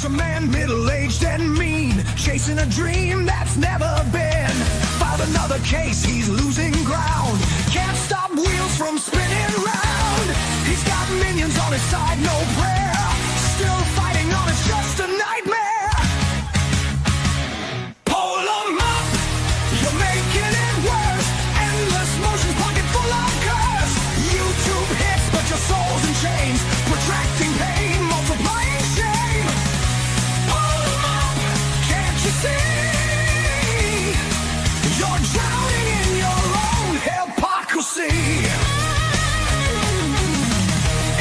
a man middle-aged and mean, chasing a dream that's never been. Filed another case, he's losing ground. Can't stop wheels from spinning round. He's got minions on his side, no prayer. Still fighting on, it's just a nightmare. Pull him up, you're making it worse. Endless motions, pocket full of curse. YouTube hits, but your soul's in chains. Protracting pain, multiplying shame. Pull him up, can't you see? You're drowning in your own hypocrisy.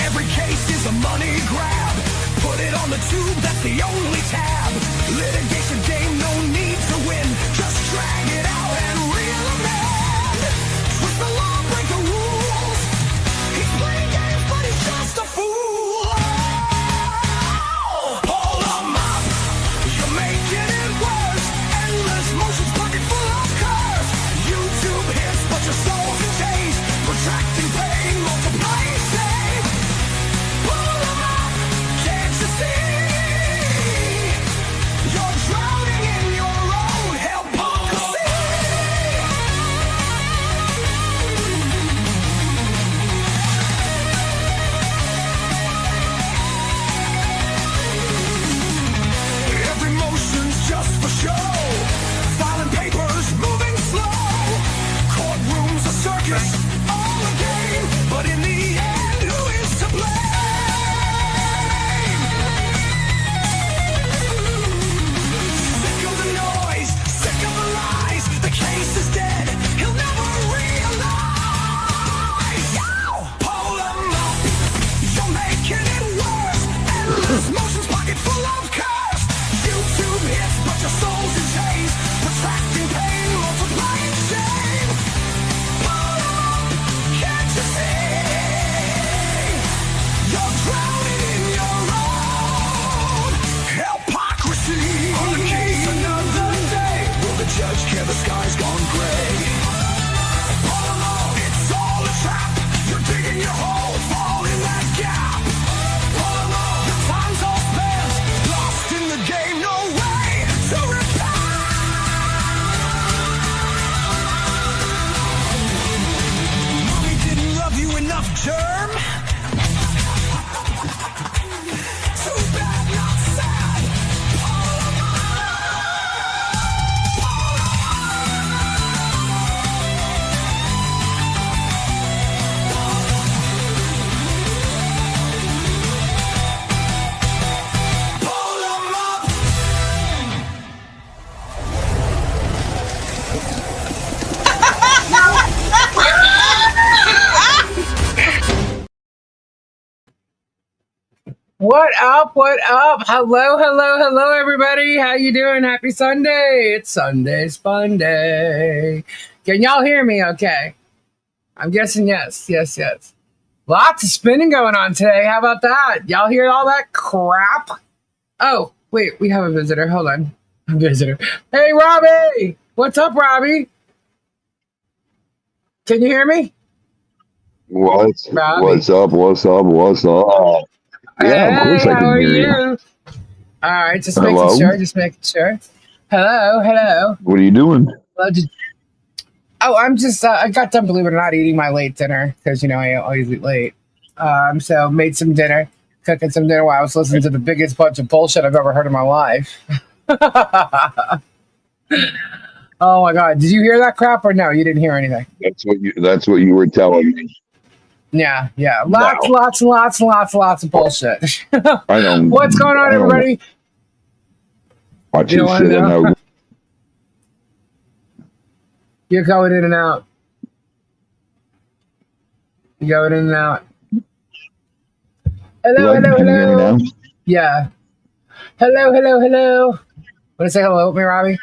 Every case is a money grab. Put it on the tube, that's the only tab. Litigation game, no need to win. Just drag it out and reel them in. Twist the law, break the rules. He's playing games, but he's just a fool. Pull him up, you're making it worse. Endless motions, pocket full of curse. YouTube hits, but your soul's in chains. Protracting pain, multiplying shame. Pull him up, can't you see? You're drowning in your own hypocrisy. Every motion's just for show. Filing papers, moving slow. Courtroom's a circus, all a game. But in the end, who is to blame? Sick of the noise, sick of the lies. The case is dead, he'll never realize. Pull him up, you're making it worse. Endless motions, pocket full of curse. YouTube hits, but your soul's in chains. Protracting pain, multiplying shame. Pull him up, can't you see? You're drowning in your own hypocrisy. On the case another day. Will the judge care the sky's gone gray? Pull him up, it's all a trap. You're digging your hole, fall in that gap. Pull him up, your time's all spent. Lost in the game, no way to repent. Mommy didn't love you enough, germ. Too bad, not sad. Pull him up. Pull him up. What up? What up? Hello, hello, hello, everybody. How you doing? Happy Sunday. It's Sunday SPUNDAY. Can y'all hear me okay? I'm guessing yes, yes, yes. Lots of spinning going on today. How about that? Y'all hear all that crap? Oh, wait, we have a visitor. Hold on. A visitor. Hey, Robbie. What's up, Robbie? Can you hear me? What's Robbie. what's up? What's up? What's up? Yeah, of course Hey, I how can are hear you. you? All right, just Hello? making sure, just making sure. Hello, hello. What are you doing? Hello, oh, I'm just, I got done, believe it or not, eating my late dinner because, you know, I always eat late. So made some dinner, cooking some dinner while I was listening to the biggest bunch of bullshit I've ever heard in my life. Oh my God. Did you hear that crap or no? You didn't hear anything. That's what you were telling me. Yeah, yeah. Lots, No. lots, and lots, and lots, and lots of bullshit. I don't. What's going on, I don't everybody? Watch You you don't sit in wanna a. You're going in and out. You're going in and out. Hello, What? hello, Can you hear me hello. now? Yeah. Hello, hello, hello. Want to say hello with me, Robbie?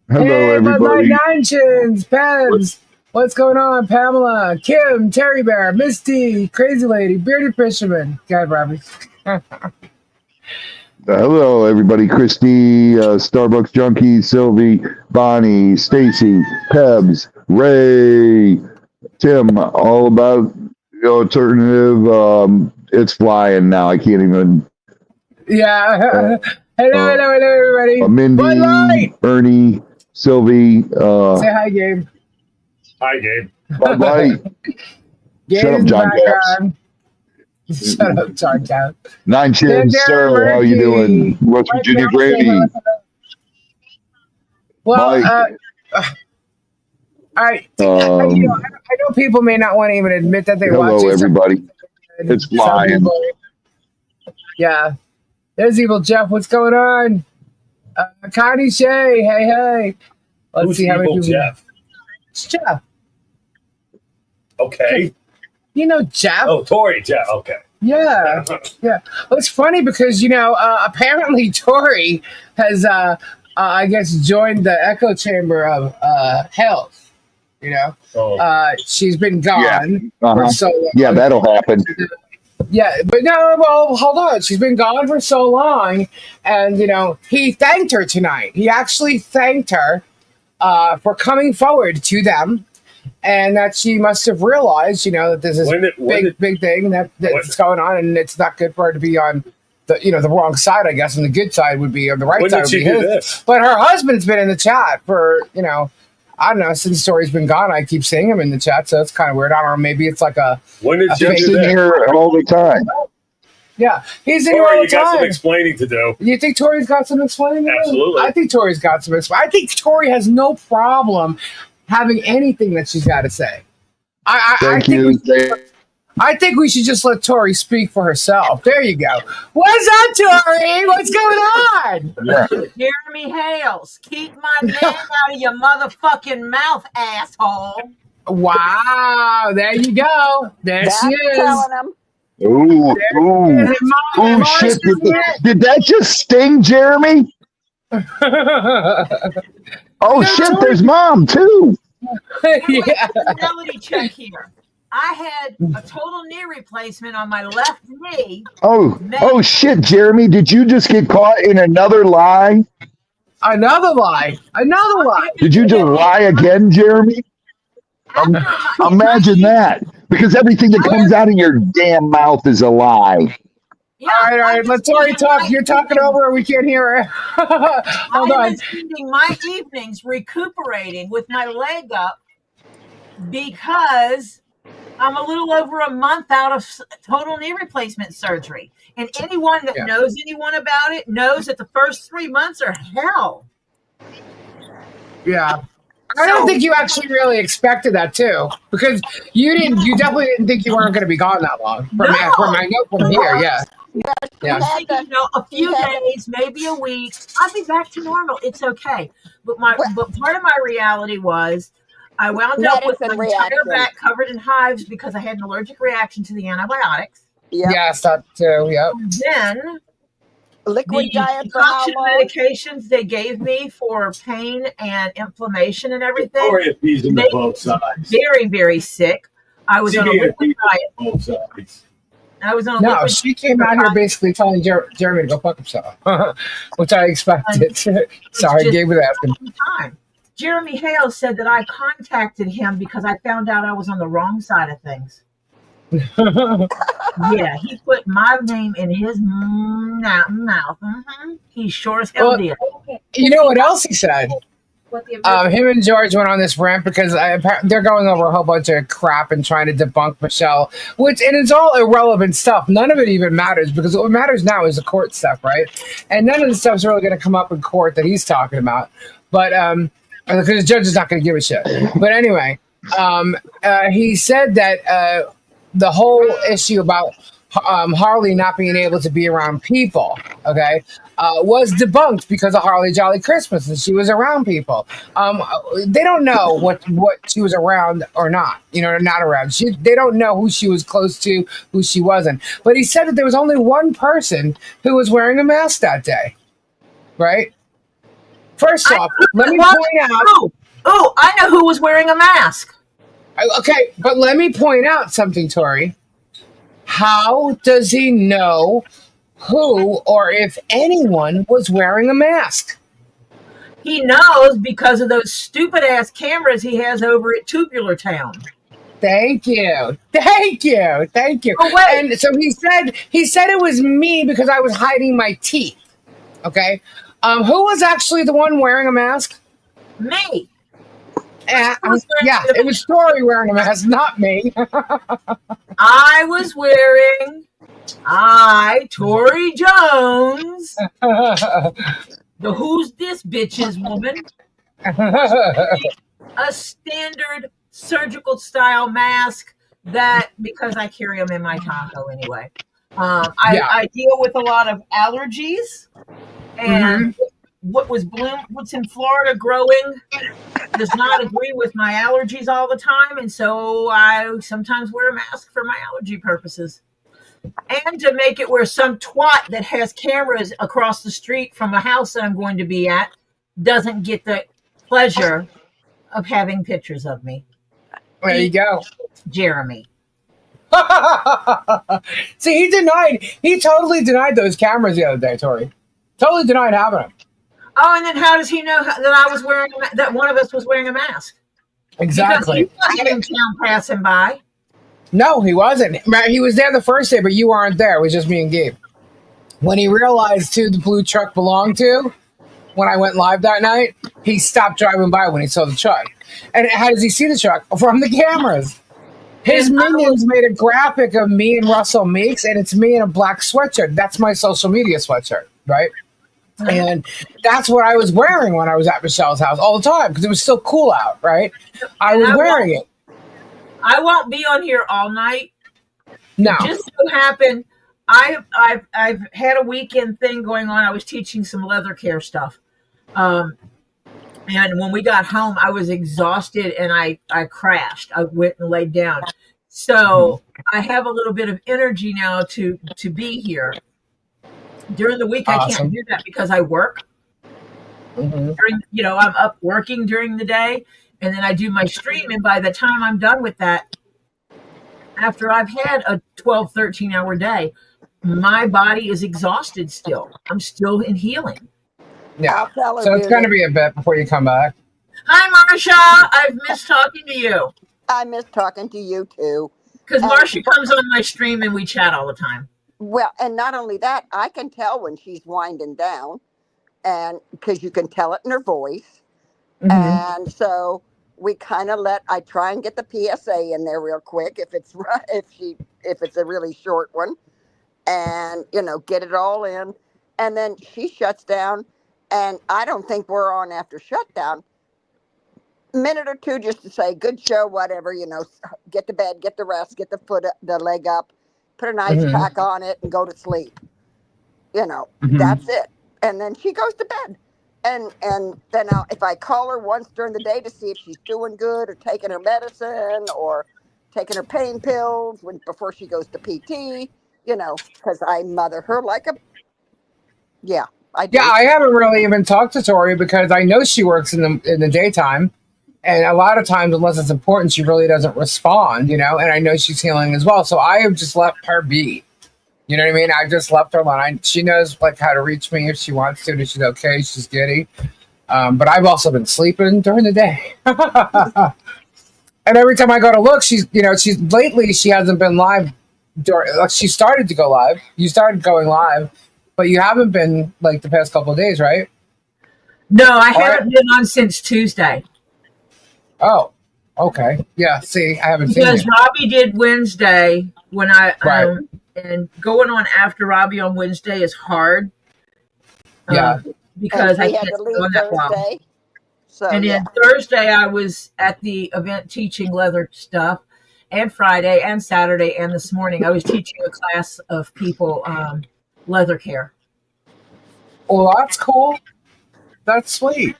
Hello, Hey, Bud Light everybody. Nine Chins, Pebs. What's going on? Pamela, Kim, Terry Bear, Misty, Crazy Lady, Bearded Fisherman. Go ahead, Robbie. Hello, everybody. Christy, Starbucks Junkie, Sylvie, Bonnie, Stacy, Pebs, Ray, Tim. All about the alternative. It's flying now. I can't even. Yeah. hello, everybody. Bud Mindy, Light. Ernie, Sylvie, Say hi, Gabe. Hi, Gabe. Bud Light. Gabe Shut is up, in the John Caps. background. Shut up, John Cap. Nine Chins, sir. How you doing? West Virginia Gravy. Well, Mike. I know people may not want to even admit that they watch Hello, it. everybody. It's Some flying. people- yeah. There's Evil Jeff. What's going on? Connie Shay. Hey. Let's Who's see how many Evil people. Jeff? It's Jeff. Okay. You know Jeff. Oh, Tori Jeff. Okay. Yeah. Well, it's funny because, apparently Tori has, I guess, joined the echo chamber of Hales. Oh. She's been gone for so long. Yeah, that'll happen. Yeah, but no, well, hold on. She's been gone for so long, and he thanked her tonight. He actually thanked her for coming forward to them, and that she must have realized, that this is big thing that's going on, and it's not good for her to be on the wrong side. I guess, and the good side would be on the right When side. did she do this? But her husband's been in the chat for I don't know, since Tori's been gone. I keep seeing him in the chat, so it's kind of weird. I don't know. Maybe it's like a. When did you He's do in that? here all the time. Yeah, he's in here Tori, all you the got some time. explaining to do. You think Tori's got some explaining to do? Absolutely. I think Tori's got some explaining. I think Tori has no problem having anything that she's got to say. Thank you. I think we should just let Tori speak for herself. There you go. What's up, Tori? What's going on? Yeah. Jeremy Hales, keep my name out of your motherfucking mouth, asshole. Wow, there you go. There she is. Telling him. Ooh. Is it Oh, shit. Did that just sting, Jeremy? Oh, shit. There's Mom, too. Yeah. Reality check here. I had a total knee replacement on my left knee. Oh, shit, Jeremy. Did you just get caught in another lie? Another lie. Did you just lie again, Jeremy? Imagine that. Because everything that comes out of your damn mouth is a lie. Yeah, All right. Let Tori talk. You're talking over her. We can't hear her. Hold I on. was spending my evenings recuperating with my leg up because I'm a little over a month out of total knee replacement surgery. And anyone that knows anyone about it knows that the first 3 months are hell. Yeah. I don't think you actually really expected that too, because you definitely didn't think you weren't going to be gone that long. From here, yeah. A few days, maybe a week, I'll be back to normal. It's okay. But part of my reality was I wound up with my entire back covered in hives because I had an allergic reaction to the antibiotics. Yep. Yes, that too. Yep. Then liquid diet for how long? Medications they gave me for pain and inflammation and everything. Made both sides. Very, very sick. I was on a liquid diet. Both sides. No, she came out here basically telling Jeremy to go fuck himself, which I expected. Sorry, gave her that. Time. Jeremy Hales said that I contacted him because I found out I was on the wrong side of things. Yeah, he put my name in his mouth. Mm-hmm. He sure as hell did. You know what else he said? Him and George went on this rant because they're going over a whole bunch of crap and trying to debunk Michelle, and it's all irrelevant stuff. None of it even matters because what matters now is the court stuff, right? And none of the stuff's really going to come up in court that he's talking about. But because the judge is not going to give a shit. But anyway, he said that the whole issue about Harley not being able to be around people, was debunked because of Harley Jolly Christmas, and she was around people. They don't know what she was around or not, not around. They don't know who she was close to, who she wasn't. But he said that there was only one person who was wearing a mask that day, right? First off, let me point out. Oh, I know who was wearing a mask. Okay, but let me point out something, Tori. How does he know who or if anyone was wearing a mask? He knows because of those stupid ass cameras he has over at Tubular Town. Thank you. Oh, wait. And so he said it was me because I was hiding my teeth. Okay. Who was actually the one wearing a mask? Me. Yeah, it was Tori wearing a mask, not me. I was wearing, Tori Jones, the who's this bitch's woman, a standard surgical style mask that, because I carry them in my Tahoe anyway. I deal with a lot of allergies, and what's in Florida growing does not agree with my allergies all the time, and so I sometimes wear a mask for my allergy purposes. And to make it where some twat that has cameras across the street from a house that I'm going to be at doesn't get the pleasure of having pictures of me. There you go. Jeremy. See, he totally denied those cameras the other day, Tori. Totally denied having them. Oh, and then how does he know that one of us was wearing a mask? Exactly. Because he wasn't in town passing by. No, he wasn't. He was there the first day, but you weren't there. It was just me and Gabe. When he realized who the blue truck belonged to, when I went live that night, he stopped driving by when he saw the truck. And how does he see the truck? From the cameras. His minions made a graphic of me and Russell Meeks, and it's me in a black sweatshirt. That's my social media sweatshirt, right? And that's what I was wearing when I was at Michelle's house all the time because it was still cool out, right? I was wearing it. I won't be on here all night. No. Just so happened, I've had a weekend thing going on. I was teaching some leather care stuff. And when we got home, I was exhausted and I crashed. I went and laid down. So I have a little bit of energy now to be here. During the week, I can't do that because I work. I'm up working during the day, and then I do my stream. And by the time I'm done with that, after I've had a 12, 13-hour day, my body is exhausted still. I'm still in healing. Yeah. So it's going to be a bit before you come back. Hi, Marsha. I've missed talking to you. I miss talking to you, too. Because Marsha comes on my stream and we chat all the time. Well, and not only that, I can tell when she's winding down, and because you can tell it in her voice. And so we kind of I try and get the PSA in there real quick if it's a really short one, and get it all in, and then she shuts down, and I don't think we're on after shutdown. Minute or two just to say good show, whatever, get to bed, get the rest, get the leg up, put a nice pack on it, and go to sleep. That's it. And then she goes to bed. And then if I call her once during the day to see if she's doing good or taking her medicine or taking her pain pills before she goes to PT, because I mother her like a, I do. Yeah, I haven't really even talked to Tori because I know she works in the daytime. And a lot of times, unless it's important, she really doesn't respond, and I know she's healing as well. So I have just left her be. You know what I mean? I just left her alone. She knows how to reach me if she wants to. And she's okay. She's giddy. But I've also been sleeping during the day. And every time I go to look, she's lately she hasn't been live. She started to go live. You started going live, but you haven't been the past couple of days, right? No, I haven't been on since Tuesday. Oh, okay. Yeah. See, I haven't seen it. Because Robbie did Wednesday when and going on after Robbie on Wednesday is hard. Yeah. Because I can't go on that long. So, and then Thursday I was at the event teaching leather stuff, and Friday and Saturday and this morning I was teaching a class of people leather care. Well, that's cool. That's sweet.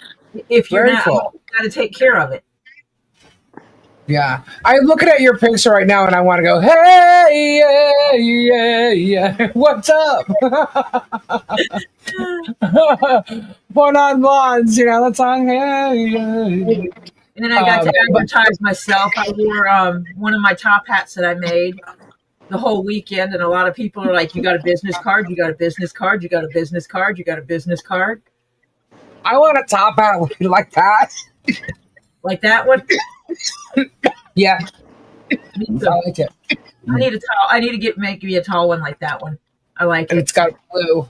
If you're Very not, cool. you got to take care of it. Yeah, I'm looking at your picture right now, and I want to go, hey, yeah, what's up? One on ones, that song, hey, yeah. And then I got to advertise myself. I wore one of my top hats that I made the whole weekend, and a lot of people are like, you got a business card, you got a business card, you got a business card, you got a business card. I want a top hat like that. Like that one? Yeah. I like it. I need a tall. I need to make me a tall one like that one. I like it. It's got blue.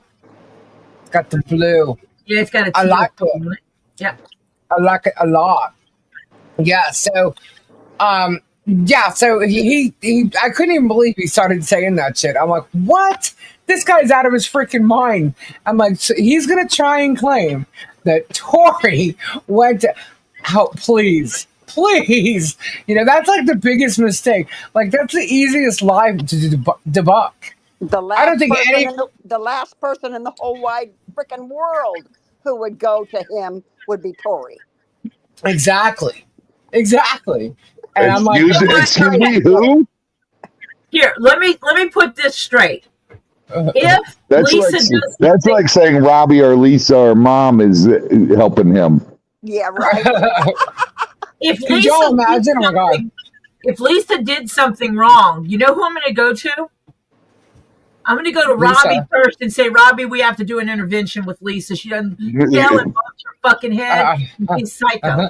got the blue. Yeah, it's got a I teal like tone it. on it. Yeah. I like it a lot. Yeah. So, yeah. So he I couldn't even believe he started saying that shit. I'm like, what? This guy's out of his freaking mind. I'm like, so he's gonna try and claim that Tori went to. Oh, please. Please. That's like the biggest mistake. Like, that's the easiest lie to debunk. The I don't last think person any. in the last person in the whole wide freaking world who would go to him would be Tori. Exactly. And I'm like, Excuse me, who? Here, let me put this straight. If That's Lisa like saying Robbie or Lisa or Mom is helping him. Yeah, right. if could y'all imagine? Oh my God. If Lisa did something wrong, you know who I'm going to go to? I'm going to go to Lisa. Robbie first and say, Robbie, we have to do an intervention with Lisa. She doesn't yell and bump her fucking head. She's psycho.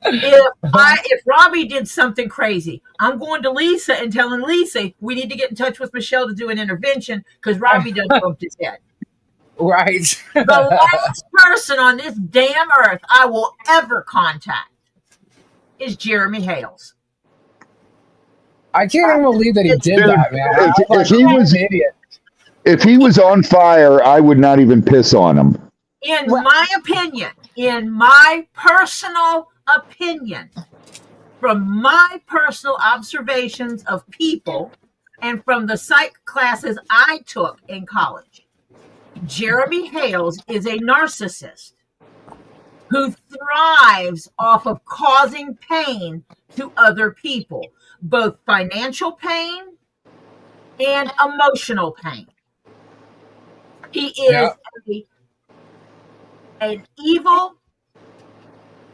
If Robbie did something crazy, I'm going to Lisa and telling Lisa we need to get in touch with Michelle to do an intervention because Robbie doesn't bump his head. Right. The last person on this damn earth I will ever contact is Jeremy Hales. I can't even believe that he did that, man. If he was on fire, I would not even piss on him. In my personal opinion, from my personal observations of people and from the psych classes I took in college, Jeremy Hales is a narcissist who thrives off of causing pain to other people, both financial pain and emotional pain. He is an evil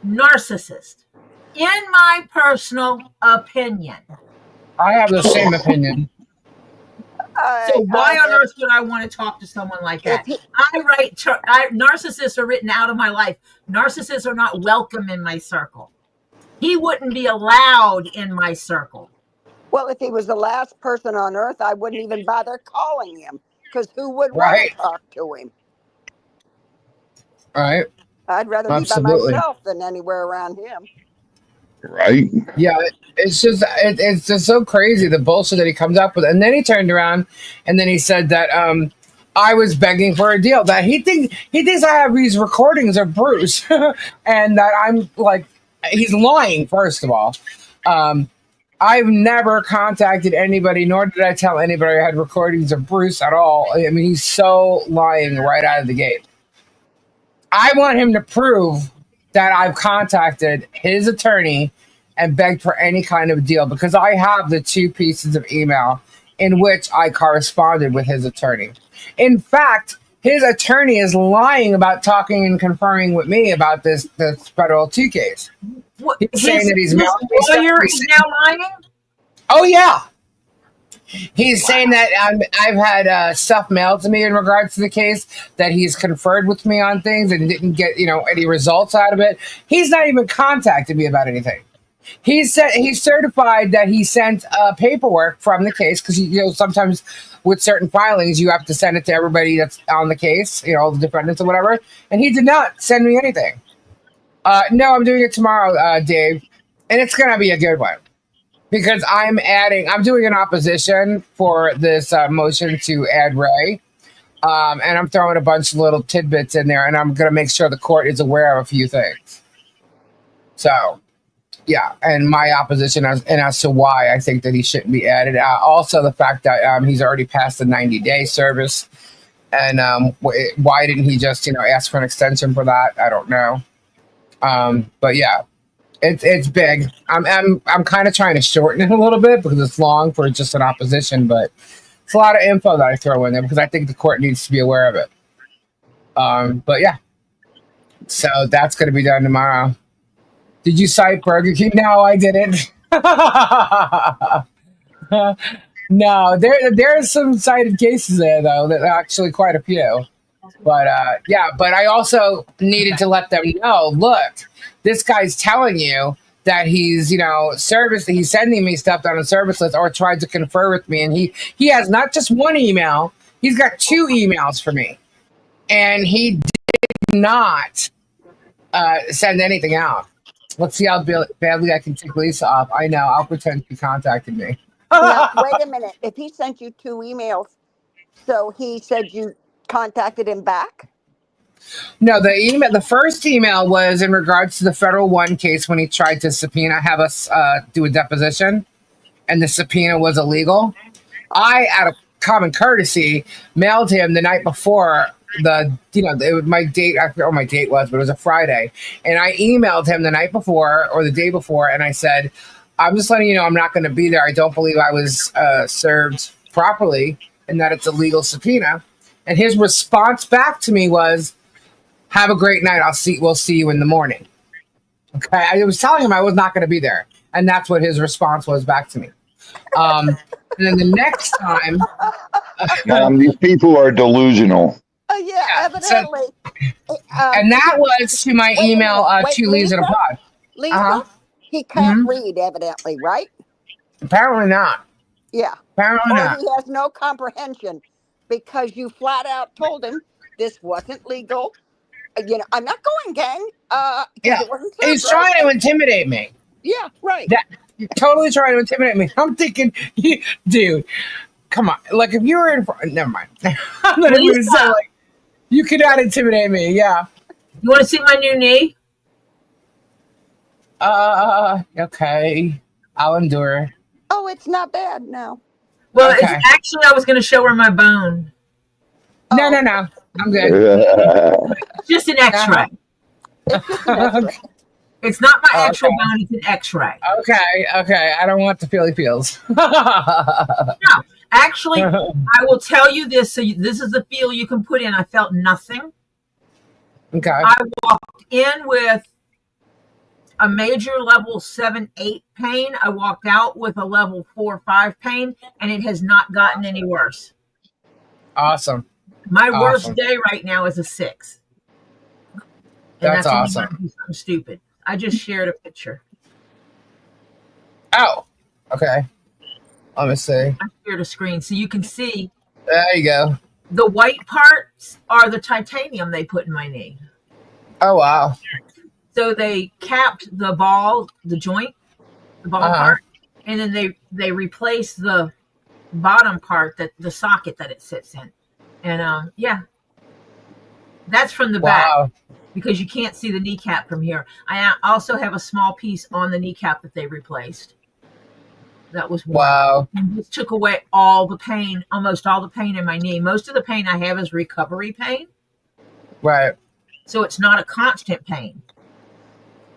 narcissist, in my personal opinion. I have the same opinion. So why on earth would I want to talk to someone like that? Narcissists are written out of my life. Narcissists are not welcome in my circle. He wouldn't be allowed in my circle. Well, if he was the last person on earth, I wouldn't even bother calling him because who would want to talk to him? Right. I'd rather be by myself than anywhere around him. Right. Yeah, it's just so crazy, the bullshit that he comes up with. And then he turned around and then he said that I was begging for a deal, that he thinks I have these recordings of Bruce and that I'm like, he's lying, first of all. I've never contacted anybody, nor did I tell anybody I had recordings of Bruce at all. I mean, he's so lying right out of the gate. I want him to prove that I've contacted his attorney and begged for any kind of deal, because I have the 2 pieces of email in which I corresponded with his attorney. In fact, his attorney is lying about talking and conferring with me about this federal 2 case. He's saying that his lawyer is now lying? Oh, yeah. He's saying that I've had stuff mailed to me in regards to the case, that he's conferred with me on things and didn't get, any results out of it. He's not even contacted me about anything. He said he's certified that he sent paperwork from the case, because sometimes with certain filings you have to send it to everybody that's on the case, all the defendants or whatever. And he did not send me anything. No, I'm doing it tomorrow, Dave, and it's gonna be a good one. Because I'm doing an opposition for this motion to add Ray. And I'm throwing a bunch of little tidbits in there, and I'm going to make sure the court is aware of a few things. So, yeah, and my opposition as to why I think that he shouldn't be added. Also, the fact that he's already passed the 90-day service. And why didn't he just, ask for an extension for that? I don't know. But, yeah. It's big. I'm kind of trying to shorten it a little bit because it's long for just an opposition, but it's a lot of info that I throw in there because I think the court needs to be aware of it. But yeah, so that's going to be done tomorrow. Did you cite Burger King? No, I didn't. No, there's some cited cases there though. That actually quite a few. But yeah, but I also needed to let them know, look, this guy's telling you that he's, he's sending me stuff on a service list or tried to confer with me. And he has not just one email, He's got 2 emails for me, and he did not send anything out. Let's see how badly I can tick Lisa off. I know. I'll pretend he contacted me. Now, wait a minute. If he sent you 2 emails, so he said you contacted him back? No, the first email was in regards to the Federal 1 case when he tried to have us do a deposition, and the subpoena was illegal. I, out of common courtesy, mailed him the night before my date. I forget what my date was, but it was a Friday, and I emailed him the night before or the day before, and I said, "I'm just letting you know I'm not going to be there. I don't believe I was served properly, and that it's a legal subpoena." And his response back to me was, "Have a great night. We'll see you in the morning." Okay, I was telling him I was not going to be there, and that's what his response was back to me. And then the next time, These people are delusional. Yeah, evidently. and that was to my email to Lisa the Pod. Lisa, he can't read, evidently, right? Apparently not. Yeah. Apparently Or not. he has no comprehension because you flat out told him this wasn't legal. I'm not going, gang. Yeah, it wasn't he's served right. trying to intimidate me. Yeah, right. Totally trying to intimidate me. I'm thinking, dude, come on. Like, if you were in front, never mind. I'm not even say, like, you could not intimidate me. Yeah. You want to see my new knee? Okay. I'll endure. Oh, it's not bad now. Well, Okay. actually, I was going to show her my bone. No. I'm good. It's just an X-ray. It's just an X-ray. It's not my actual bone; it's an X-ray. Okay. I don't want the feely feels. No, actually, I will tell you this. So this is the feel you can put in. I felt nothing. Okay. I walked in with a major level 7-8 pain. I walked out with a level 4-5 pain, and it has not gotten any worse. Awesome. My worst day right now is a 6. And That's when you awesome. wanna do something stupid. I just shared a picture. Oh. Okay. Let me see. I shared a screen so you can see. There you go. The white parts are the titanium they put in my knee. Oh, wow. So they capped the ball, the joint, the ball part, and then they replaced the bottom part, that the socket that it sits in. And that's from the back because you can't see the kneecap from here. I also have a small piece on the kneecap that they replaced. That was one. Wow. And this took away all the pain, almost all the pain in my knee. Most of the pain I have is recovery pain. Right. So it's not a constant pain.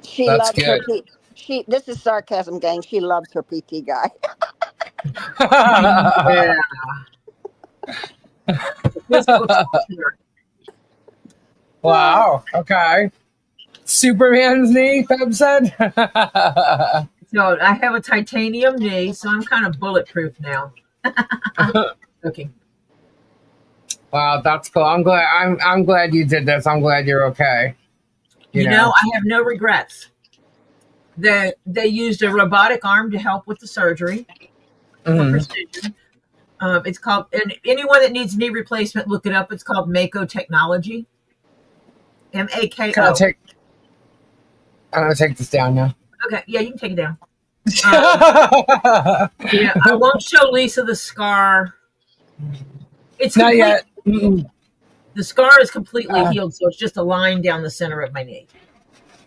She That's loves good. her PT. This is sarcasm, gang. She loves her PT guy. Yeah. Wow. Okay. Superman's knee, Feb said. So I have a titanium knee, so I'm kind of bulletproof now. Okay. Wow, that's cool. I'm glad you did this. I'm glad you're okay. You know, I have no regrets. They used a robotic arm to help with the surgery. For precision. It's called, and anyone that needs knee replacement, look it up. It's called Mako Technology. MAKO. I'm gonna take this down now. Okay, yeah, you can take it down. I won't show Lisa the scar. It's Not yet. Mm-mm. The scar is completely healed, so it's just a line down the center of my knee.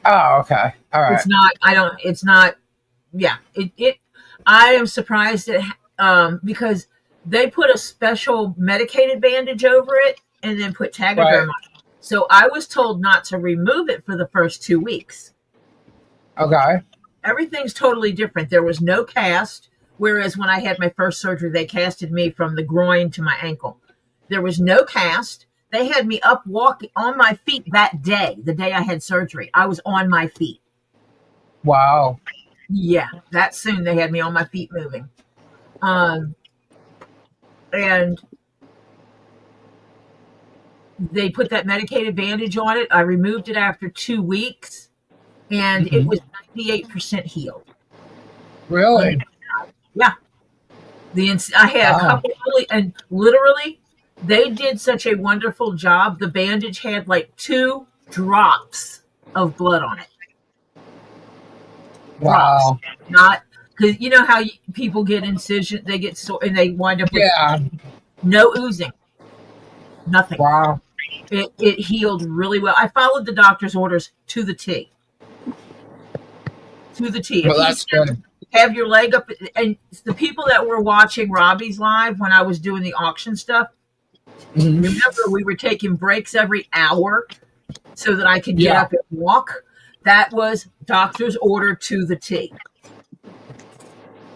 Oh, okay. All right. It's not. It's not. Yeah. I am surprised at because they put a special medicated bandage over it and then put Tegaderm on it. So I was told not to remove it for the first 2 weeks. Okay. Everything's totally different. There was no cast, whereas when I had my first surgery, they casted me from the groin to my ankle. There was no cast. They had me up walking on my feet that day, the day I had surgery. I was on my feet. Wow. Yeah, that soon they had me on my feet moving. And they put that medicated bandage on it. I removed it after 2 weeks, and it was 98% healed. Really? Yeah. I had a couple and literally They did such a wonderful job. The bandage had like 2 drops of blood on it. Wow. Not because you know how people get incision, they get and they wind up with no oozing, nothing. Wow. It healed really well. I followed the doctor's orders to the T. To the T. Well, that's good. Have your leg up, and the people that were watching Robbie's live when I was doing the auction stuff. Mm-hmm. Remember, we were taking breaks every hour so that I could get up and walk. That was doctor's order to the T.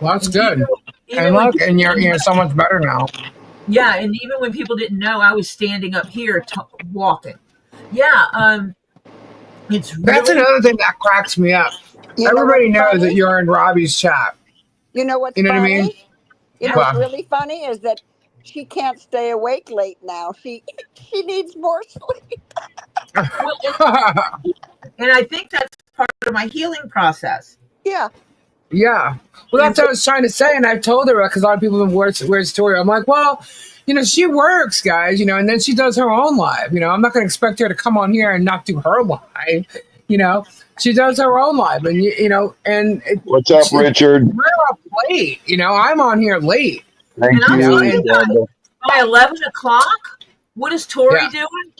Well, that's good. Even And look, and you're so much better now. Yeah, and even when people didn't know, I was standing up here walking. Yeah, it's really, That's another thing that cracks me up. Everybody knows that you're in Robbie's chat. You know what's You know funny? what I mean? You know what's really funny is that she can't stay awake late now. She needs more sleep. and I think that's part of my healing process. Yeah. Yeah. Well, that's what I was trying to say. And I told her, because a lot of people have been where's Tori? I'm like, well, she works, guys, and then she does her own live. I'm not going to expect her to come on here and not do her live. She does her own live. And, and what's up, Richard? We're up late. I'm on here late. Thank you. By 11 o'clock, what is Tori doing?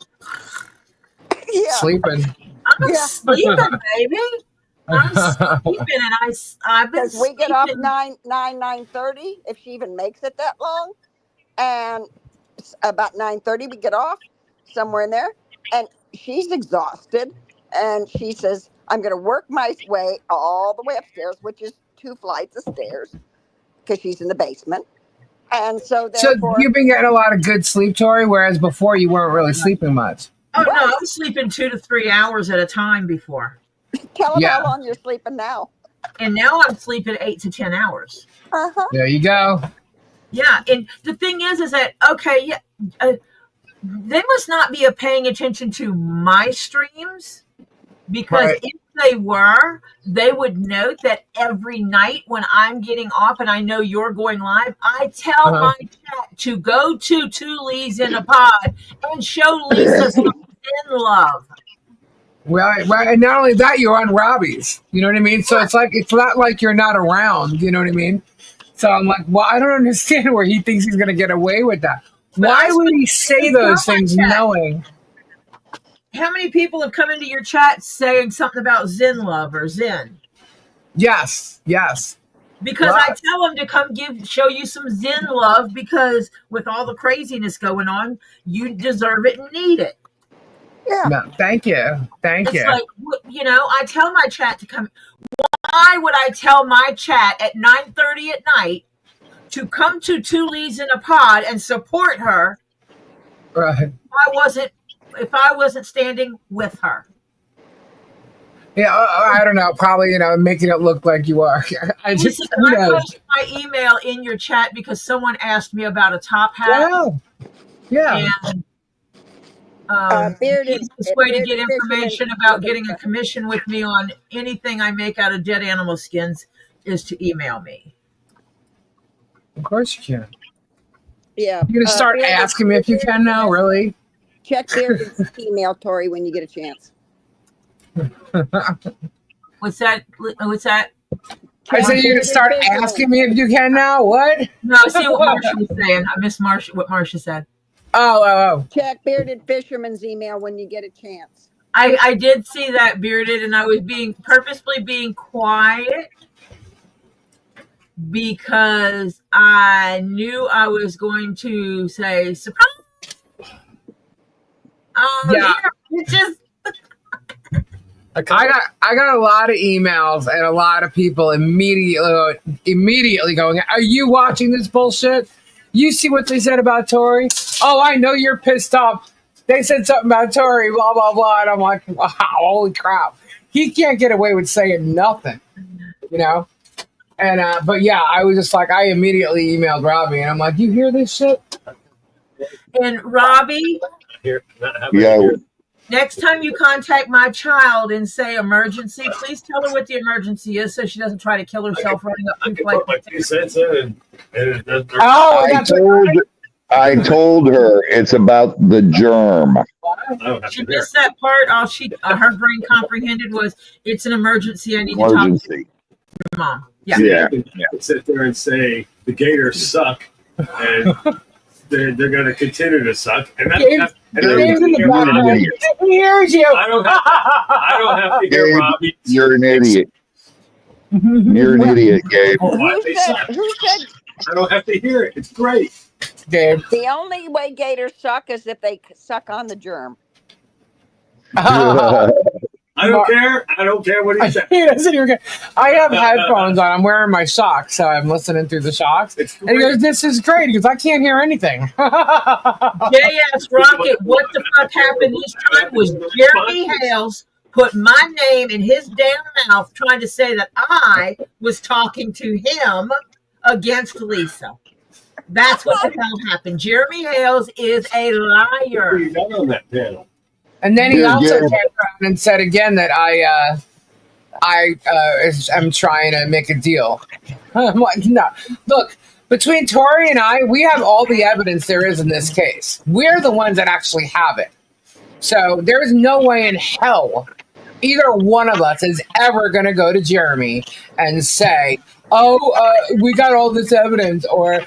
Yeah. Sleeping. I'm sleeping, baby. I'm sleeping, and I've been. Because we get off 9:30 if she even makes it that long, and about 9:30 we get off somewhere in there, and she's exhausted, and she says, "I'm going to work my way all the way upstairs," which is 2 flights of stairs, because she's in the basement, and so therefore. So you've been getting a lot of good sleep, Tori, whereas before you weren't really sleeping much. Oh no, I was sleeping 2 to 3 hours at a time before. Tell them how long you're sleeping now. And now I'm sleeping 8 to 10 hours. There you go. Yeah, and the thing is that they must not be paying attention to my streams, because if they were, they would note that every night when I'm getting off and I know you're going live, I tell my chat to go to 2 Lees in a Pod and show Lisa some in love. Right. And not only that, you're on Robbie's. You know what I mean? So it's not like you're not around. You know what I mean? So I'm like, well, I don't understand where he thinks he's going to get away with that. Why would he say those things knowing? How many people have come into your chat saying something about Zen love or Zen? Yes. Because I tell them to come show you some Zen love, because with all the craziness going on, you deserve it and need it. Yeah. No, thank you. It's like, I tell my chat to come. Why would I tell my chat at 9:30 at night to come to 2 Lees in a Pod and support her? Right. If I wasn't standing with her. Yeah, I don't know. Probably, making it look like you are. I posted my email in your chat because someone asked me about a top hat. Yeah. And Bearded, the way to get information about getting a commission with me on anything I make out of dead animal skins is to email me. Of course you can. Yeah. You're going to start asking me if you can now, really? Check Bearded's email, Tori, when you get a chance. What's that? I said you're going to start asking me if you can now? What? No, see what Marcia was saying. I missed what Marcia said. Oh. Check Bearded Fisherman's email when you get a chance. I did see that, Bearded, and I was purposefully being quiet because I knew I was going to say surprise. Yeah. It just. I got a lot of emails and a lot of people immediately going, "Are you watching this bullshit? You see what they said about Tori? Oh, I know you're pissed off. They said something about Tori, blah, blah, blah." And I'm like, wow, holy crap. He can't get away with saying nothing, And, but yeah, I was just like, I immediately emailed Robbie and I'm like, "You hear this shit?" And Robbie, next time you contact my child and say emergency, please tell her what the emergency is so she doesn't try to kill herself running up. I can put my 2 cents in and it doesn't. Oh, I told her it's about the germ. I don't have She to hear. missed that part. All her brain comprehended was, "It's an emergency. I need to talk to Emergency. your mom." Yeah. Yeah. You can sit there and say the Gators suck, and they're going to continue to suck, and that's Gabe- and I don't Gabe's have in to the hear background. Robbie. He hears you. I don't have to hear Gabe, Robbie. you're an idiot. You're an idiot, Gabe. Why they suck. Who said I don't have to hear it. It's great. Gabe. the only way gators suck is if they suck on the germ? I don't care. I don't care what he says. He doesn't even care. I have headphones on. I'm wearing my socks, so I'm listening through the socks. It's And he great. goes, "This is great," because I can't hear anything. JS Rocket, what the fuck happened this time was Jeremy Hales put my name in his damn mouth trying to say that I was talking to him against Lisa. That's what the hell happened. Jeremy Hales is a Who liar. you got on that panel? And then he Dude, also yeah. came around and said again that I'm trying to make a deal. I'm like, no. Look, between Tori and I, we have all the evidence there is in this case. We're the ones that actually have it. So there is no way in hell either one of us is ever going to go to Jeremy and say, we got all this evidence, or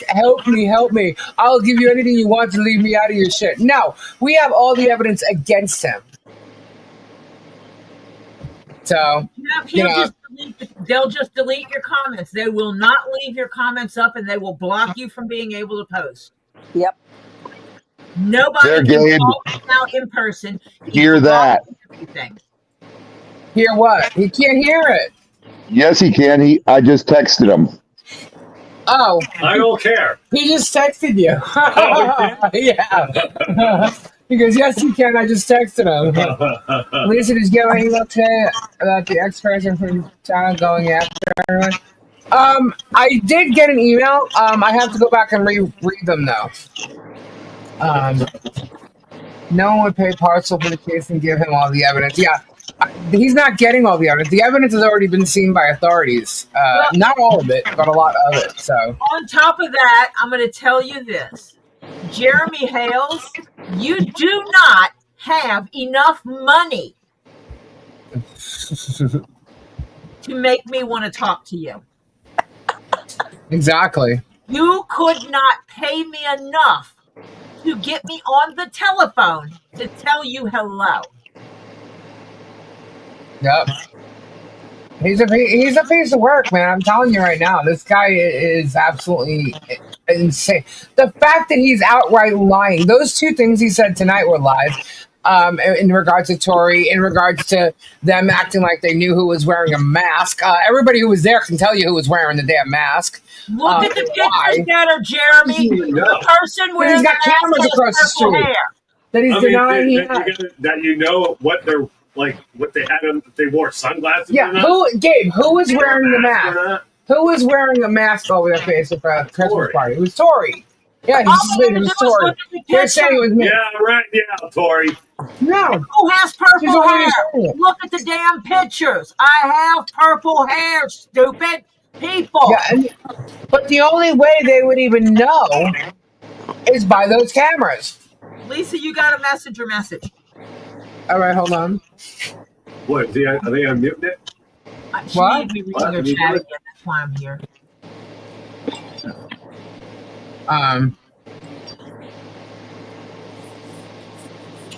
help me. I'll give you anything you want to leave me out of your shit. No, we have all the evidence against him. So, They'll just delete your comments. They will not leave your comments up, and they will block you from being able to post. Yep. Nobody There, can Gabe. call him out in person. He Hear that? blocks everything. hear what? He can't hear it. Yes, he can. I just texted him. Oh, I don't care. he just texted you. Oh, Yeah. He goes, "Yes, you can. I just texted him." Lisa, did you get my email today about the ex-person from China going after everyone? I did get an email. I have to go back and read them though. No one would pay partial for the case and give him all the evidence. Yeah, he's not getting all the evidence. The evidence has already been seen by authorities. Not all of it, but a lot of it. So On top of that, I'm going to tell you this. Jeremy Hales, you do not have enough money to make me want to talk to you. exactly. You could not pay me enough to get me on the telephone to tell you hello. Yep. He's a piece of work, man. I'm telling you right now, this guy is absolutely insane. The fact that he's outright lying, those two things he said tonight were lies. In regards to Tori, in regards to them acting like they knew who was wearing a mask. Everybody who was there can tell you who was wearing the damn mask. Look at the why? pictures that are Jeremy. The person wearing he's the got mask cameras has across the purple street. hair. That he's denying he had. that you know what they're like, what they had on, if they wore sunglasses. Yeah, or not. Gabe, who was wearing the Or mask? not. Who was wearing a mask over their face at the Christmas Tori. party? It was Tori. Yeah, he's All just they saying it had to was do was Tori. look at the They're picture. saying it was me. Yeah, right. Yeah, Tori. No. Who has She's purple already hair? saying it. Look at the damn pictures. I have purple hair, stupid people. Yeah, but the only way they would even know is by those cameras. Lisa, you got a messenger message. All right, hold on. What? Are they unmuting it? She What? needs me reading What? her You chat do it? again. That's why I'm here.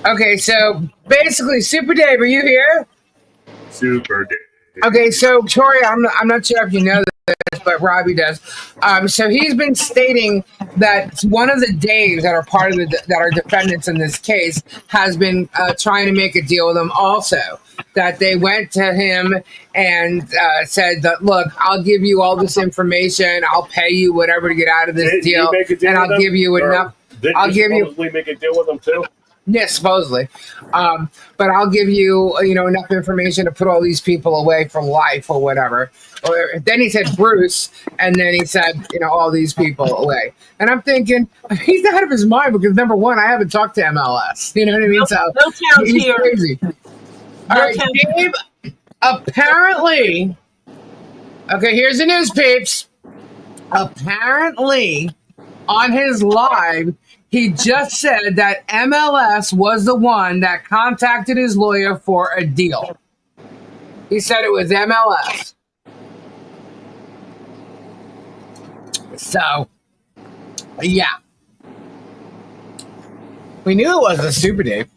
Okay, so basically, Super Dave, are you here? Super Dave. Okay, so Tori, I'm not sure if you know this, but Robbie does. So he's been stating that one of the Daves that are part of that are defendants in this case has been trying to make a deal with him. Also, that they went to him and said that, look, I'll give you all this information, I'll pay you whatever to get out of this Did you deal, make a deal and with I'll them? give you Or enough. Did I'll give you. supposedly make a deal with them too? Yeah, supposedly. But I'll give you, enough information to put all these people away for life or whatever. Or then he said Bruce, and then he said, all these people away. And I'm thinking, he's out of his mind because number one, I haven't talked to MLS. You know what I mean? So No town's he's here. crazy. All right, Dave, apparently, okay, here's the news, peeps. Apparently, on his live, he just said that MLS was the one that contacted his lawyer for a deal. He said it was MLS. So, yeah. We knew it was a super Dave.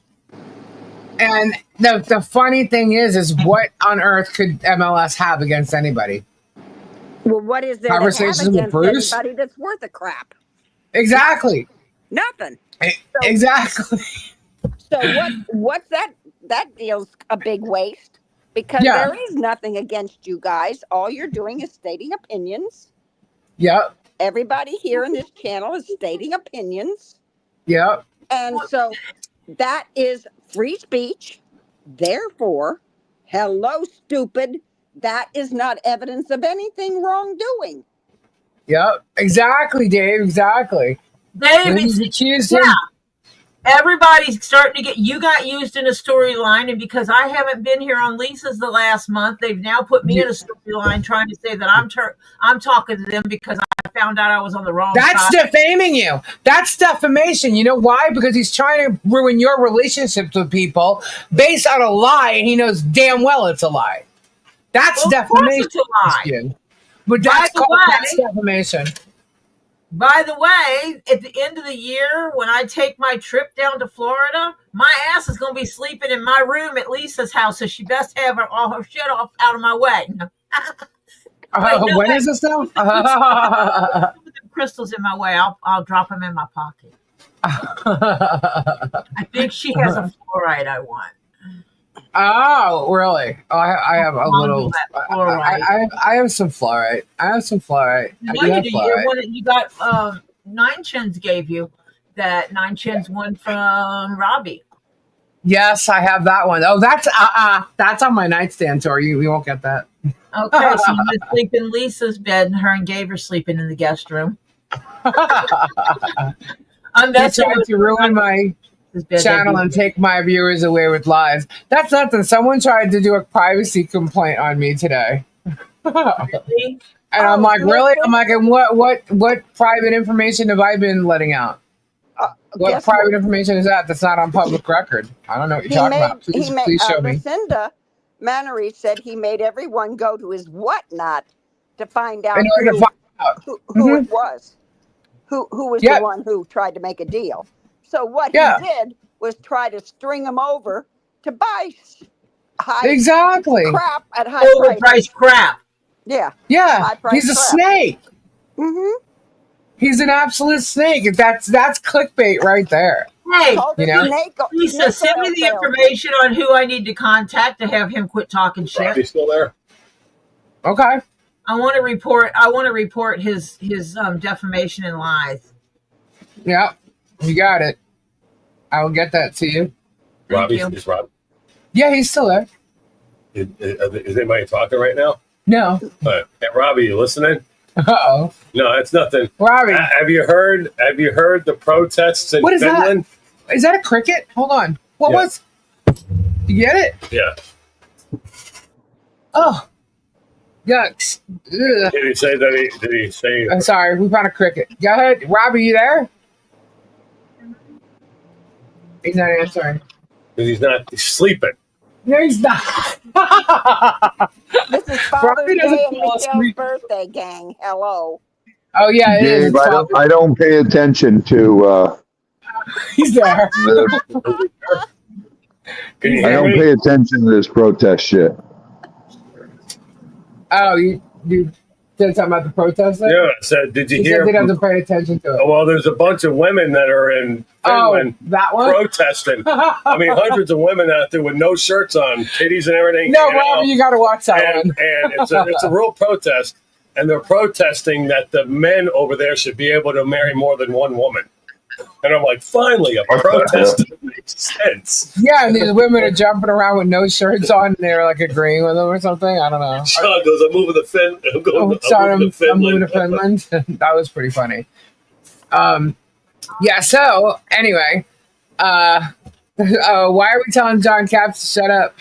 And the funny thing is what on earth could MLS have against anybody? Well, what is there to have Conversations with against Bruce? anybody that's worth a crap? Exactly. Nothing. Exactly. So what's that? That deal's a big waste because Yeah. there is nothing against you guys. All you're doing is stating opinions. Yep. Everybody here in this channel is stating opinions. Yep. And so that is free speech. Therefore, hello, stupid. That is not evidence of anything wrongdoing. Yep. Exactly, Dave. Exactly. Dave, He's it's, accused yeah. him. Everybody's starting to get, you got used in a storyline, and because I haven't been here on Lisa's the last month, they've now put me in a storyline trying to say that I'm talking to them because I found out I was on the wrong That's side. defaming you. That's defamation. You know why? Because he's trying to ruin your relationships with people based on a lie, and he knows damn well it's a lie. That's Well, of course defamation. it's a lie. But that's defamation. By the way, at the end of the year, when I take my trip down to Florida, my ass is going to be sleeping in my room at Lisa's house, so she best have all her shit out of my way. When is this now? The crystals in my way. I'll drop them in my pocket. I think she has a fluoride I want. Oh, really? Oh, I have a little. I have some fluoride. I have some fluoride. No, you do. You got Nine Chins gave you that Nine Chins one from Robbie. Yes, I have that one. Oh, that's on my nightstand, Tori. You won't get that. Okay, so you just sleep in Lisa's bed, and her and Gabe are sleeping in the guest room. I'm trying to ruin my channel and take my viewers away with lies. That's nothing. Someone tried to do a privacy complaint on me today. Really? And I'm like, really? I'm like, and what private information have I been letting out? What private information is that? That's not on public record. I don't know what you're talking about. Please show me. Lucinda Mannery said he made everyone go to his whatnot to find out who it was. Who was the one who tried to make a deal. So what he did was try to string him over to buy crap at high overpriced crap. Yeah. Yeah. He's a snake. Mm-hmm. He's an absolute snake. That's clickbait right there. Hey, you know? Lisa, send me the information on who I need to contact to have him quit talking shit. He's still there. Okay. I want to report his defamation and lies. Yeah, you got it. I will get that to you. Is Rob? Yeah, he's still there. Is anybody talking right now? No. Hey, Robbie, you listening? Uh-oh. No, it's nothing. Robbie, have you heard the protests in Finland? Is that a cricket? Hold on. What was? You get it? Yeah. Oh. Yucks. Ugh. Did he say that? Did he say? I'm sorry. We found a cricket. Go ahead, Robbie. You there? He's not answering. He's not. He's sleeping. No, he's not. This is Father's Day and Michelle's birthday, gang. Hello. Oh yeah, it is. I don't pay attention to. He's there. I don't pay attention to this protest shit. Oh, you said something about the protest? Yeah. So did you hear? He doesn't pay attention to it. Oh, well, there's a bunch of women that are in Finland that one? protesting. I mean, hundreds of women out there with no shirts on, titties and everything. No, Robbie, you got to watch that one. And it's a real protest, and they're protesting that the men over there should be able to marry more than one woman. And I'm like, finally, a protest that makes sense. Yeah, and these women are jumping around with no shirts on, and they're like agreeing with them or something. I don't know. Sean goes, I'm moving to Finland. I'm moving to Finland. That was pretty funny. Yeah, so anyway, why are we telling John Capps to shut up?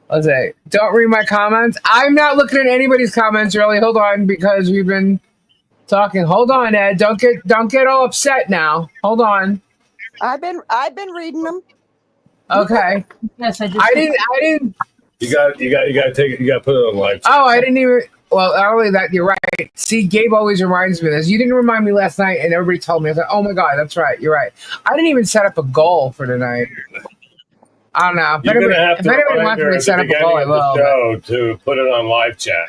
Let's say, don't read my comments. I'm not looking at anybody's comments really. Hold on, because we've been Talking. Hold on, Ed. Don't get all upset now. Hold on. I've been reading them. Okay. Yes, I I didn't. You got to take it. You got to put it on live. Oh, I didn't even. Well, not only that, you're right. See, Gabe always reminds me of this. You didn't remind me last night, and everybody told me. I was like, oh my God, that's right. You're right. I didn't even set up a goal for tonight. I don't know. You're going to have to remind her at the beginning of the show to put it on live chat.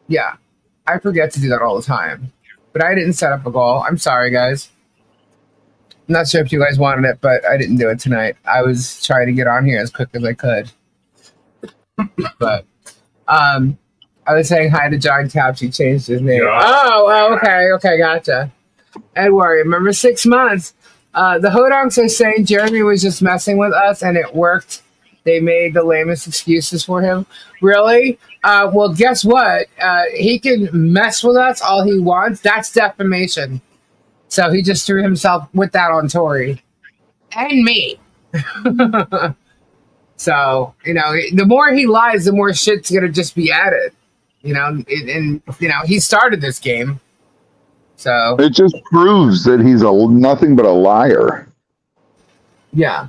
Yeah. I forget to do that all the time. But I didn't set up a goal. I'm sorry, guys. I'm not sure if you guys wanted it, but I didn't do it tonight. I was trying to get on here as quick as I could. But I was saying hi to John Caps. He changed his name. Yeah. Oh, okay, gotcha. Edward, remember 6 months. The Hodonks are saying Jeremy was just messing with us and it worked. They made the lamest excuses for him. Really? Well, guess what? He can mess with us all he wants. That's defamation. So he just threw himself with that on Tori. And me. So, the more he lies, the more shit's going to just be added. And he started this game. So it just proves that he's nothing but a liar. Yeah.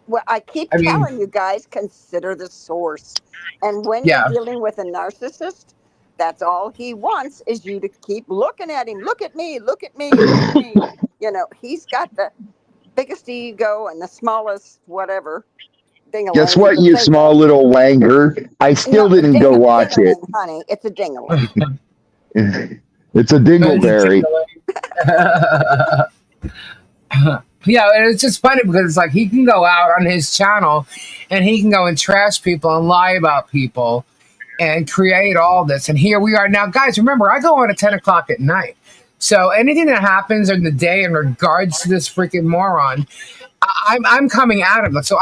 Well, I keep telling you guys, consider the source. And when you're dealing with a narcissist, that's all he wants is you to keep looking at him. Look at me, look at me, look at me. He's got the biggest ego and the smallest whatever. Guess what, you small little wanger? I still didn't go watch it. Honey, it's a dingling. It's a dingleberry. Yeah, and it's just funny because it's like he can go out on his channel and he can go and trash people and lie about people and create all this. And here we are now, guys. Remember, I go on at 10 o'clock at night. So anything that happens in the day in regards to this freaking moron, I'm coming at him. So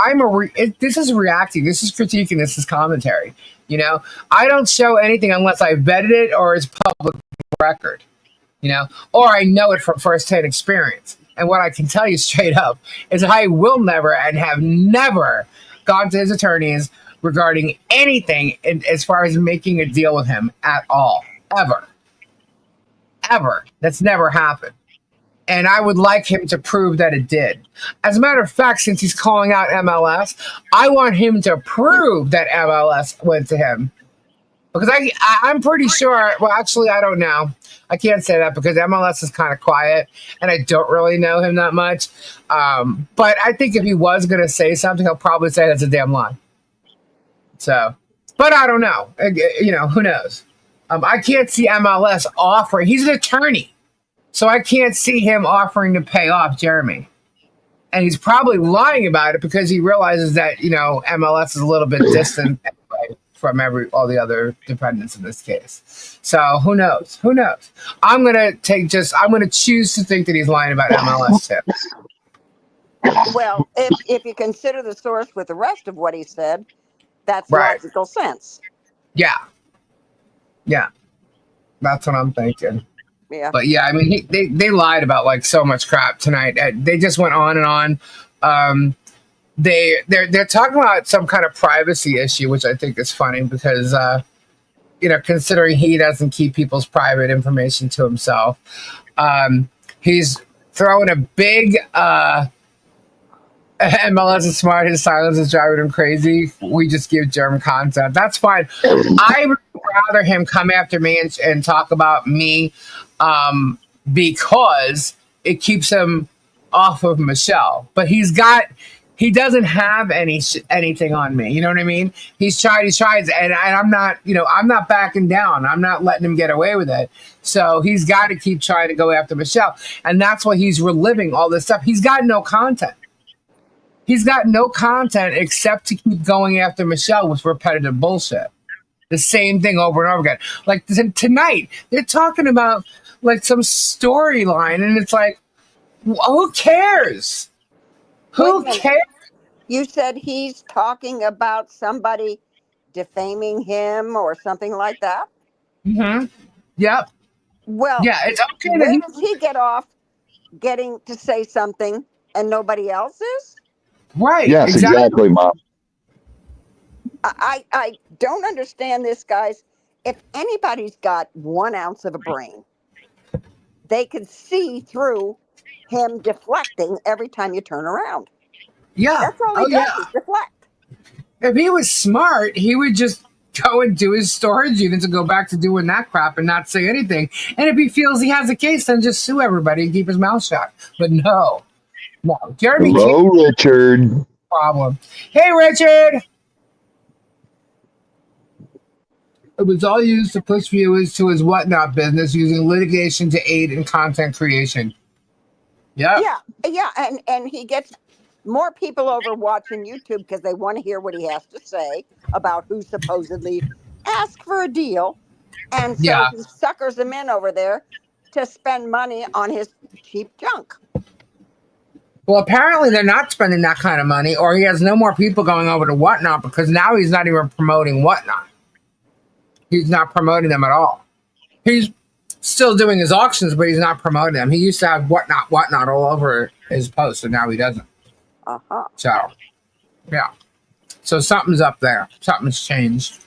this is reacting. This is critiquing. This is commentary. I don't show anything unless I vetted it or it's public record. Or I know it from firsthand experience. And what I can tell you straight up is I will never and have never gone to his attorneys regarding anything as far as making a deal with him at all. Ever. Ever. That's never happened. And I would like him to prove that it did. As a matter of fact, since he's calling out MLS, I want him to prove that MLS went to him. Because I'm pretty sure, well, actually, I don't know. I can't say that because MLS is kind of quiet and I don't really know him that much. But I think if he was going to say something, he'll probably say that's a damn lie. So, but I don't know. Who knows? I can't see MLS offering. He's an attorney. So I can't see him offering to pay off Jeremy. And he's probably lying about it because he realizes that, MLS is a little bit distant from all the other defendants in this case. So who knows? Who knows? I'm going to choose to think that he's lying about MLS too. Well, if you consider the source with the rest of what he said, that's logical sense. Yeah. Yeah. That's what I'm thinking. Yeah. But yeah, they lied about like so much crap tonight. They just went on and on. They're talking about some kind of privacy issue, which I think is funny because considering he doesn't keep people's private information to himself, he's throwing a big MLS is smart. His silence is driving him crazy. We just give German content. That's fine. I would rather him come after me and talk about me because it keeps him off of Michelle. But he doesn't have anything on me. You know what I mean? He tries, and I'm not backing down. I'm not letting him get away with it. So he's got to keep trying to go after Michelle. And that's why he's reliving all this stuff. He's got no content. He's got no content except to keep going after Michelle with repetitive bullshit. The same thing over and over again. Like tonight, they're talking about like some storyline, and it's like, who cares? Who cares? You said he's talking about somebody defaming him or something like that? Mm-hmm. Yep. Well, yeah, it's okay. Where does he get off getting to say something and nobody else is? Right. Yes, exactly, Mom. I don't understand this, guys. if anybody's got 1 ounce of a brain, they can see through him deflecting every time you turn around. Yeah. That's all he does is deflect. If he was smart, he would just go and do his storage units and go back to doing that crap and not say anything. And if he feels he has a case, then just sue everybody and keep his mouth shut. But no. Jeremy. Hello, Richard. Problem. Hey, Richard. It was all used to push viewers to his whatnot business using litigation to aid in content creation. Yeah, and he gets more people over watching YouTube because they want to hear what he has to say about who supposedly asked for a deal. And so he suckers them in over there to spend money on his cheap junk. Well, apparently they're not spending that kind of money, or he has no more people going over to Whatnot because now he's not even promoting Whatnot. He's not promoting them at all. He's still doing his auctions, but he's not promoting them. He used to have Whatnot all over his posts, and now he doesn't. So, yeah. So something's up there. Something's changed.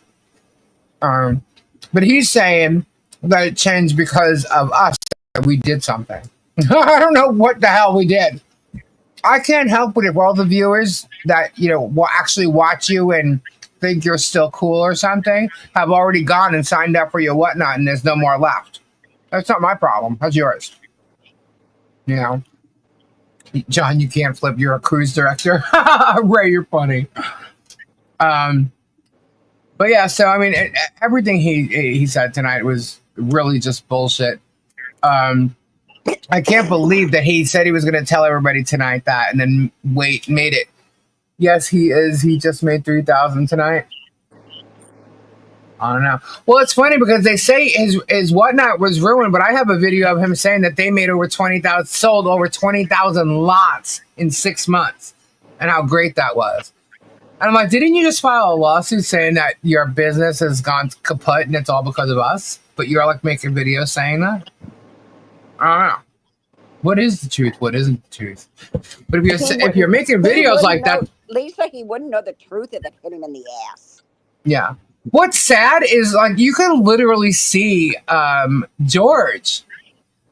But he's saying that it changed because of us, that we did something. I don't know what the hell we did. I can't help it if all the viewers that, will actually watch you and think you're still cool or something have already gone and signed up for your Whatnot and there's no more left. That's not my problem. That's yours. John, you can't flip. You're a cruise director. Ray, you're funny. But yeah, so I mean, everything he said tonight was really just bullshit. I can't believe that he said he was going to tell everybody tonight that, and then made it. Yes, he is. He just made 3,000 tonight. I don't know. Well, it's funny because they say his Whatnot was ruined, but I have a video of him saying that they made sold over 20,000 lots in 6 months, and how great that was. And I'm like, didn't you just file a lawsuit saying that your business has gone kaput and it's all because of us? But you're like making videos saying that? I don't know. What is the truth? What isn't the truth? But if you're making videos like that, Lisa, he wouldn't know the truth if it hit him in the ass. Yeah. What's sad is like you can literally see George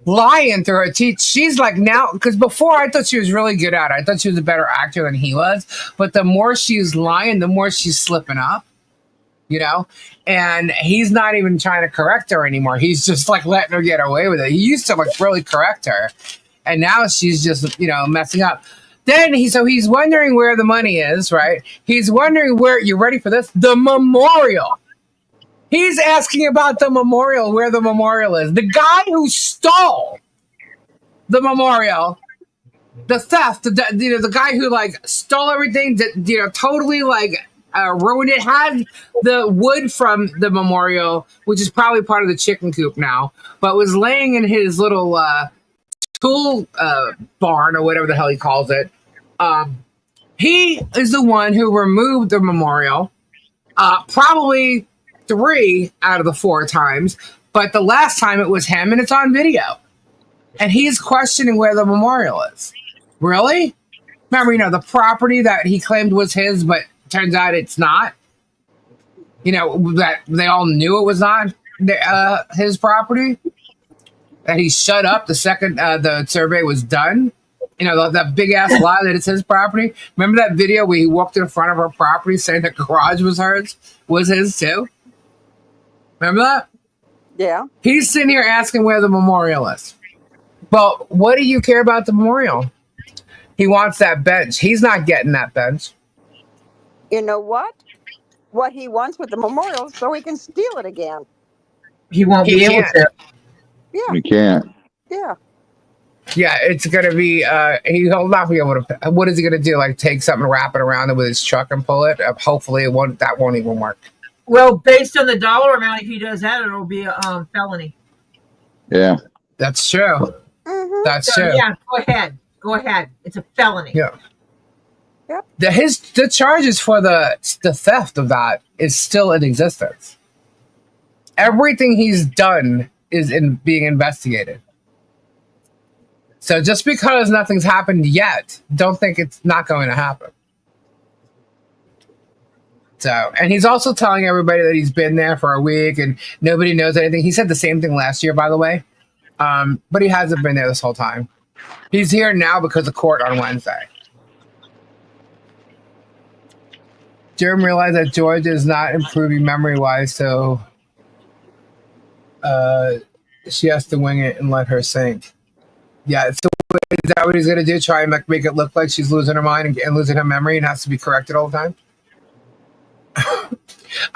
lying through her teeth. She's like now, because before I thought she was really good at it. I thought she was a better actor than he was. But the more she's lying, the more she's slipping up. And he's not even trying to correct her anymore. He's just like letting her get away with it. He used to like really correct her, and now she's just messing up. Then he's wondering where the money is, right? He's wondering where, you ready for this? The memorial. He's asking about the memorial, where the memorial is. The guy who stole the memorial, the theft, the guy who like stole everything, totally like ruined it, had the wood from the memorial, which is probably part of the chicken coop now, but was laying in his little tool barn or whatever the hell he calls it. He is the one who removed the memorial probably 3 out of the 4 times, but the last time it was him, and it's on video, and he's questioning where the memorial is. Really? Remember, the property that he claimed was his, but turns out it's not. That they all knew it was not his property. That he shut up the second the survey was done. That big ass lie that it's his property. Remember that video where he walked in front of her property saying the garage was his too? Remember that? Yeah. He's sitting here asking where the memorial is. But what do you care about the memorial? He wants that bench. He's not getting that bench. You know what? What he wants with the memorial so he can steal it again. He won't be able to. Yeah. You can't. Yeah. Yeah, it's going to be, he'll not be able to, what is he going to do? Like take something, wrap it around it with his truck and pull it? Hopefully that won't even work. Well, based on the dollar amount, if he does that, it'll be a felony. Yeah. That's true. Mm-hmm. That's So, true. yeah, go ahead. It's a felony. Yeah. Yep. The charges for the theft of that is still in existence. Everything he's done is being investigated. So just because nothing's happened yet, don't think it's not going to happen. So, and he's also telling everybody that he's been there for a week and nobody knows anything. He said the same thing last year, by the way. But he hasn't been there this whole time. He's here now because of court on Wednesday. Jeremy realized that George is not improving memory-wise, so she has to wing it and let her sink. Yeah, so is that what he's going to do? Try and make it look like she's losing her mind and losing her memory and has to be corrected all the time?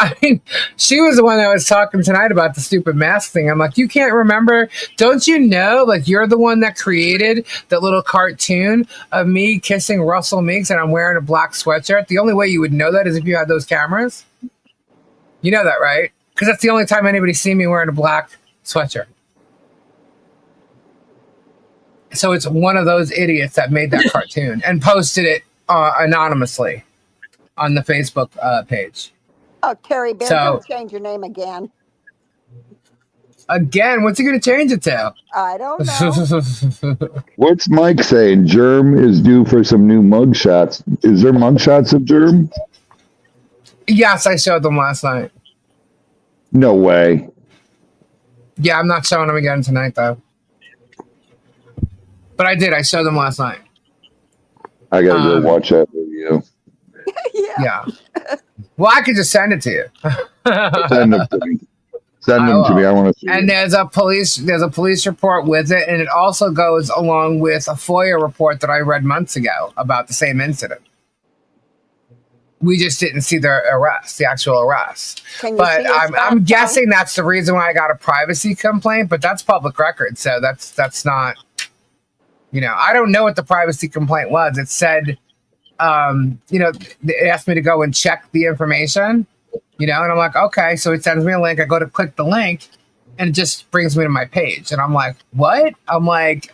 I mean, she was the one that was talking tonight about the stupid mask thing. I'm like, you can't remember? Don't you know? Like, you're the one that created that little cartoon of me kissing Russell Meeks and I'm wearing a black sweatshirt. The only way you would know that is if you had those cameras. You know that, right? Because that's the only time anybody's seen me wearing a black sweatshirt. So it's one of those idiots that made that cartoon and posted it anonymously on the Facebook page. Oh, Terry Bear, So- don't change your name again. Again, what's he going to change it to? I don't know. What's Mike saying? Germ is due for some new mugshots. Is there mugshots of Germ? Yes, I showed them last night. No way. Yeah, I'm not showing them again tonight, though. But I did. I showed them last night. I gotta go watch that video. Yeah. Well, I could just send it to you. Send them to me. Send them to me. I want to see. And there's a police report with it, and it also goes along with a FOIA report that I read months ago about the same incident. We just didn't see the arrest, the actual arrest. But I'm guessing that's the reason why I got a privacy complaint. But that's public record, so that's not. You know, I don't know what the privacy complaint was. It said, you know, it asked me to go and check the information, you know, and I'm like, okay. So it sends me a link. I go to click the link and it just brings me to my page. And I'm like, what? I'm like,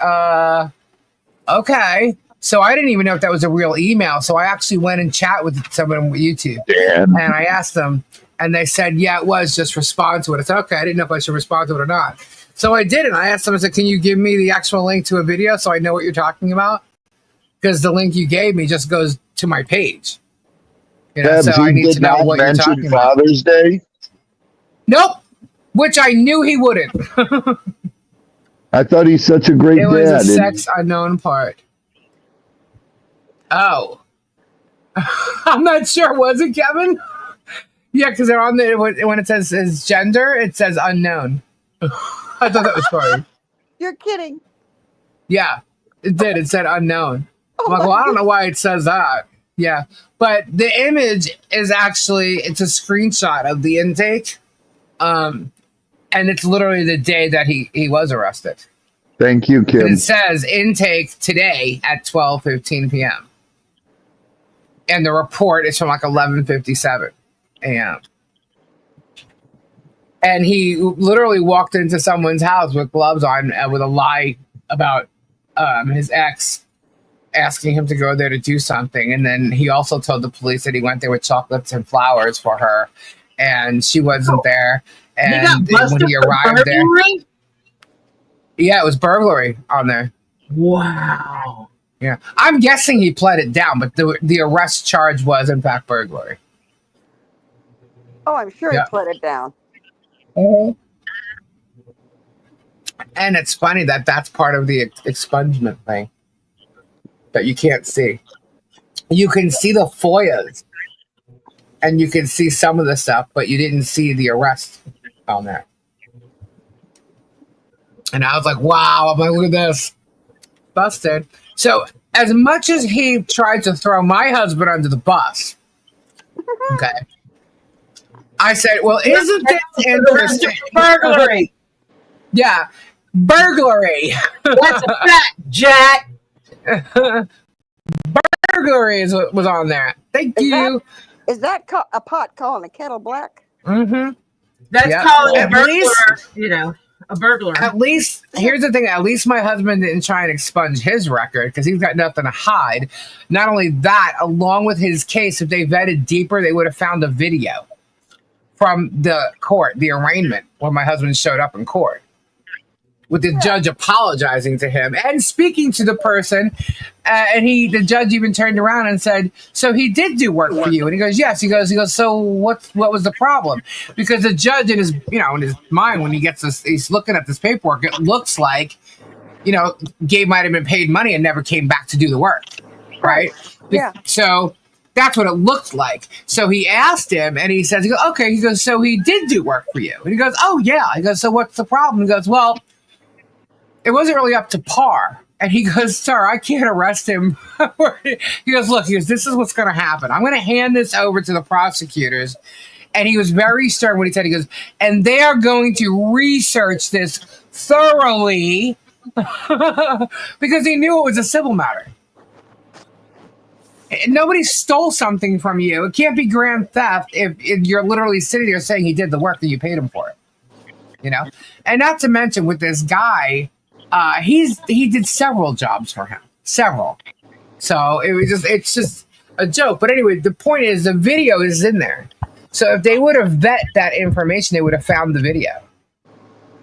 okay. So I didn't even know if that was a real email. So I actually went and chat with someone with YouTube. Damn. And I asked them and they said, yeah, it was, just respond to it. It's okay. I didn't know if I should respond to it or not. So I did it. I asked them, I said, can you give me the actual link to a video so I know what you're talking about? Because the link you gave me just goes to my page. You know, Debs, so I he need did to know not what you're mention talking about. Father's Day. Nope. Which I knew he wouldn't. I thought he's such a great It was dad. a sex unknown part. Oh. I'm not sure. Was it, Kevin? Yeah, because they're on the when it says his gender, it says unknown. I thought that was funny. You're kidding. Yeah, it did. It said unknown. Oh I'm like, my well, I don't know why it says that. Yeah, but the image is actually, it's a screenshot of the intake. And it's literally the day that he was arrested. Thank you, Kim. And it says intake today at 12:15 p.m. And the report is from like 11:57 a.m. And he literally walked into someone's house with gloves on with a lie about his ex asking him to go there to do something. And then he also told the police that he went there with chocolates and flowers for her. And she wasn't there. And when he arrived there. Yeah, it was burglary on there. Wow. Yeah. I'm guessing he pled it down, but the arrest charge was, in fact, burglary. Oh, I'm sure Yeah. he put it down. And it's funny that that's part of the expungement thing that you can't see. You can see the FOIAs and you can see some of the stuff, but you didn't see the arrest on there. And I was like, wow, I'm like, look at this. Busted. So as much as he tried to throw my husband under the bus, okay, I said, well, isn't this interesting? Burglary. Yeah, burglary. That's a fact, Jack. Burglary is what was on there. Thank you. Is that a pot calling a kettle black? Mm-hmm. That's Yeah. calling a At burglar, least- you know, a burglar. At least, here's the thing. At least my husband didn't try and expunge his record because he's got nothing to hide. Not only that, along with his case, if they vetted deeper, they would have found a video from the court, the arraignment, when my husband showed up in court. with the judge apologizing to him and speaking to the person. And the judge even turned around and said, so he did do work for you? And he goes, yes. He goes, so what was the problem? Because the judge in his mind, when he gets this, he's looking at this paperwork, it looks like, Gabe might have been paid money and never came back to do the work. Right. Yeah. So that's what it looked like. So he asked him and he says, okay. He goes, so he did do work for you? And he goes, oh yeah. He goes, so what's the problem? He goes, well, it wasn't really up to par. And he goes, sir, I can't arrest him. He goes, look, this is what's going to happen. I'm going to hand this over to the prosecutors. And he was very stern when he said, he goes, and they are going to research this thoroughly because he knew it was a civil matter. Nobody stole something from you. It can't be grand theft if you're literally sitting there saying he did the work that you paid him for it. And not to mention with this guy, he did several jobs for him, several. So it's just a joke. But anyway, the point is the video is in there. So if they would have vet that information, they would have found the video.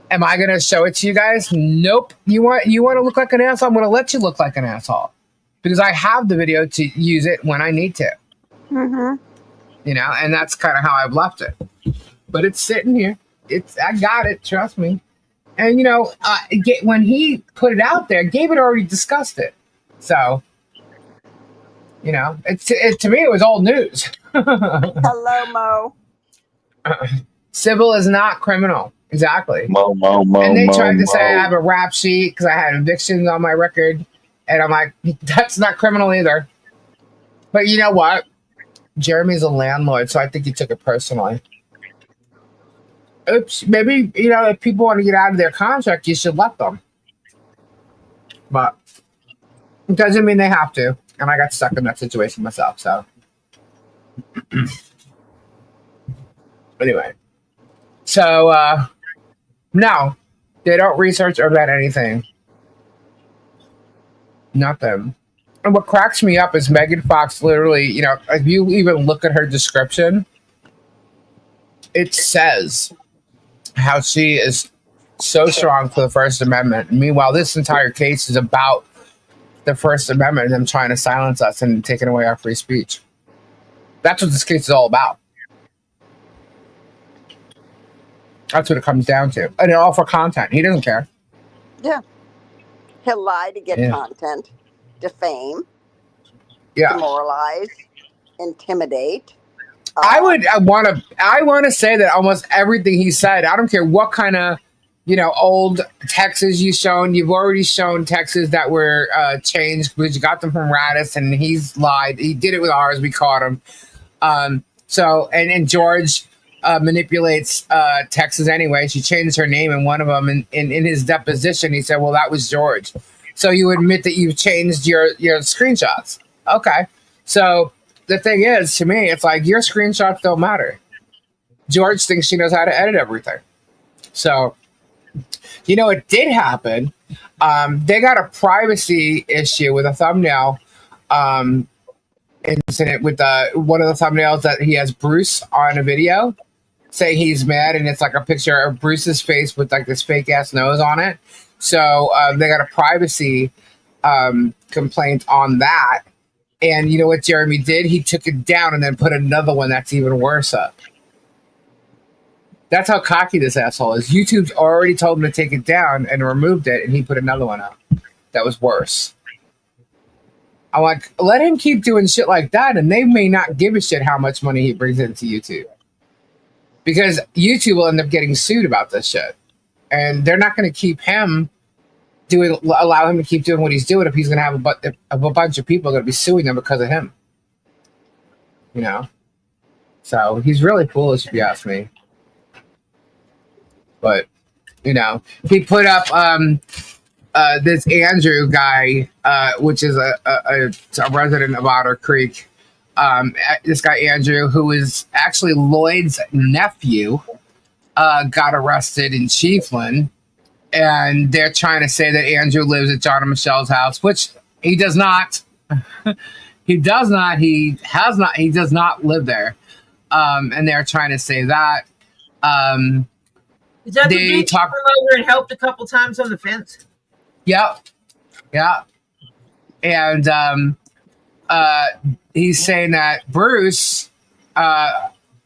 Am I going to show it to you guys? Nope. You want to look like an asshole? I'm going to let you look like an asshole because I have the video to use it when I need to. Mm-hmm. And that's kind of how I've left it. But it's sitting here. I got it. Trust me. And, when he put it out there, Gabe had already discussed it. So, to me, it was old news. Hello, Mo. Civil is not criminal. Exactly. Mo, and they tried to say I have a rap sheet because I had evictions on my record. And I'm like, that's not criminal either. But you know what? Jeremy's a landlord, so I think he took it personally. Oops, maybe, if people want to get out of their contract, you should let them. But it doesn't mean they have to. And I got stuck in that situation myself, so. Anyway. So, no. They don't research or vet anything. Not them. And what cracks me up is Megan Fox literally, if you even look at her description, it says how she is so strong for the First Amendment. Meanwhile, this entire case is about the First Amendment and them trying to silence us and taking away our free speech. That's what this case is all about. That's what it comes down to. And all for content. He doesn't care. Yeah. He'll lie to get content, defame, demoralize, intimidate. I want to say that almost everything he said, I don't care what kind of, old texts you've shown. You've already shown texts that were changed because you got them from Radis and he's lied. He did it with ours. We caught him. So George manipulates texts anyway. She changed her name in one of them. And in his deposition, he said, well, that was George. So you admit that you've changed your screenshots. Okay. So the thing is, to me, it's like your screenshots don't matter. George thinks she knows how to edit everything. So, it did happen. They got a privacy issue with a thumbnail incident with one of the thumbnails that he has Bruce on a video saying he's mad, and it's like a picture of Bruce's face with like this fake ass nose on it. So they got a privacy complaint on that. And you know what Jeremy did? He took it down and then put another one that's even worse up. That's how cocky this asshole is. YouTube's already told him to take it down and removed it, and he put another one up that was worse. I'm like, let him keep doing shit like that, and they may not give a shit how much money he brings into YouTube. Because YouTube will end up getting sued about this shit. And they're not going to keep him allow him to keep doing what he's doing if he's going to have a bunch of people going to be suing him because of him. So he's really foolish if you ask me. But, he put up this Andrew guy, which is a resident of Otter Creek. This guy, Andrew, who is actually Lloyd's nephew, got arrested in Chiefland. And they're trying to say that Andrew lives at John and Michelle's house, which he does not. He does not. He has not. He does not live there. And they're trying to say that. Is that the They dude talk. came over and helped a couple times on the fence? Yep. Yeah. And he's saying that Bruce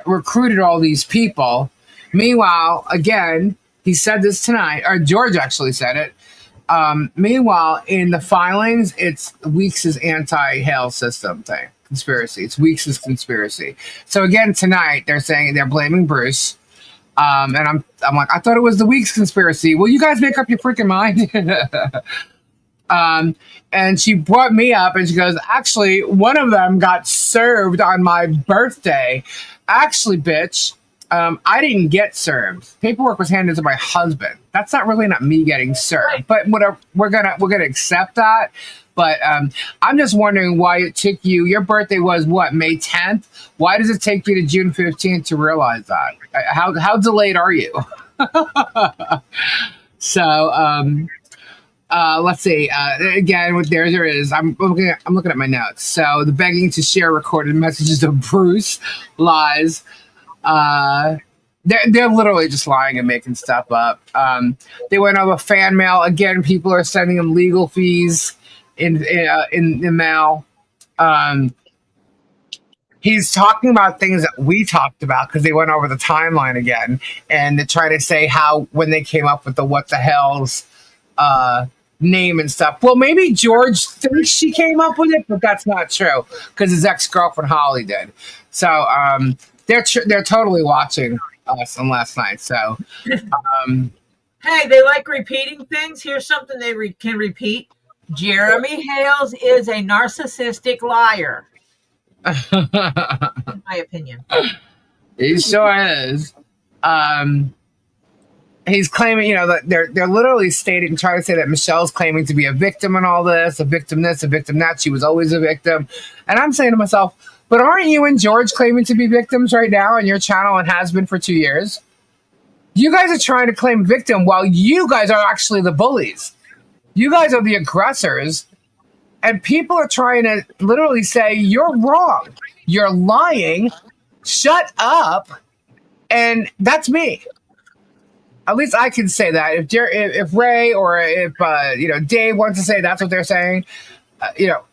recruited all these people. Meanwhile, again, he said this tonight, or George actually said it. Meanwhile, in the filings, it's Weeks' anti-Hales system thing, conspiracy. It's Weeks' conspiracy. So again, tonight they're saying they're blaming Bruce. And I'm like, I thought it was the Weeks conspiracy. Well, you guys make up your freaking mind. And she brought me up and she goes, actually, one of them got served on my birthday. Actually, bitch, I didn't get served. Paperwork was handed to my husband. That's not me getting served, but whatever, we're gonna accept that. But I'm just wondering why it took you. Your birthday was what, May 10th? Why does it take you to June 15th to realize that? How delayed are you? So let's see. Again, there is. I'm looking at my notes. So the begging to share recorded messages of Bruce lies. They're literally just lying and making stuff up. They went over fan mail again. People are sending them legal fees in the mail. He's talking about things that we talked about because they went over the timeline again, and they're trying to say how when they came up with the what the hell's name and stuff. Well, maybe George thinks she came up with it, but that's not true because his ex-girlfriend Holly did. So they're totally watching us on last night. So hey, they like repeating things. Here's something they can repeat. Jeremy Hales is a narcissistic liar. In my opinion. He sure is. He's claiming, that they're literally stating, trying to say that Michelle's claiming to be a victim in all this, a victim this, a victim that. She was always a victim. And I'm saying to myself, but aren't you and George claiming to be victims right now on your channel and has been for 2 years? You guys are trying to claim victim while you guys are actually the bullies. You guys are the aggressors. And people are trying to literally say, you're wrong. You're lying. Shut up. And that's me. At least I can say that. If Ray or if Dave wants to say that's what they're saying,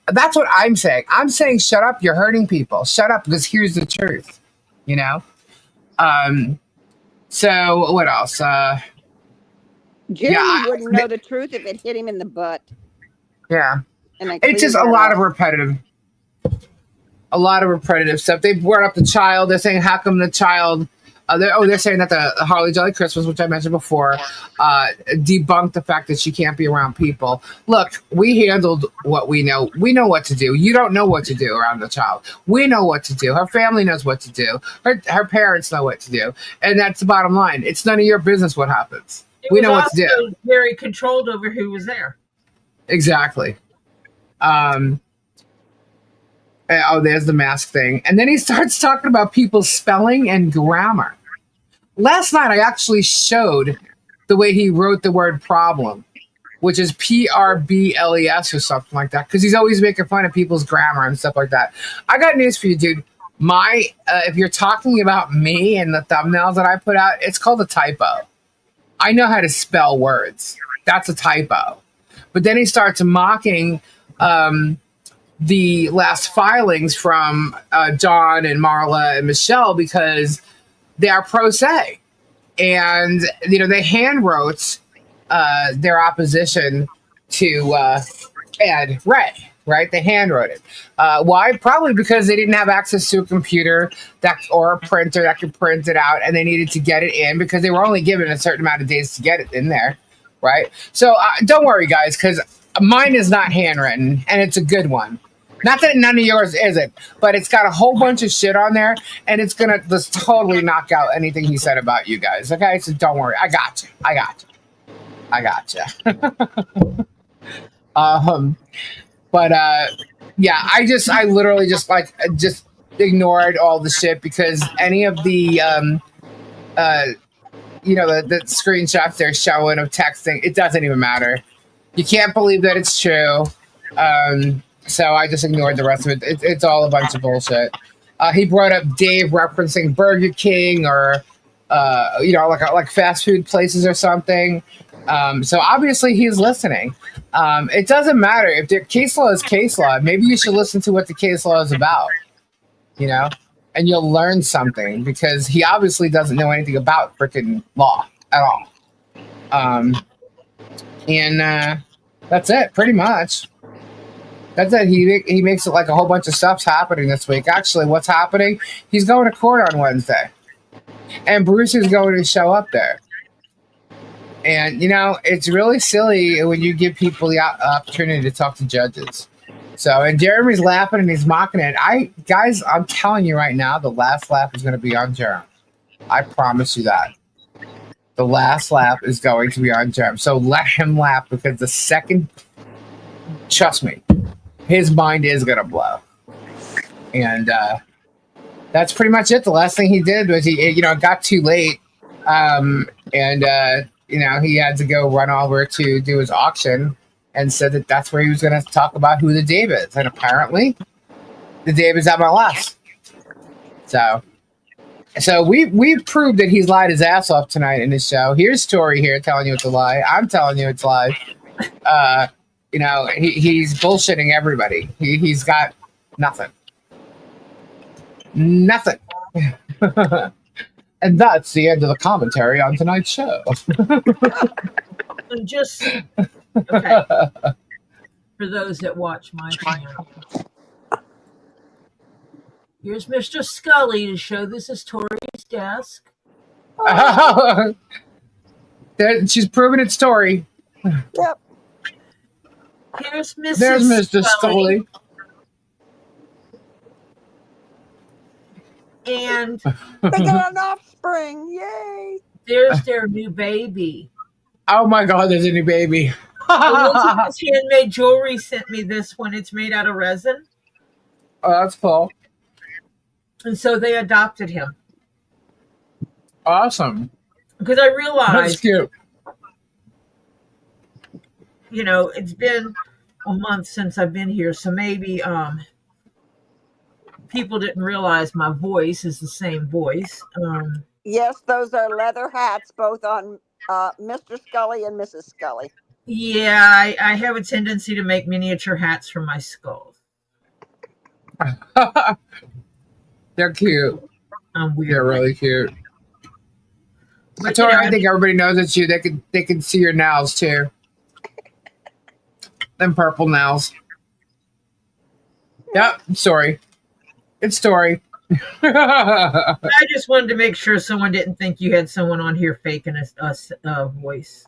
that's what I'm saying. I'm saying shut up. You're hurting people. Shut up because here's the truth. So what else? Jeremy wouldn't know the truth if it hit him in the butt. Yeah. It's just a lot of repetitive stuff. They brought up the child. They're saying, how come the child... they're saying that the Harley Jolly Christmas, which I mentioned before, debunked the fact that she can't be around people. Look, we handled what we know. We know what to do. You don't know what to do around the child. We know what to do. Her family knows what to do. Her parents know what to do. And that's the bottom line. It's none of your business what happens. We know what to do. Very controlled over who was there. Exactly. There's the mask thing. And then he starts talking about people's spelling and grammar. Last night, I actually showed the way he wrote the word problem, which is PRBLES or something like that, because he's always making fun of people's grammar and stuff like that. I got news for you, dude. If you're talking about me and the thumbnails that I put out, it's called a typo. I know how to spell words. That's a typo. But then he starts mocking the last filings from John and Marla and Michelle because they are pro se. And, they hand wrote their opposition to Ed Ray, right? They hand wrote it. Why? Probably because they didn't have access to a computer or a printer that could print it out, and they needed to get it in because they were only given a certain amount of days to get it in there, right? So don't worry, guys, because mine is not handwritten, and it's a good one. Not that none of yours isn't, but it's got a whole bunch of shit on there, and it's going to just totally knock out anything he said about you guys, okay? So don't worry. I got you. I literally just ignored all the shit because any of the, the screenshots they're showing of texting, it doesn't even matter. You can't believe that it's true. So I just ignored the rest of it. It's all a bunch of bullshit. He brought up Dave referencing Burger King or like fast food places or something. So obviously he's listening. It doesn't matter if the case law is case law. Maybe you should listen to what the case law is about, and you'll learn something because he obviously doesn't know anything about freaking law at all. And that's it, pretty much. That's it. He makes it like a whole bunch of stuff's happening this week. Actually, what's happening? He's going to court on Wednesday, and Bruce is going to show up there. And it's really silly when you give people the opportunity to talk to judges. So, and Jeremy's laughing and he's mocking it. Guys, I'm telling you right now, the last laugh is going to be on Jeremy. I promise you that. The last laugh is going to be on Jeremy. So let him laugh because the second, trust me, his mind is going to blow. And that's pretty much it. The last thing he did was he got too late. And he had to go run over to do his auction and said that that's where he was going to talk about who the Dave is. And apparently, the Dave is MLS. So we proved that he's lied his ass off tonight in his show. Here's Tori here telling you it's a lie. I'm telling you it's a lie. He's bullshitting everybody. He's got nothing. Nothing. And that's the end of the commentary on tonight's show. Just okay. For those that watch my channel, here's Mr. Scully to show this is Tori's desk. She's proving it's Tori. Yep. Here's Mrs. There's Mr. Scully. And They got an offspring. Yay. there's their new baby. Oh my God, there's a new baby. Elizabeth's handmade jewelry sent me this one. It's made out of resin. Oh, that's cool. And so they adopted him. Awesome. Because I That's realized, cute. it's been a month since I've been here. So maybe people didn't realize my voice is the same voice. Yes, those are leather hats, both on Mr. Scully and Mrs. Scully. Yeah, I have a tendency to make miniature hats for my skulls. They're cute. I'm weird. They're really cute. But, Tori, I think everybody knows it's you. They can see your nails too. Them purple nails. Yep, sorry. It's Tori. I just wanted to make sure someone didn't think you had someone on here faking a voice.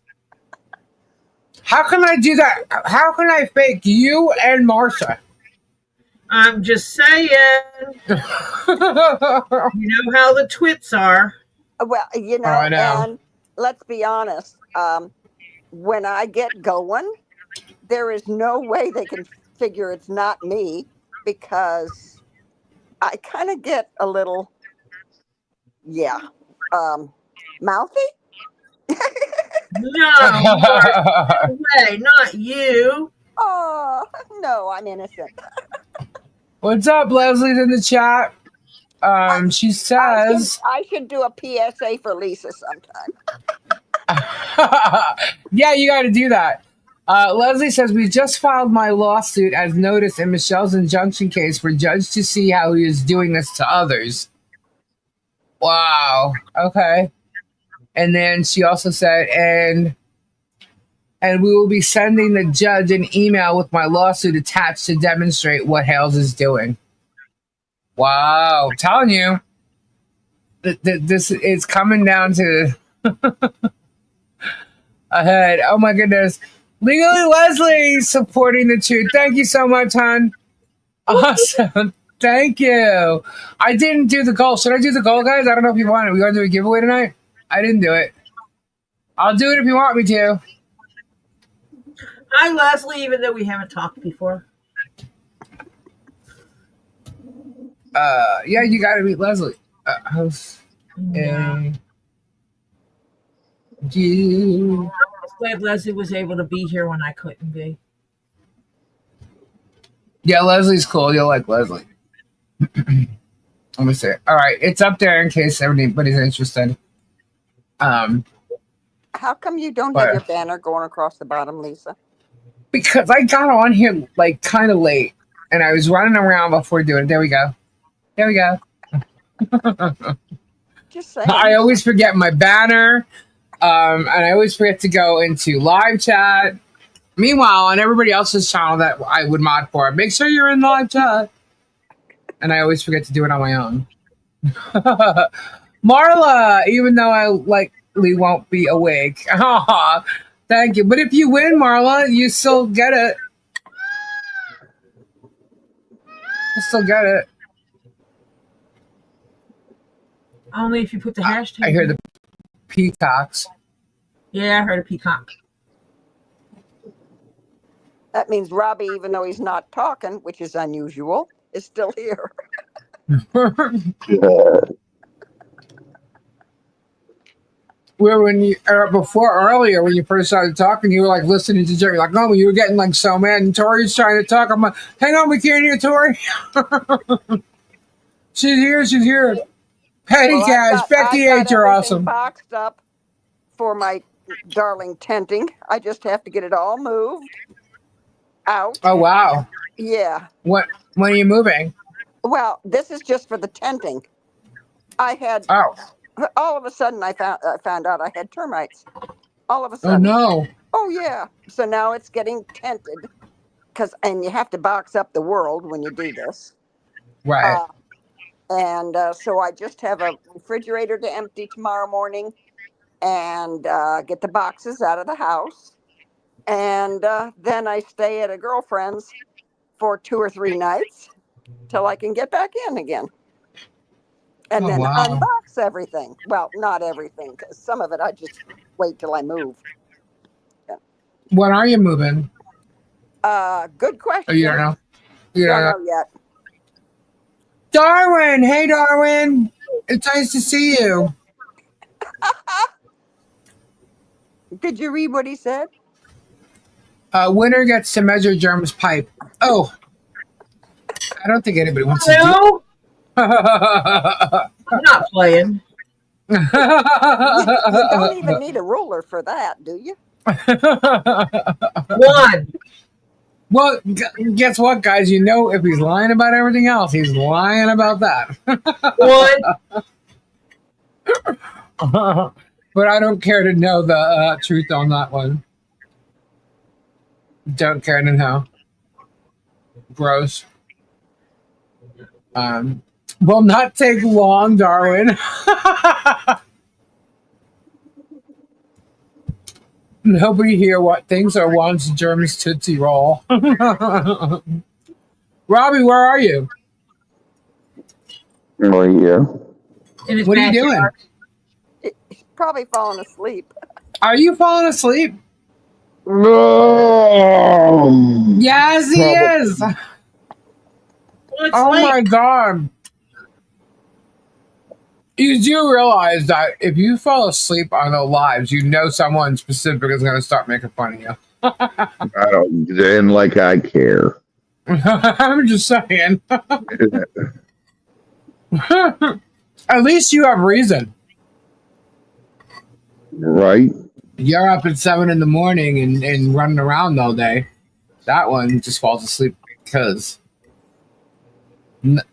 How can I do that? How can I fake you and Marsha? I'm just saying. You know how the twits are. Well, I know. and let's be honest. When I get going, there is no way they can figure it's not me because I kind of get a little, mouthy. No way, not you. Oh, no, I'm innocent. What's up? Leslie's in the chat. She says, I should do a PSA for Lisa sometime. yeah, you got to do that. Leslie says, we just filed my lawsuit as noticed in Michelle's injunction case for judge to see how he is doing this to others. Wow. Okay. And then she also said, and we will be sending the judge an email with my lawsuit attached to demonstrate what Hales is doing. Wow. I'm telling you, this is coming down to ahead. Oh my goodness. Legally Leslie supporting the truth. Thank you so much, hon. Awesome. Thank you. I didn't do the goal. Should I do the goal, guys? I don't know if you want it. We going to do a giveaway tonight? I didn't do it. I'll do it if you want me to. Hi, Leslie, even though we haven't talked before. Yeah, you got to meet Leslie. House. Yeah. You. I'm glad Leslie was able to be here when I couldn't be. Yeah, Leslie's cool. You'll like Leslie. Let me see. All right, it's up there in case anybody's interested. How come you don't have But your banner going across the bottom, Lisa? because I got on here like kind of late, and I was running around before doing it. There we go. There we go. Just saying. I always forget my banner, and I always forget to go into live chat. Meanwhile, on everybody else's channel that I would mod for, make sure you're in live chat. And I always forget to do it on my own. Marla, even though I likely won't be awake. Thank you. But if you win, Marla, you still get it. You still get it. Only if you put the hashtag. I hear the peacocks. Yeah, I heard a peacock. That means Robbie, even though he's not talking, which is unusual, is still here. Where when you earlier when you first started talking, you were like listening to Jerry, like, oh, you were getting like so mad, and Tori's trying to talk. I'm like, hang on, we can't hear Tori. She's here. Petty Cash, Becky H, you're awesome. Boxed up for my darling tenting. I just have to get it all moved out. Oh wow. Yeah. When are you moving? Well, this is just for the tenting. I had all of a sudden I found out I had termites. All of a sudden. Oh no. Oh yeah. So now it's getting tented and you have to box up the world when you do this. Right. So I just have a refrigerator to empty tomorrow morning and get the boxes out of the house. And then I stay at a girlfriend's for 2 or 3 nights till I can get back in again. And then unbox everything. Well, not everything, because some of it I just wait till I move. Yeah. When are you moving? Good question. Oh, you don't know? You don't know yet. Darwin! Hey, Darwin! It's nice to see you. Did you read what he said? Winner gets to measure Germ's pipe. Oh. I don't think anybody wants to do. I'm not playing. You don't even need a ruler for that, do you? One. Well, guess what, guys? You know, if he's lying about everything else, he's lying about that. One. But I don't care to know the truth on that one. Don't care to know. Gross. Will not take long, Darwin. Nobody here thinks or wants Germ's Tootsie Roll. Robbie, where are you? Right here. What are you doing? He's probably falling asleep. Are you falling asleep? No. Yes, he is. Oh my God. You do realize that if you fall asleep on the lives, you know someone specific is going to start making fun of you. I don't, and like I care. I'm just saying. At least you have reason. Right. You're up at 7 in the morning and running around all day. That one just falls asleep because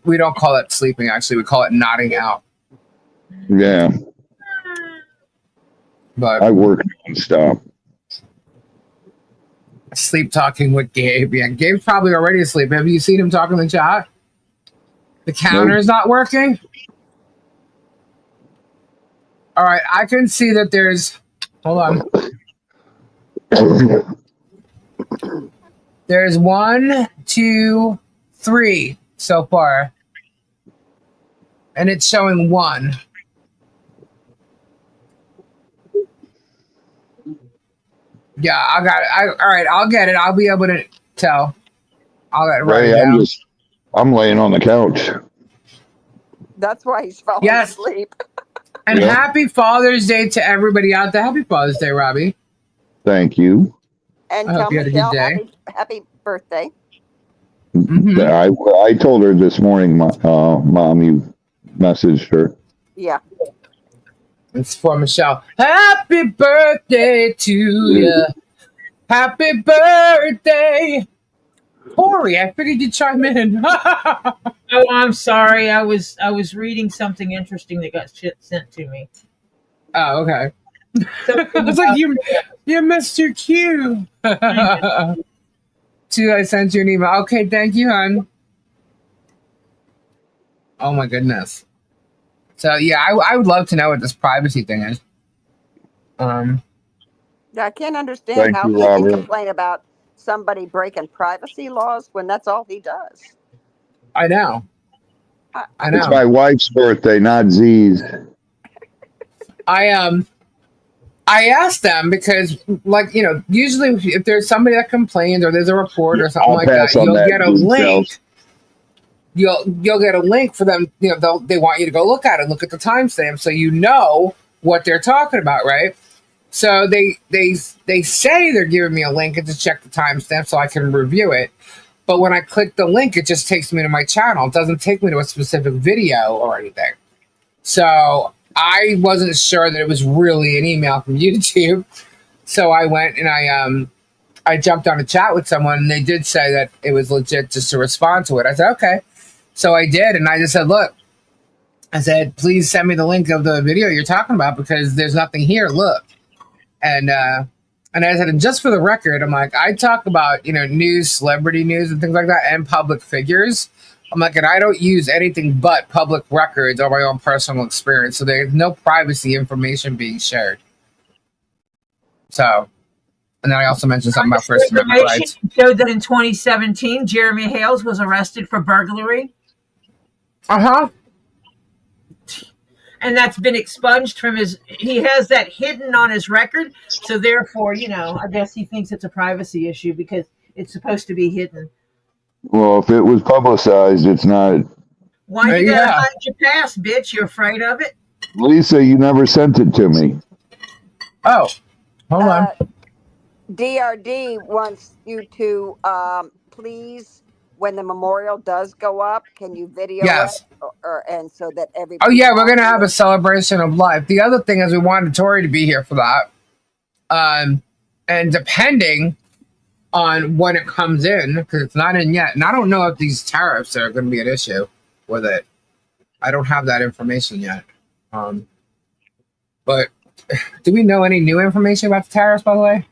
we don't call it sleeping, actually. We call it nodding out. Yeah. But I work nonstop. Sleep talking with Gabe. Yeah, Gabe's probably already asleep. Have you seen him talk in the chat? The counter is not working. All right, I can see that there's. Hold on. There's 1, 2, 3 so far, and it's showing 1. Yeah, I got it. All right, I'll get it. I'll be able to tell. I'll get it right now. I'm laying on the couch. That's why he's falling asleep. And happy Father's Day to everybody out there. Happy Father's Day, Robbie. Thank you. And tell Michelle happy birthday. Mm-hmm. I told her this morning, Mom, you messaged her. Yeah. It's for Michelle. Happy birthday to you. Happy birthday. Tori, I figured you'd chime in. Oh, I'm sorry. I was reading something interesting that got sent to me. Oh, okay. Something It's like about- you missed your cue. I sent you an email. Okay, thank you, hon. Oh my goodness. So yeah, I would love to know what this privacy thing is. Yeah, I can't understand Thank how you, he can Robert. complain about somebody breaking privacy laws when that's all he does. I know. I- I It's know. my wife's birthday, not Z's. I asked them because, like, you know, usually if there's somebody that complains or there's a report or something I'll like that, pass on you'll that get a details. link. You'll get a link for them. You know, they want you to go look at it, look at the timestamp, so you know what they're talking about, right? So they say they're giving me a link and to check the timestamp so I can review it. But when I click the link, it just takes me to my channel. It doesn't take me to a specific video or anything. So I wasn't sure that it was really an email from YouTube. So I went and I jumped on a chat with someone, and they did say that it was legit just to respond to it. I said, okay. So I did, and I just said, look, I said, please send me the link of the video you're talking about because there's nothing here. Look. And I said, and just for the record, I'm like, I talk about, you know, news, celebrity news and things like that, and public figures. I'm like, and I don't use anything but public records or my own personal experience. So there's no privacy information being shared. So, and then I also mentioned something about First Amendment rights. Showed that in 2017, Jeremy Hales was arrested for burglary. Uh-huh. And that's been expunged from he has that hidden on his record. So therefore, you know, I guess he thinks it's a privacy issue because it's supposed to be hidden. Well, if it was publicized, it's not. Why you gotta hide your past, bitch? You're afraid of it? Lisa, you never sent it to me. Oh, hold on. DRD wants you to please, when the memorial does go up, can you video Yes. it? And so that everybody. Oh, yeah, we're going to have a celebration of life. The other thing is we wanted Tori to be here for that. And depending on when it comes in, because it's not in yet, and I don't know if these tariffs are going to be an issue with it. I don't have that information yet. But do we know any new information about the tariffs, by the way?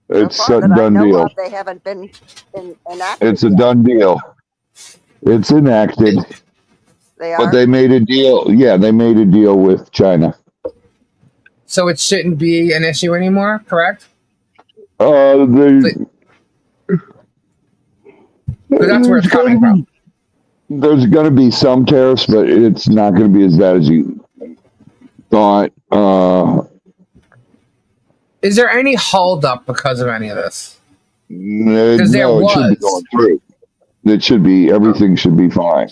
It's so a done deal. They haven't been enacted. It's a done deal. It's enacted. They are. But they made a deal. Yeah, they made a deal with China. So it shouldn't be an issue anymore, correct? Because that's where it's coming from. There's going to be some tariffs, but it's not going to be as bad as you thought. Is there any holdup because of any of this? No, Because there it should be going through. It should be, everything should be fine.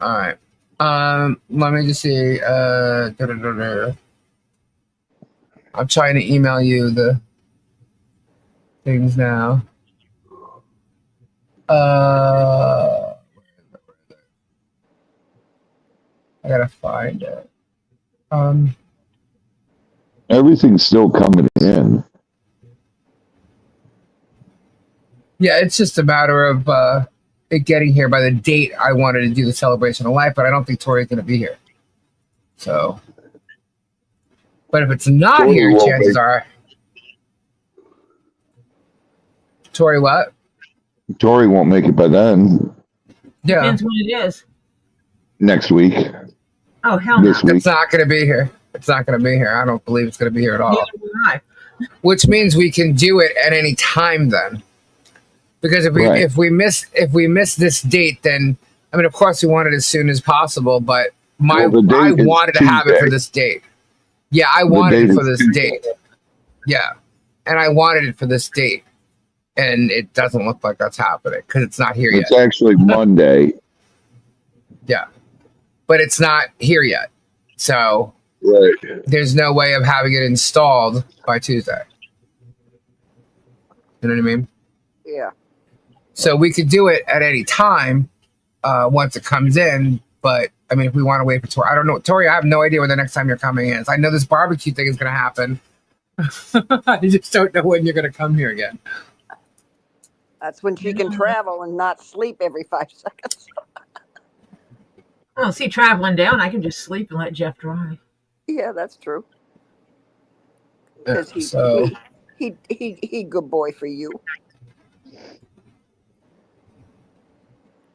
All right. Let me just see. I'm trying to email you the things now. I gotta find it. Everything's still coming in. Yeah, it's just a matter of it getting here by the date I wanted to do the celebration of life, but I don't think Tori's going to be here. So, but if it's not Tori here, won't chances be. are. Tori, what? Tori won't make it by then. Yeah, Depends when it is. Next week. Oh, hell no. This week. it's not going to be here. It's not going to be here. I don't believe it's going to be here at all. Neither do I. Which means we can do it at any time then. Because if we miss this date, then I mean, of course, we want it as soon as possible. But I wanted to have it for this date. Yeah, I wanted it for this date. Yeah, and I wanted it for this date, and it doesn't look like that's happening because it's not here yet. It's actually Monday. Yeah, but it's not here yet, so there's no way of having it installed by Tuesday. You know what I mean? Yeah. So we could do it at any time once it comes in, but I mean, if we want to wait for Tori, I don't know. Tori, I have no idea when the next time you're coming is. I know this barbecue thing is going to happen. I just don't know when you're going to come here again. That's when she can travel and not sleep every 5 seconds. Oh, see, traveling down, I can just sleep and let Jeff drive. Yeah, that's true. Yeah, Because so he good boy for you.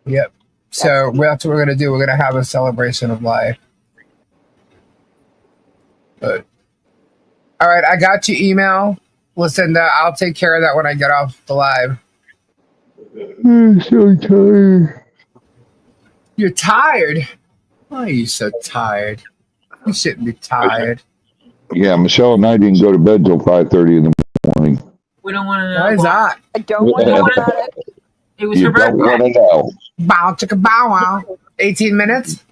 yep. So that's what we're gonna do. We're gonna have a celebration of life. But all right, I got your email. Listen, I'll take care of that when I get off the live. I'm so tired. You're tired? Why are you so tired? You shouldn't be tired. Yeah, Michelle and I didn't go to bed till 5:30 in the morning. We don't want to know. Why is that? I don't want to know about it. It was You her don't want birthday. to know. Bow chicka bow wow. 18 minutes?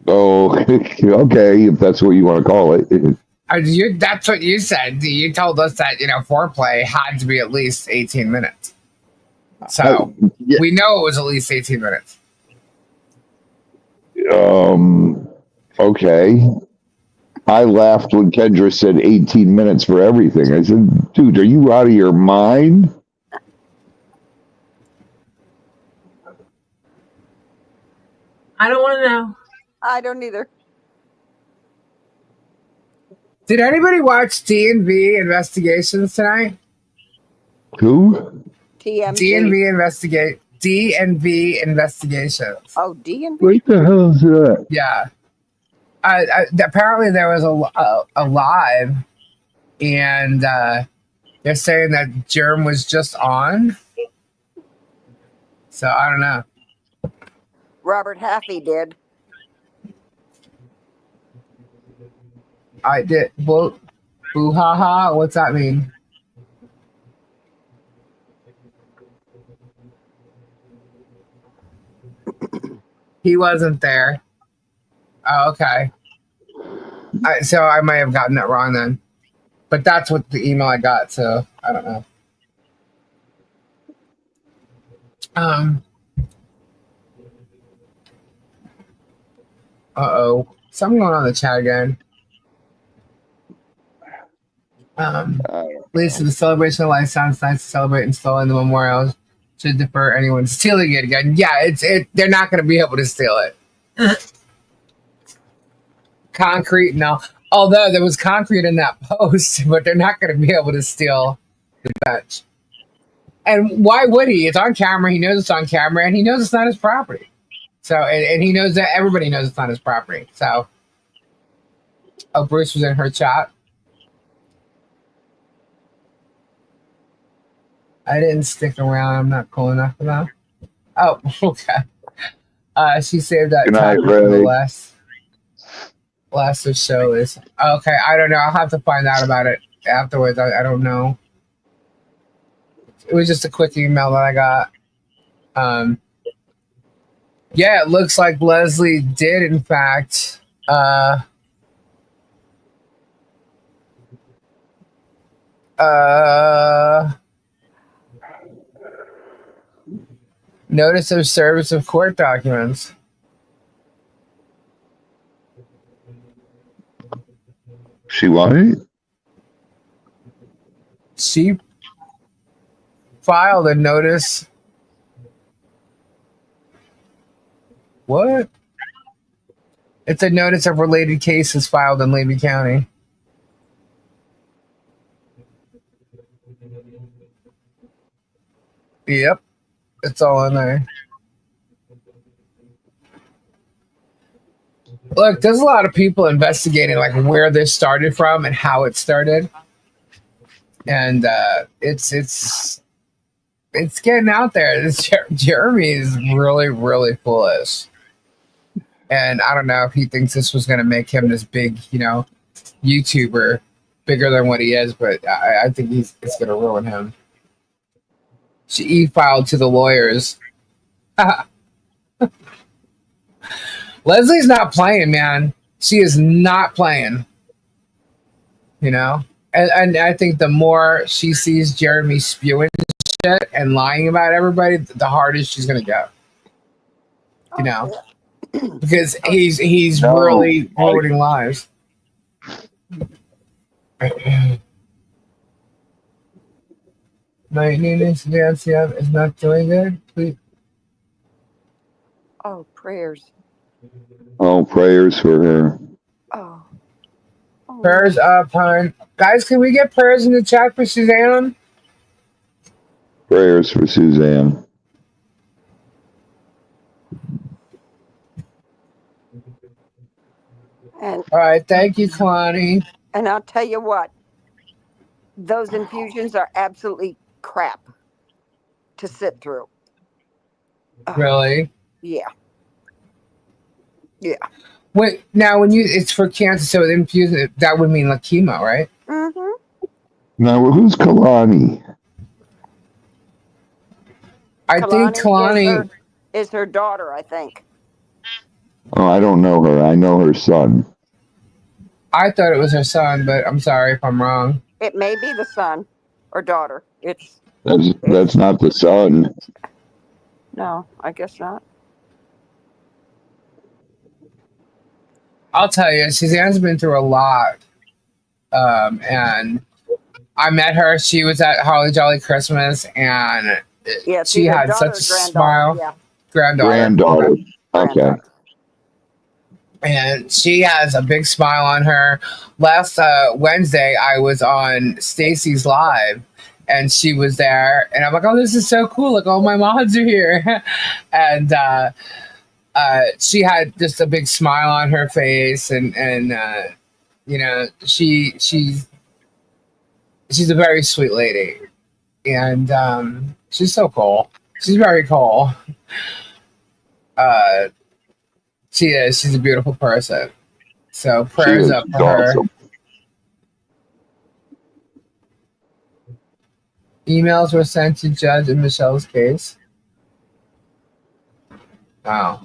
Oh, okay, if that's what you want to call it. That's what you said. You told us that, foreplay had to be at least 18 minutes. So Yeah. we know it was at least 18 minutes. Okay. I laughed when Kendra said 18 minutes for everything. I said, dude, are you out of your mind? I don't want to know. I don't either. Did anybody watch D&V Investigations tonight? Who? TMZ. D&V Investigations. Oh, D&V. What the hell is that? Yeah. Apparently there was a live, and they're saying that Germ was just on. So I don't know. Robert Halfey did. I did. Boo ha ha. What's that mean? He wasn't there. Oh, okay. So I might have gotten that wrong then. But that's what the email I got, so I don't know. Uh-oh. Something going on in the chat again. Leads to the celebration of life. Sounds nice to celebrate and still in the memorials. Should defer anyone stealing it again. Yeah, they're not going to be able to steal it. Concrete, no. Although there was concrete in that post, but they're not going to be able to steal the bench. And why would he? It's on camera. He knows it's on camera, and he knows it's not his property. So, and he knows that everybody knows it's not his property. So, oh, Bruce was in her chat. I didn't stick around. I'm not cool enough for that. Oh, okay. She saved that time for the last of show is okay. I don't know. I'll have to find out about it afterwards. I don't know. It was just a quick email that I got. Yeah, it looks like Leslie did, in fact, notice of service of court documents. She what? She filed a notice. What? It's a notice of related cases filed in Levy County. Yep. It's all in there. Look, there's a lot of people investigating like where this started from and how it started. And it's getting out there. Jeremy is really, really foolish. And I don't know if he thinks this was going to make him this big, YouTuber, bigger than what he is, but I think it's going to ruin him. She e-filed to the lawyers. Leslie's not playing, man. She is not playing. And I think the more she sees Jeremy spewing shit and lying about everybody, the harder she's going to go. because he's No. really ruining lives. My Nina's CF is not doing good. Please. Oh, prayers. Oh, prayers for her. Oh. Oh, Prayers up, hon. Guys, can we get prayers in the chat for Suzanne? Prayers for Suzanne. And All right, thank you, Kalani. and I'll tell you what, those infusions are absolutely crap to sit through. Really? Yeah. Yeah. Wait, now when it's for cancer, so infusing that would mean like chemo, right? Mm-hmm. Now, who's Kalani? I think Kalani is her daughter, I think. Oh, I don't know her. I know her son. I thought it was her son, but I'm sorry if I'm wrong. It may be the son or daughter. That's not the son. No, I guess not. I'll tell you, Suzanne's been through a lot. And I met her. She was at Holly Jolly Christmas, and she had such a smile. Yeah. Granddaughter. Okay. And she has a big smile on her. Last Wednesday, I was on Stacy's live, and she was there, and I'm like, "Oh, this is so cool! Like, all my mods are here," and she had just a big smile on her face, and you know, she's a very sweet lady, and she's so cool. She's very cool. She is. She's a beautiful person. So prayers up for her. Emails were sent to judge in Michelle's case. Wow.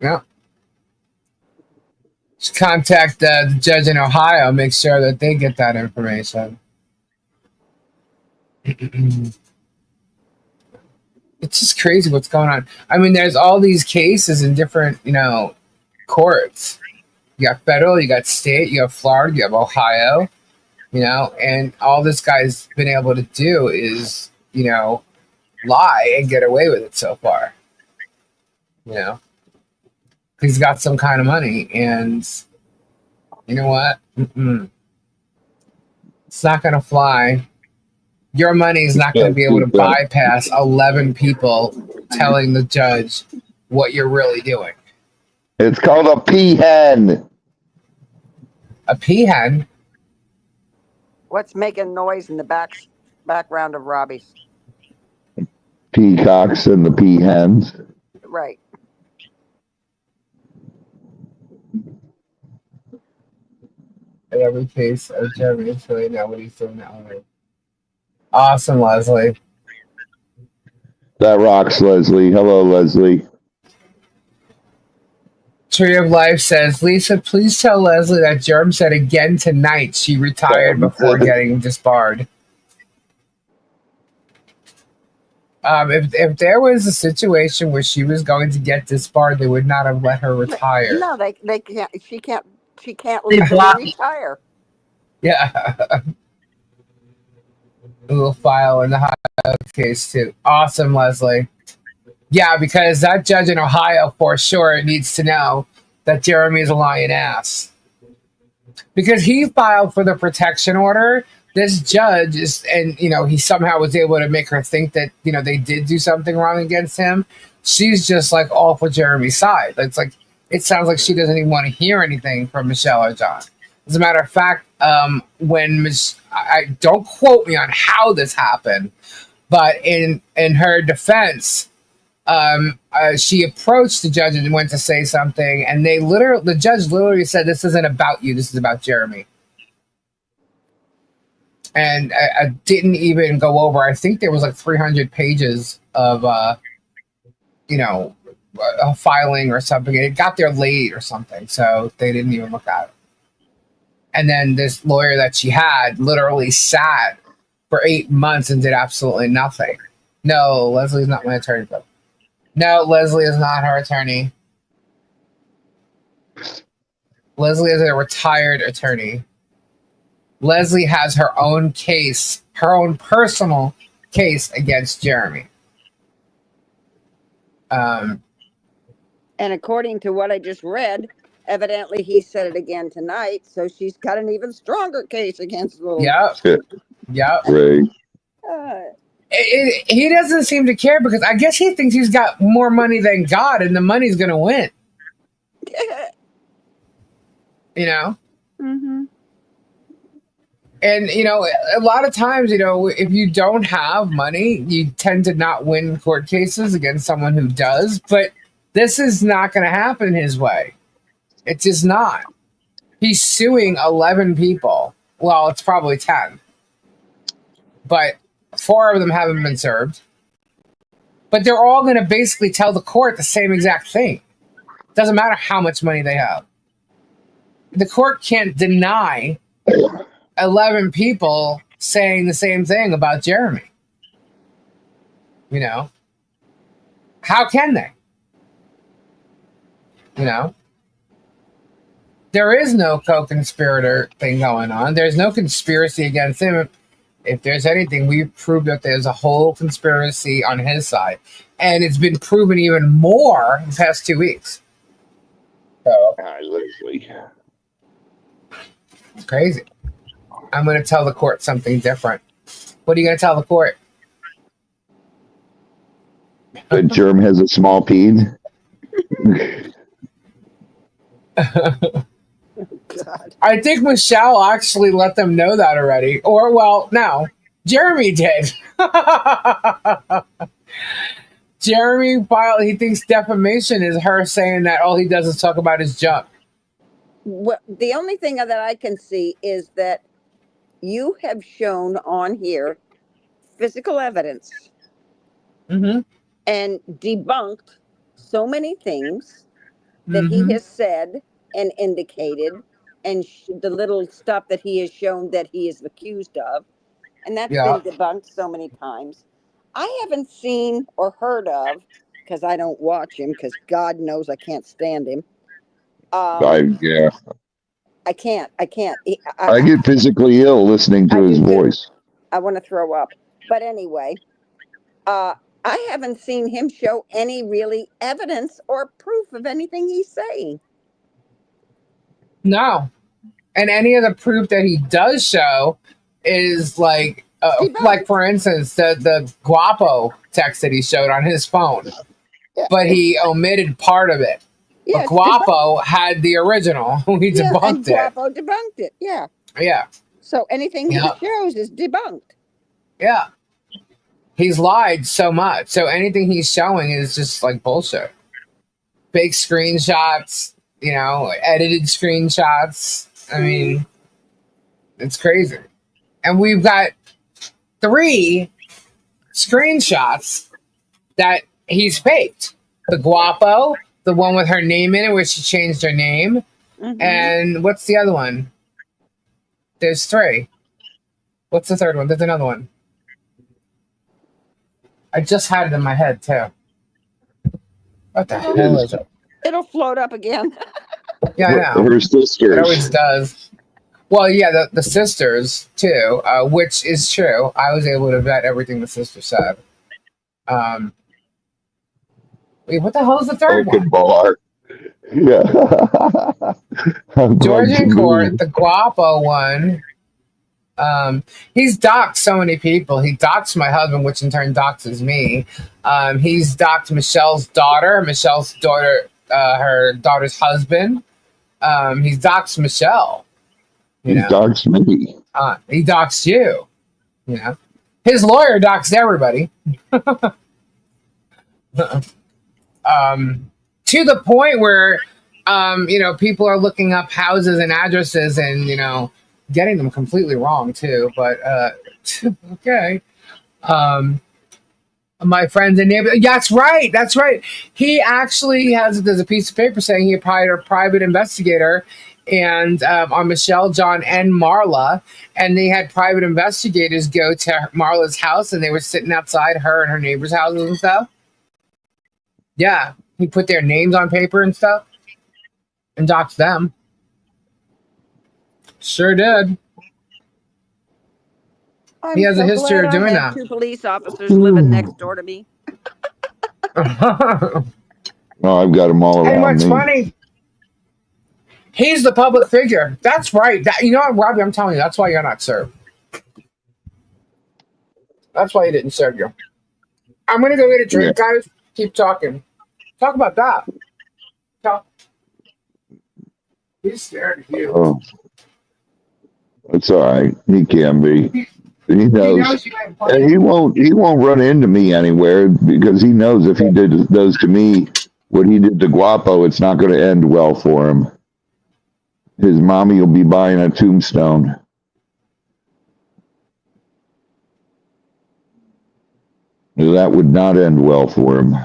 Yeah. Just contact the judge in Ohio. Make sure that they get that information. It's just crazy what's going on. I mean, there's all these cases in different, courts. You got federal, you got state, you have Florida, you have Ohio, and all this guy's been able to do is, lie and get away with it so far. He's got some kind of money, and you know what? It's not going to fly. Your money is not going to be able to bypass 11 people telling the judge what you're really doing. It's called a peahen. A peahen? What's making noise in the background of Robbie's? Peacocks and the peahens. Right. In every case of Jeremy, it's really not what he's doing now. Awesome, Leslie. That rocks, Leslie. Hello, Leslie. Tree of Life says, Lisa, please tell Leslie that Jerm said again tonight she retired before getting disbarred. If there was a situation where she was going to get disbarred, they would not have let her retire. No, they can't. She can't legally retire. Yeah. We'll file in the Ohio case too. Awesome, Leslie. Yeah, because that judge in Ohio for sure needs to know that Jeremy is a lying ass. Because he filed for the protection order. This judge is, and he somehow was able to make her think that they did do something wrong against him. She's just like all for Jeremy's side. It's like it sounds like she doesn't even want to hear anything from Michelle or John. As a matter of fact, when I don't quote me on how this happened, but in her defense, she approached the judge and went to say something, and the judge literally said, "This isn't about you. This is about Jeremy." And I didn't even go over. I think there was like 300 pages of, a filing or something. It got there late or something, so they didn't even look at it. And then this lawyer that she had literally sat for 8 months and did absolutely nothing. No, Leslie's not my attorney, but No, Leslie is not her attorney. Leslie is a retired attorney. Leslie has her own case, her own personal case against Jeremy. And according to what I just read, evidently he said it again tonight, so she's got an even stronger case against little. Yep. Right. He doesn't seem to care because I guess he thinks he's got more money than God and the money's going to win. You know? Mm-hmm. And, you know, a lot of times, you know, if you don't have money, you tend to not win court cases against someone who does. But this is not going to happen his way. It's just not. He's suing 11 people. Well, it's probably 10. But 4 of them haven't been served. But they're all going to basically tell the court the same exact thing. Doesn't matter how much money they have. The court can't deny 11 people saying the same thing about Jeremy. You know? How can they? You know? There is no co-conspirator thing going on. There's no conspiracy against him. If there's anything, we've proved that there's a whole conspiracy on his side. And it's been proven even more the past 2 weeks. So, Leslie. it's crazy. I'm going to tell the court something different. What are you going to tell the court? That Germ has a small peen. God. I think Michelle actually let them know that already. Or, well, no. Jeremy did. Jeremy filed, he thinks defamation is her saying that all he does is talk about his junk. Well, the only thing that I can see is that you have shown on here physical evidence and debunked so many things that he has said and indicated, and the little stuff that he has shown that he is accused of, and that's been debunked so many times. I haven't seen or heard of, because I don't watch him, because God knows I can't stand him. I can't. I get physically ill listening to his voice. I want to throw up. But anyway, I haven't seen him show any really evidence or proof of anything he's saying. No. And any of the proof that he does show is like for instance, the Guapo text that he showed on his phone. Yeah. But he omitted part of it. Yeah, but Guapo had the original. He debunked it. Guapo debunked it. Yeah. Yeah. So anything he shows is debunked. Yeah. He's lied so much. So anything he's showing is just like bullshit. Fake screenshots, you know, edited screenshots. I mean, it's crazy. And we've got 3 screenshots that he's faked. The Guapo, the one with her name in it where she changed her name. And what's the other one? There's 3. What's the third one? There's another one. I just had it in my head, too. What the hell is it? It'll float up again. Yeah, I know. Her sisters. It always does. Well, yeah, the sisters, too, which is true. I was able to vet everything the sister said. Wait, what the hell is the third one? Bar. Yeah. Georgian Court, the Guapo one. He's doxed so many people. He doxed my husband, which in turn doxes me. He's doxed Michelle's daughter, her daughter's husband. He's doxed Michelle. He doxed me. He doxed you. You know, his lawyer doxed everybody. To the point where, you know, people are looking up houses and addresses and, you know, getting them completely wrong too. But okay. My friends and neighbors. That's right. That's right. He actually there's a piece of paper saying he hired a private investigator and on Michelle, John, and Marla. And they had private investigators go to Marla's house and they were sitting outside her and her neighbor's houses and stuff. Yeah, he put their names on paper and stuff and doxed them. Sure did. He has a history of doing that. 2 police officers living next door to me. Oh, I've got them all around And what's me. funny, he's the public figure. That's right. You know what, Robbie, I'm telling you, that's why you're not served. That's why he didn't serve you. I'm going to go get a drink, guys. Keep talking. Talk about that. Talk. He's scared of you. Oh, it's all right. He can be. He knows. And he won't run into me anywhere because he knows if he does to me what he did to Guapo, it's not going to end well for him. His mommy will be buying a tombstone. That would not end well for him.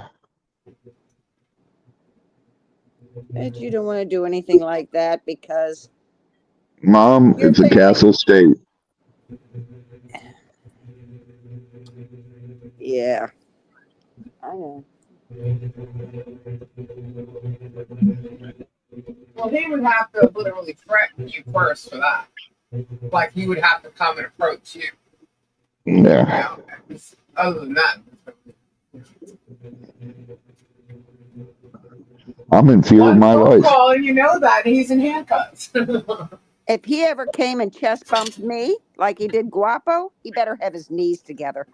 But you don't want to do anything like that because... Mom, it's a castle state. Yeah. I know. Well, he would have to literally threaten you first for that. Like, he would have to come and approach you. Yeah. You know, other than that. I'm in fear of my life. Call and you know that, and he's in handcuffs. If he ever came and chest bumped me like he did Guapo, he better have his knees together.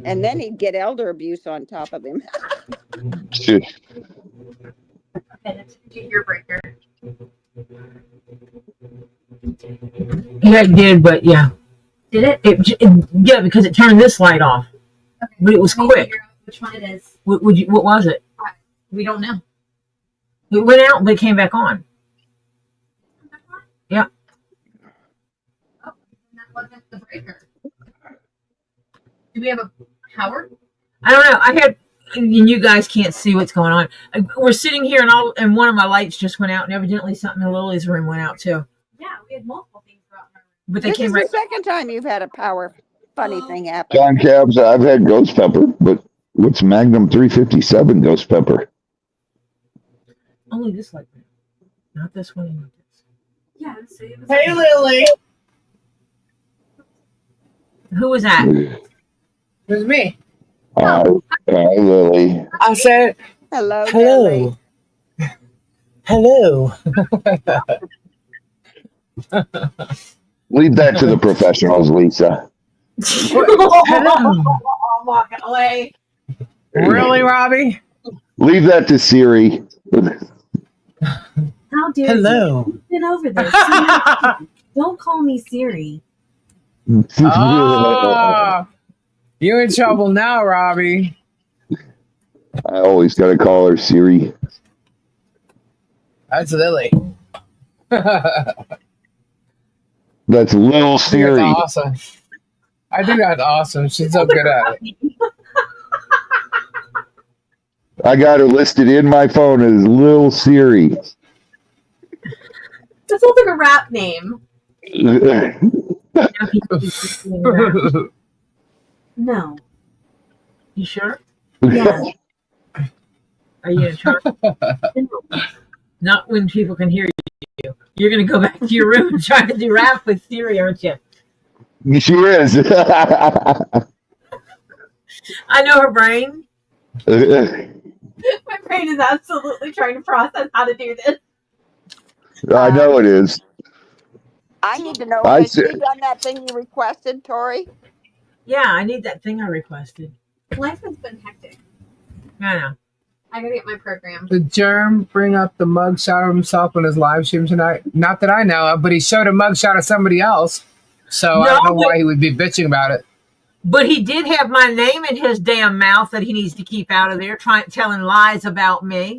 And then he'd get elder abuse on top of him. Your breaker. Yeah, it did, but yeah. Did it? Yeah, because it turned this light off. Okay. But it was Let me quick. figure out which one it is. What was it? We don't know. It went out, but it came back on. Yeah. Oh, that wasn't the breaker. Do we have a power? I don't know. And you guys can't see what's going on. We're sitting here, and one of my lights just went out, and evidently something in Lily's room went out too. Yeah, we had multiple things go out in our room. But they This came is right. the second time you've had a funny thing happen. John Cabs, I've had ghost pepper, but what's Magnum 357 ghost pepper? Only this light, not this one. Not this. Yeah, so it was Hey, Lily. Who was that? It was me. Hi, Lily. I said, Hello, Nelly. hello. Leave that to the professionals, Lisa. I'm walking away. Really, Robbie? Leave that to Siri. How dare Hello. you? Get over this. Don't call me Siri. Oh, you in trouble now, Robbie. I always got to call her Siri. That's Lily. That's Lil Siri. That's awesome. I think that's awesome. She's so good at it. I got her listed in my phone as Lil Siri. That sounds like a rap name. No. You sure? Yeah. Are you gonna try? Not when people can hear you. You're gonna go back to your room and try to do rap with Siri, aren't you? She is. I know her brain. My brain is absolutely trying to process how to do this. I know it is. I need to know, I has you see. done that thing you requested, Tori? Yeah, I need that thing I requested. Life has been hectic. I know. I gotta get my program. Did Germ bring up the mugshot of himself on his live stream tonight? Not that I know of, but he showed a mugshot of somebody else. So I don't know why he would be bitching about it. But he did have my name in his damn mouth that he needs to keep out of there, telling lies about me.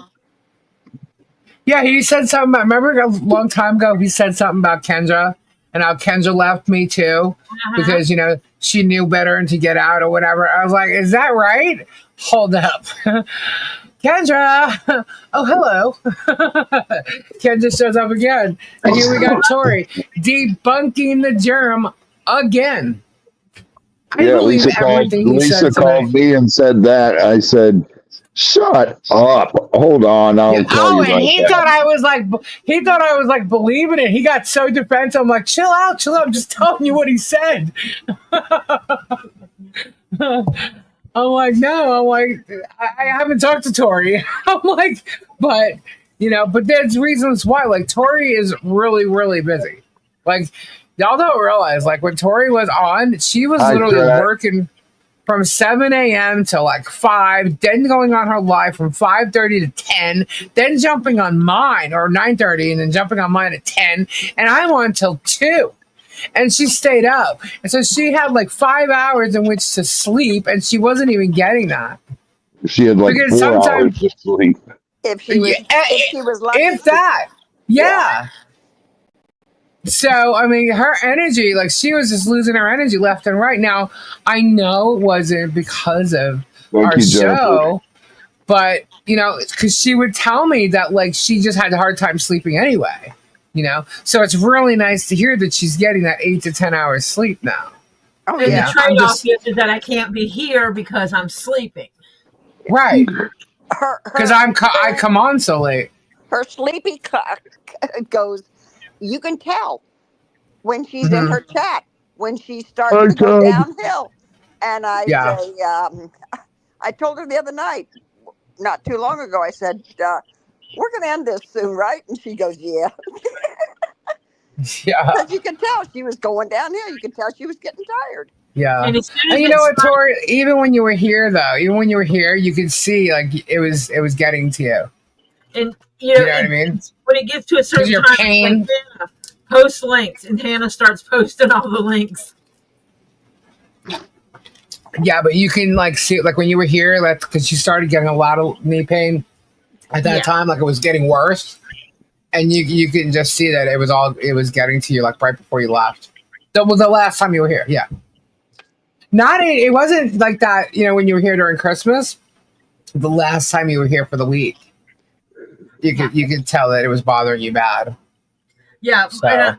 Yeah, he said something. I remember a long time ago, he said something about Kendra and how Kendra left me too because, you know, she knew better and to get out or whatever. I was like, is that right? Hold up. Kendra. Oh, hello. Kendra shows up again. And here we got Tori debunking the germ again. I Yeah, believe everything he Lisa said called tonight. me and said that. I said, "Shut up! Hold on, I'll call Oh, you and right he back." thought I was like believing it. He got so defensive. I'm like, chill out, chill out. I'm just telling you what he said. I'm like, no. I'm like, I haven't talked to Tori. I'm like, but but there's reasons why. Like, Tori is really, really busy. Like, y'all don't realize, like, when Tori was on, she was I literally said, working from 7 a.m. to like 5, then going on her live from 5:30 to 10, then jumping on mine or 9:30, and then jumping on mine at 10, and I'm on till 2. And she stayed up. And so she had like 5 hours in which to sleep, and she wasn't even getting that. she had like Because 4 sometimes, hours of sleep. If she was lucky. if that, yeah. So, I mean, her energy, like, she was just losing her energy left and right. Now, I know it wasn't because of Thank our you, Jennifer. show, but, because she would tell me that, like, she just had a hard time sleeping anyway, So it's really nice to hear that she's getting that 8 to 10 hours sleep now. Oh, And yeah. the trade-off is that I can't be here because I'm sleeping. Right. Because I her come on so late. sleepy goes, you can tell when she's in her chat, when she starts to go downhill. And I say, I told her the other night, not too long ago, I said, we're going to end this soon, right? And she goes, yeah. Yeah. Because you can tell she was going downhill. You can tell she was getting tired. Yeah. And as soon as And you know what, Tori? Even when you were here, you could see, like, it was getting to you. And you know what I mean? When it gets to a certain your time, pain. it's like, Hannah, post links, and Hannah starts posting all the links. Yeah, but you can, like, see, like, when you were here, that's because you started getting a lot of knee pain at that time. Like, it was getting worse, and you can just see that it was getting to you, like, right before you left. That was the last time you were here. Yeah. It wasn't like that, when you were here during Christmas. The last time you were here for the week, you could tell that it was bothering you bad. Yeah, So. and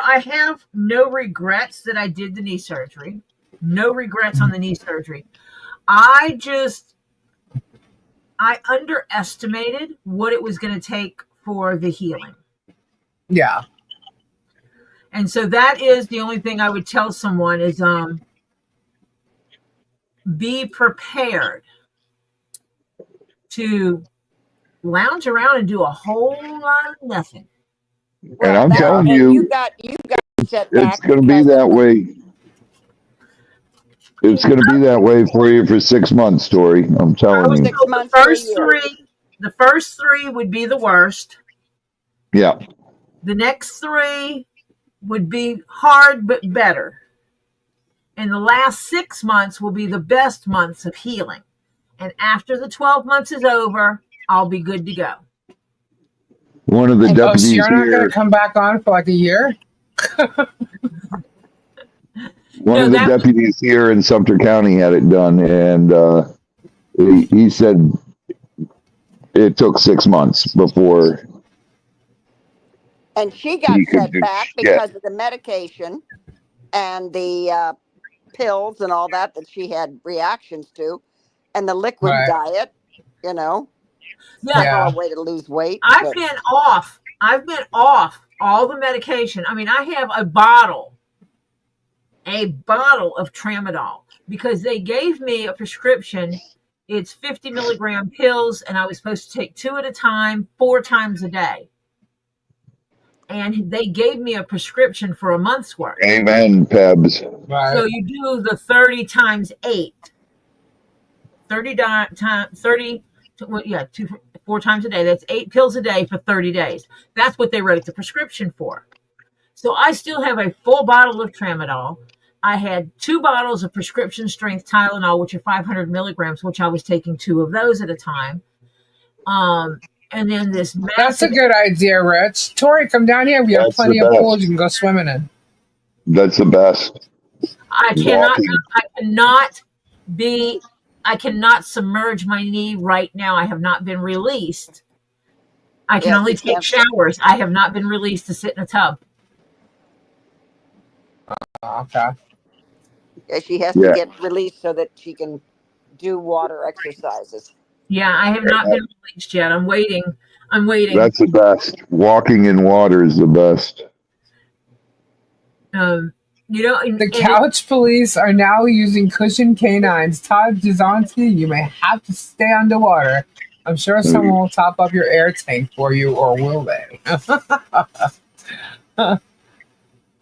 I have no regrets that I did the knee surgery. No regrets on the knee surgery. I underestimated what it was going to take for the healing. Yeah. And so that is the only thing I would tell someone is be prepared to lounge around and do a whole lot of nothing. And I'm telling you, you got set back. It's going to be that way. It's going to be that way for you for 6 months, Tori. I'm telling you. 6 months. The first 3 would be the worst. Yeah. The next 3 would be hard but better. And the last 6 months will be the best months of healing. And after the 12 months is over, I'll be good to go. One of the deputies so you're not here. going to come back on for like a year? One of the deputies here in Sumter County had it done, and he said it took 6 months before. And she got set back because of the medication and the pills and all that she had reactions to, and the liquid diet, Yeah. A way to lose weight. I've been off all the medication. I mean, I have a bottle of Tramadol because they gave me a prescription. It's 50 milligram pills, and I was supposed to take 2 at a time, 4 times a day. And they gave me a prescription for a month's worth. Amen, Pebs. Right. So you do the 30 times 8. 30 times 30. 4 times a day. That's 8 pills a day for 30 days. That's what they wrote the prescription for. So I still have a full bottle of Tramadol. I had 2 bottles of prescription strength Tylenol, which are 500 milligrams, which I was taking 2 of those at a time. And then this massive... That's a good idea, Rich. Tori, come down here. We have plenty of pools you can go swimming in. That's the best. I cannot be I cannot submerge my knee right now. I have not been released. I can only take showers. I have not been released to sit in a tub. Okay. Yeah, she has to get released so that she can do water exercises. Yeah, I have not been released yet. I'm waiting. That's the best. Walking in water is the best. The couch police are now using cushion canines. Todd Jazonski, you may have to stay underwater. I'm sure someone will top up your air tank for you, or will they?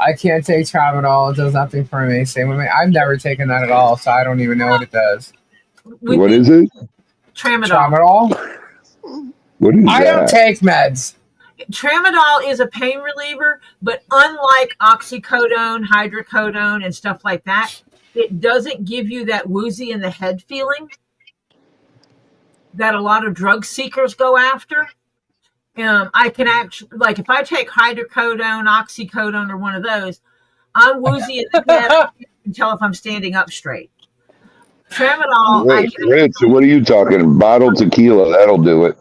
I can't take Tramadol. It does nothing for me. Same with me. I've never taken that at all, so I don't even know what it does. What is it? Tramadol. What is that? I don't take meds. Tramadol is a pain reliever, but unlike oxycodone, hydrocodone, and stuff like that, it doesn't give you that woozy in the head feeling that a lot of drug seekers go after. I can actually, like, if I take hydrocodone, oxycodone, or one of those, I'm woozy in the head. I can tell if I'm standing up straight. Tramadol. Rich, what are you talking? Bottled tequila, that'll do it.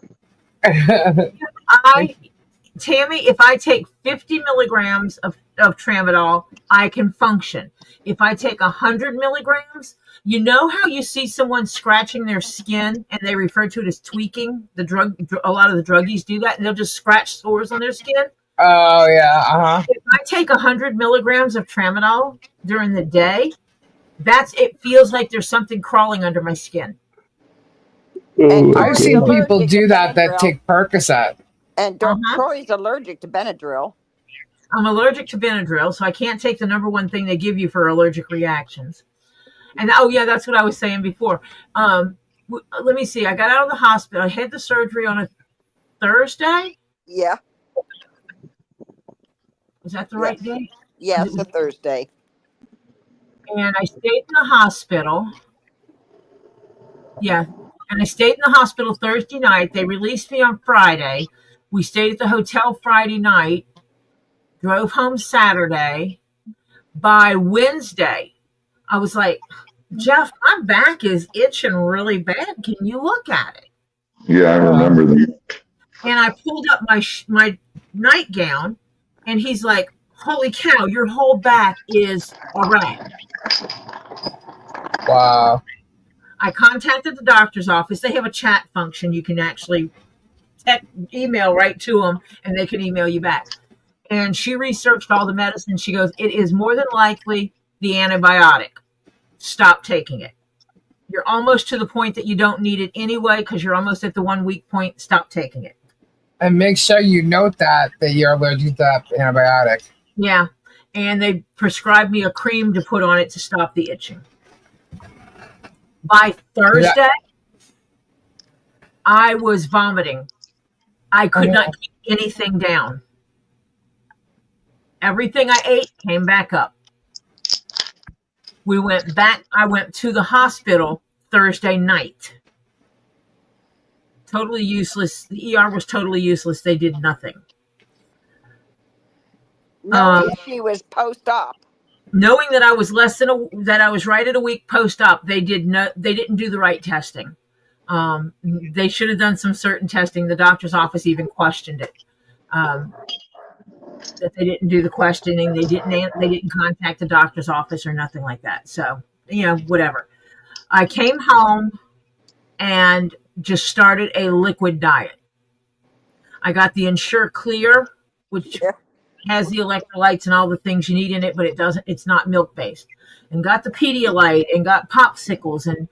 Tammy, if I take 50 milligrams of Tramadol, I can function. If I take 100 milligrams, you know how you see someone scratching their skin and they refer to it as tweaking? A lot of the druggies do that, and they'll just scratch sores on their skin. Oh, yeah. If I take 100 milligrams of Tramadol during the day, it feels like there's something crawling under my skin. I've seen people do that take Percocet. And Tori's allergic to Benadryl. I'm allergic to Benadryl, so I can't take the number one thing they give you for allergic reactions. And that's what I was saying before. Let me see. I got out of the hospital. I had the surgery on a Thursday. Yeah. Was that the right day? Yes, a Thursday. And I stayed in the hospital. Yeah. And I stayed in the hospital Thursday night. They released me on Friday. We stayed at the hotel Friday night. Drove home Saturday. By Wednesday, I was like, Jeff, my back is itching really bad. Can you look at it? Yeah, I remember that. And I pulled up my nightgown, and he's like, holy cow, your whole back is a wreck. Wow. I contacted the doctor's office. They have a chat function. You can actually email right to them, and they can email you back. And she researched all the medicine. She goes, it is more than likely the antibiotic. Stop taking it. You're almost to the point that you don't need it anyway because you're almost at the 1 week point. Stop taking it. And make sure you note that you're allergic to that antibiotic. Yeah. And they prescribed me a cream to put on it to stop the itching. By Thursday, I was vomiting. I could not keep anything down. Everything I ate came back up. We went back. I went to the hospital Thursday night. Totally useless. The ER was totally useless. They did nothing. Knowing she was post-op. Knowing that I was that I was right at a week post-op, they didn't do the right testing. They should have done some certain testing. The doctor's office even questioned it. That they didn't do the questioning. They didn't contact the doctor's office or nothing like that. So, whatever. I came home and just started a liquid diet. I got the Ensure Clear, which has the electrolytes and all the things you need in it, but it's not milk based. And got the Pedialyte and got popsicles and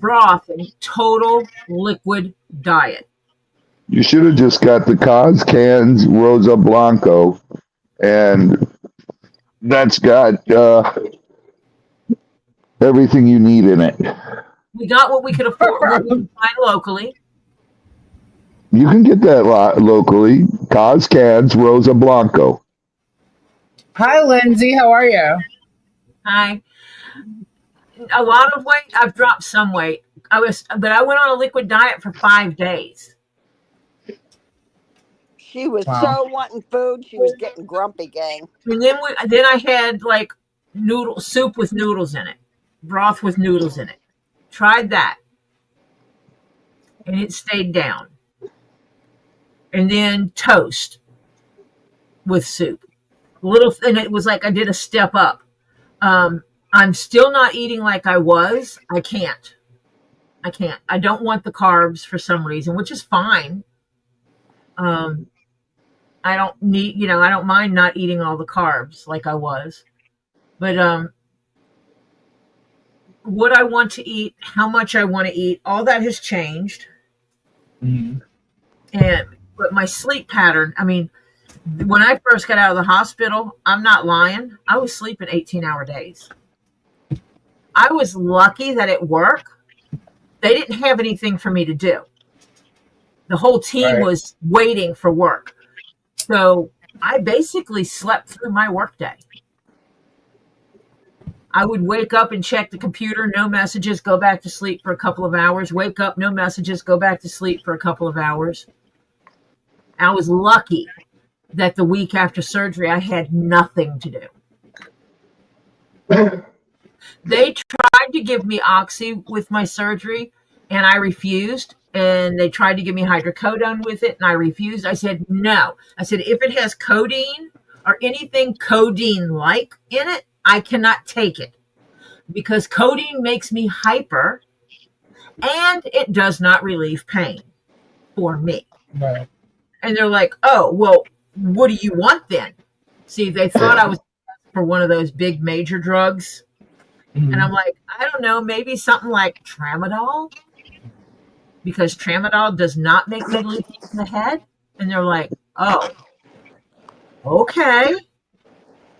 broth and total liquid diet. You should have just got the Cos Cans Rosa Blanco, and that's got everything you need in it. We got what we could afford, what we could find locally. You can get that locally. Cos Cans Rosa Blanco. Hi, Lindsay. How are you? Hi. A lot of weight. I've dropped some weight. But I went on a liquid diet for 5 days. She was so wanting food. She was getting grumpy, gang. And then I had like soup with noodles in it, broth with noodles in it, Tried that. And it stayed down. And then toast with soup. And it was like I did a step up. I'm still not eating like I was. I can't. I don't want the carbs for some reason, which is fine. I don't need, I don't mind not eating all the carbs like I was. But what I want to eat, how much I want to eat, all that has changed. Mm-hmm. But my sleep pattern, when I first got out of the hospital, I'm not lying, I was sleeping 18-hour days. I was lucky that at work, they didn't have anything for me to do. The whole team was waiting for work. So I basically slept through my workday. I would wake up and check the computer, no messages, go back to sleep for a couple of hours, wake up, no messages, go back to sleep for a couple of hours. I was lucky that the week after surgery, I had nothing to do. They tried to give me Oxy with my surgery, and I refused. And they tried to give me hydrocodone with it, and I refused. I said, no. I said, if it has codeine or anything codeine-like in it, I cannot take it. Because codeine makes me hyper, and it does not relieve pain for me. Right. And they're like, oh, well, what do you want then? See, they thought I was for one of those big major drugs. Mm-hmm. And I'm like, I don't know, maybe something like Tramadol? Because Tramadol does not make me leaky in the head. And they're like, oh, okay.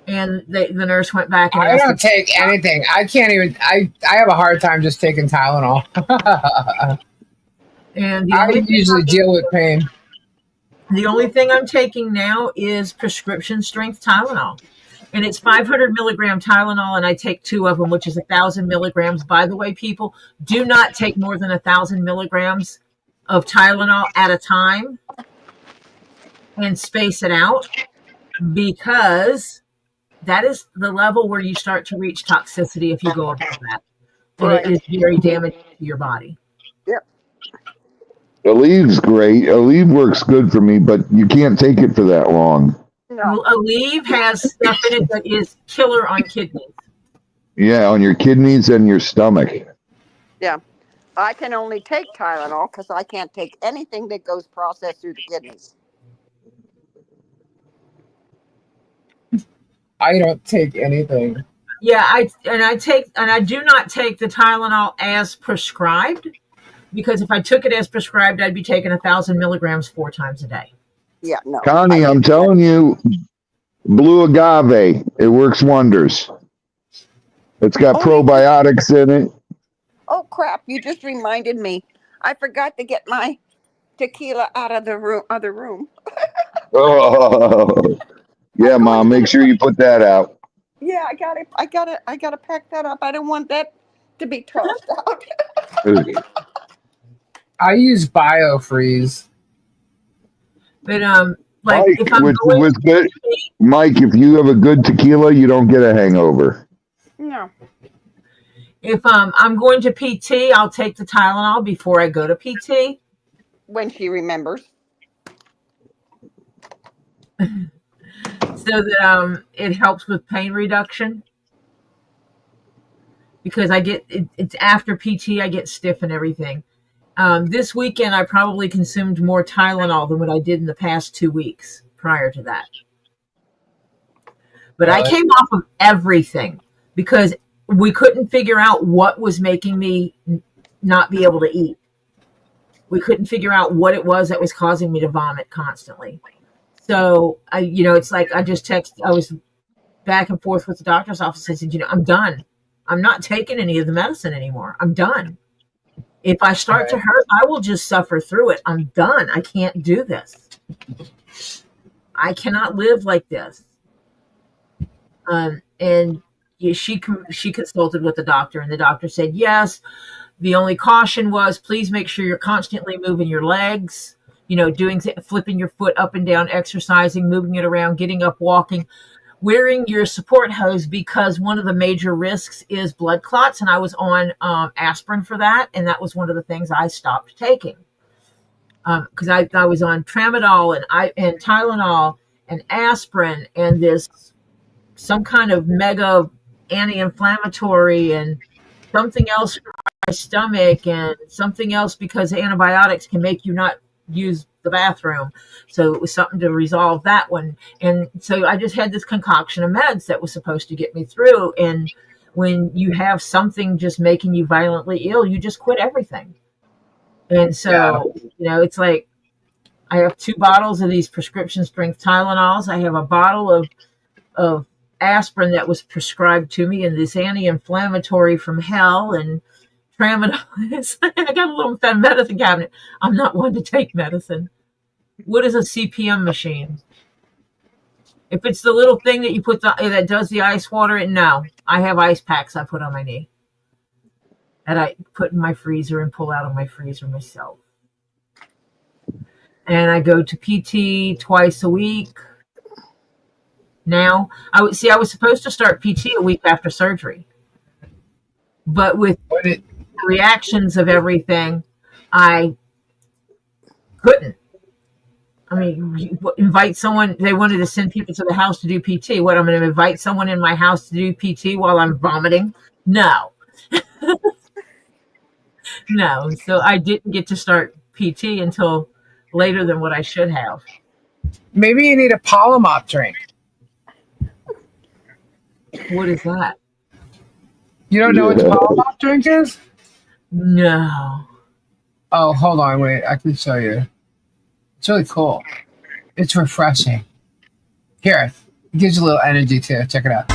And the nurse went back and I don't take anything. I can't even, I have a hard time just taking Tylenol. And I usually deal with pain. The only thing I'm taking now is prescription strength Tylenol. And it's 500 milligram Tylenol, and I take 2 of them, which is 1,000 milligrams. By the way, people, do not take more than 1,000 milligrams of Tylenol at a time and space it out, because that is the level where you start to reach toxicity if you go above that. And it is very damaging to your body. Yep. Aleve great. Aleve works good for me, but you can't take it for that long. No. Well, Aleve has stuff in it that is killer on kidneys. Yeah, on your kidneys and your stomach. Yeah. I can only take Tylenol because I can't take anything that goes processed through the kidneys. I don't take anything. Yeah, I do not take the Tylenol as prescribed, because if I took it as prescribed, I'd be taking 1,000 milligrams 4 times a day. Yeah, no. Connie, I'm telling you, blue agave, it works wonders. It's got probiotics in it. Oh, crap. You just reminded me. I forgot to get my tequila out of the room. Oh, yeah, Mom, make sure you put that out. Yeah, I got it. I gotta pack that up. I don't want that to be tossed out. I use BioFreeze. But Mike, if I'm with good, Mike, if you have a good tequila, you don't get a hangover. No. If I'm going to PT, I'll take the Tylenol before I go to PT. When she remembers. So that it helps with pain reduction. Because it's after PT, I get stiff and everything. This weekend, I probably consumed more Tylenol than what I did in the past 2 weeks prior to that. But I came off of everything because we couldn't figure out what was making me not be able to eat. We couldn't figure out what it was that was causing me to vomit constantly. So, it's like I was back and forth with the doctor's office. I said, I'm done. I'm not taking any of the medicine anymore. I'm done. If I start to hurt, I will just suffer through it. I'm done. I can't do this. I cannot live like this. And she consulted with the doctor, and the doctor said, yes, the only caution was please make sure you're constantly moving your legs, flipping your foot up and down, exercising, moving it around, getting up, walking. wearing your support hose, because one of the major risks is blood clots, and I was on aspirin for that, and that was one of the things I stopped taking, because I was on Tramadol and Tylenol and aspirin and this some kind of mega anti-inflammatory and something else for my stomach and something else because antibiotics can make you not use the bathroom. So it was something to resolve that one. And so I just had this concoction of meds that was supposed to get me through. And when you have something just making you violently ill, you just quit everything. And so, it's like I have 2 bottles of these prescription strength Tylenols. I have a bottle of aspirin that was prescribed to me, and this anti-inflammatory from hell, and Tramadol. I got a little medicine cabinet. I'm not one to take medicine. What is a CPM machine? If it's the little thing that you put that does the ice water in, no. I have ice packs I put on my knee that I put in my freezer and pull out of my freezer myself. And I go to PT twice a week. Now, I was supposed to start PT a week after surgery, but with the reactions of everything, I couldn't. I mean, invite someone. They wanted to send people to the house to do PT. What, I'm going to invite someone in my house to do PT while I'm vomiting? No. No. So I didn't get to start PT until later than what I should have. Maybe you need a Polymop drink. What is that? You don't know what the Polymop drink is? No. Oh, hold on, wait. I can show you. It's really cool. It's refreshing. Here, it gives you a little energy too. Check it out.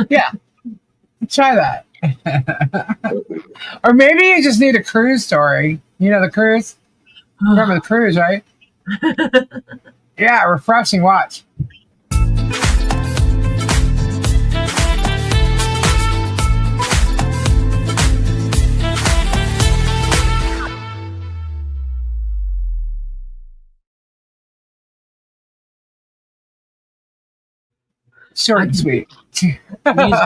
Yeah, try that. Or maybe you just need a cruise story. You know the cruise? Remember the cruise, right? Yeah, refreshing. Watch. Short and sweet. But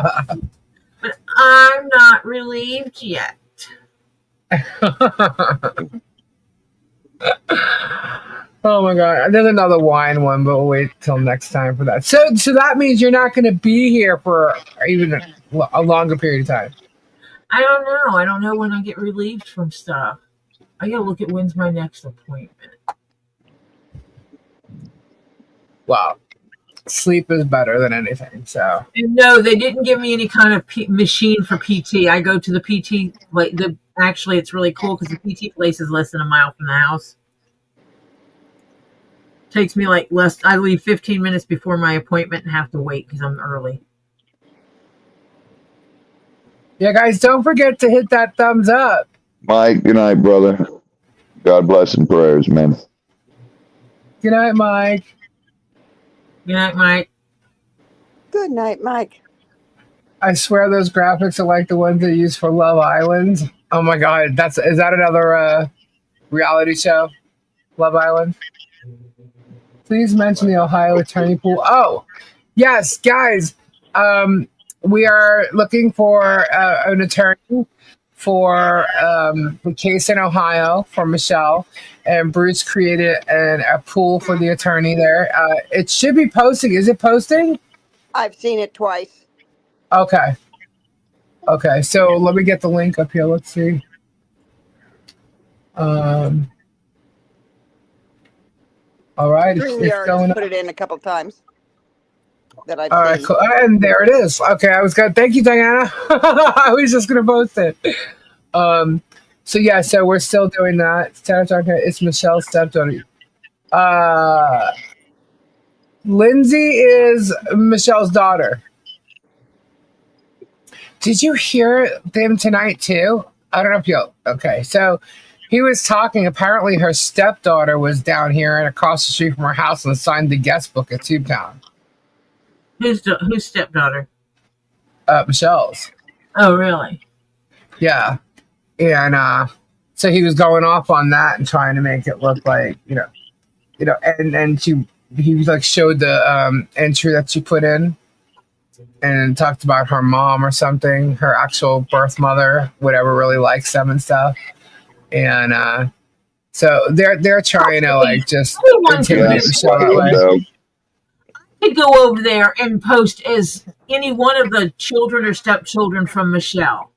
I'm not relieved yet. Oh my god. There's another wine one, but we'll wait till next time for that. So that means you're not going to be here for even a longer period of time. I don't know. I don't know when I get relieved from stuff. I got to look at when's my next appointment. Wow. Sleep is better than anything. So no, they didn't give me any kind of machine for PT. I go to the PT. Actually, it's really cool because the PT place is less than a mile from the house. Takes me less. I leave 15 minutes before my appointment and have to wait because I'm early. Yeah, guys, don't forget to hit that thumbs up. Mike, good night, brother. God bless and prayers, man. Good night, Mike. Good night, Mike. Good night, Mike. I swear those graphics are like the ones they use for Love Island. Oh my god, is that another reality show? Love Island? Please mention the Ohio attorney pool. Oh, yes, guys. We are looking for an attorney for the case in Ohio for Michelle, and Bruce created a pool for the attorney there. It should be posting. Is it posting? I've seen it twice. Okay. So let me get the link up here. Let's see. All right, it's going put it in a couple times. That I've all right, cool. And there it is. Okay, I was gonna thank you, Diana. I was just gonna post it. So yeah, so we're still doing that. It's Michelle's stepdaughter. Lindsay is Michelle's daughter. Did you hear them tonight too? I don't know if you. Okay, so He was talking. Apparently, her stepdaughter was down here and across the street from her house and signed the guest book at Tubetown. Whose stepdaughter? Michelle's. Oh, really? Yeah. And so he was going off on that and trying to make it look like, and he like showed the entry that she put in and talked about her mom or something, her actual birth mother, whatever, really likes them and stuff. And so they're trying to like just intimidate Michelle that way. I could go over there and post as any one of the children or stepchildren from Michelle.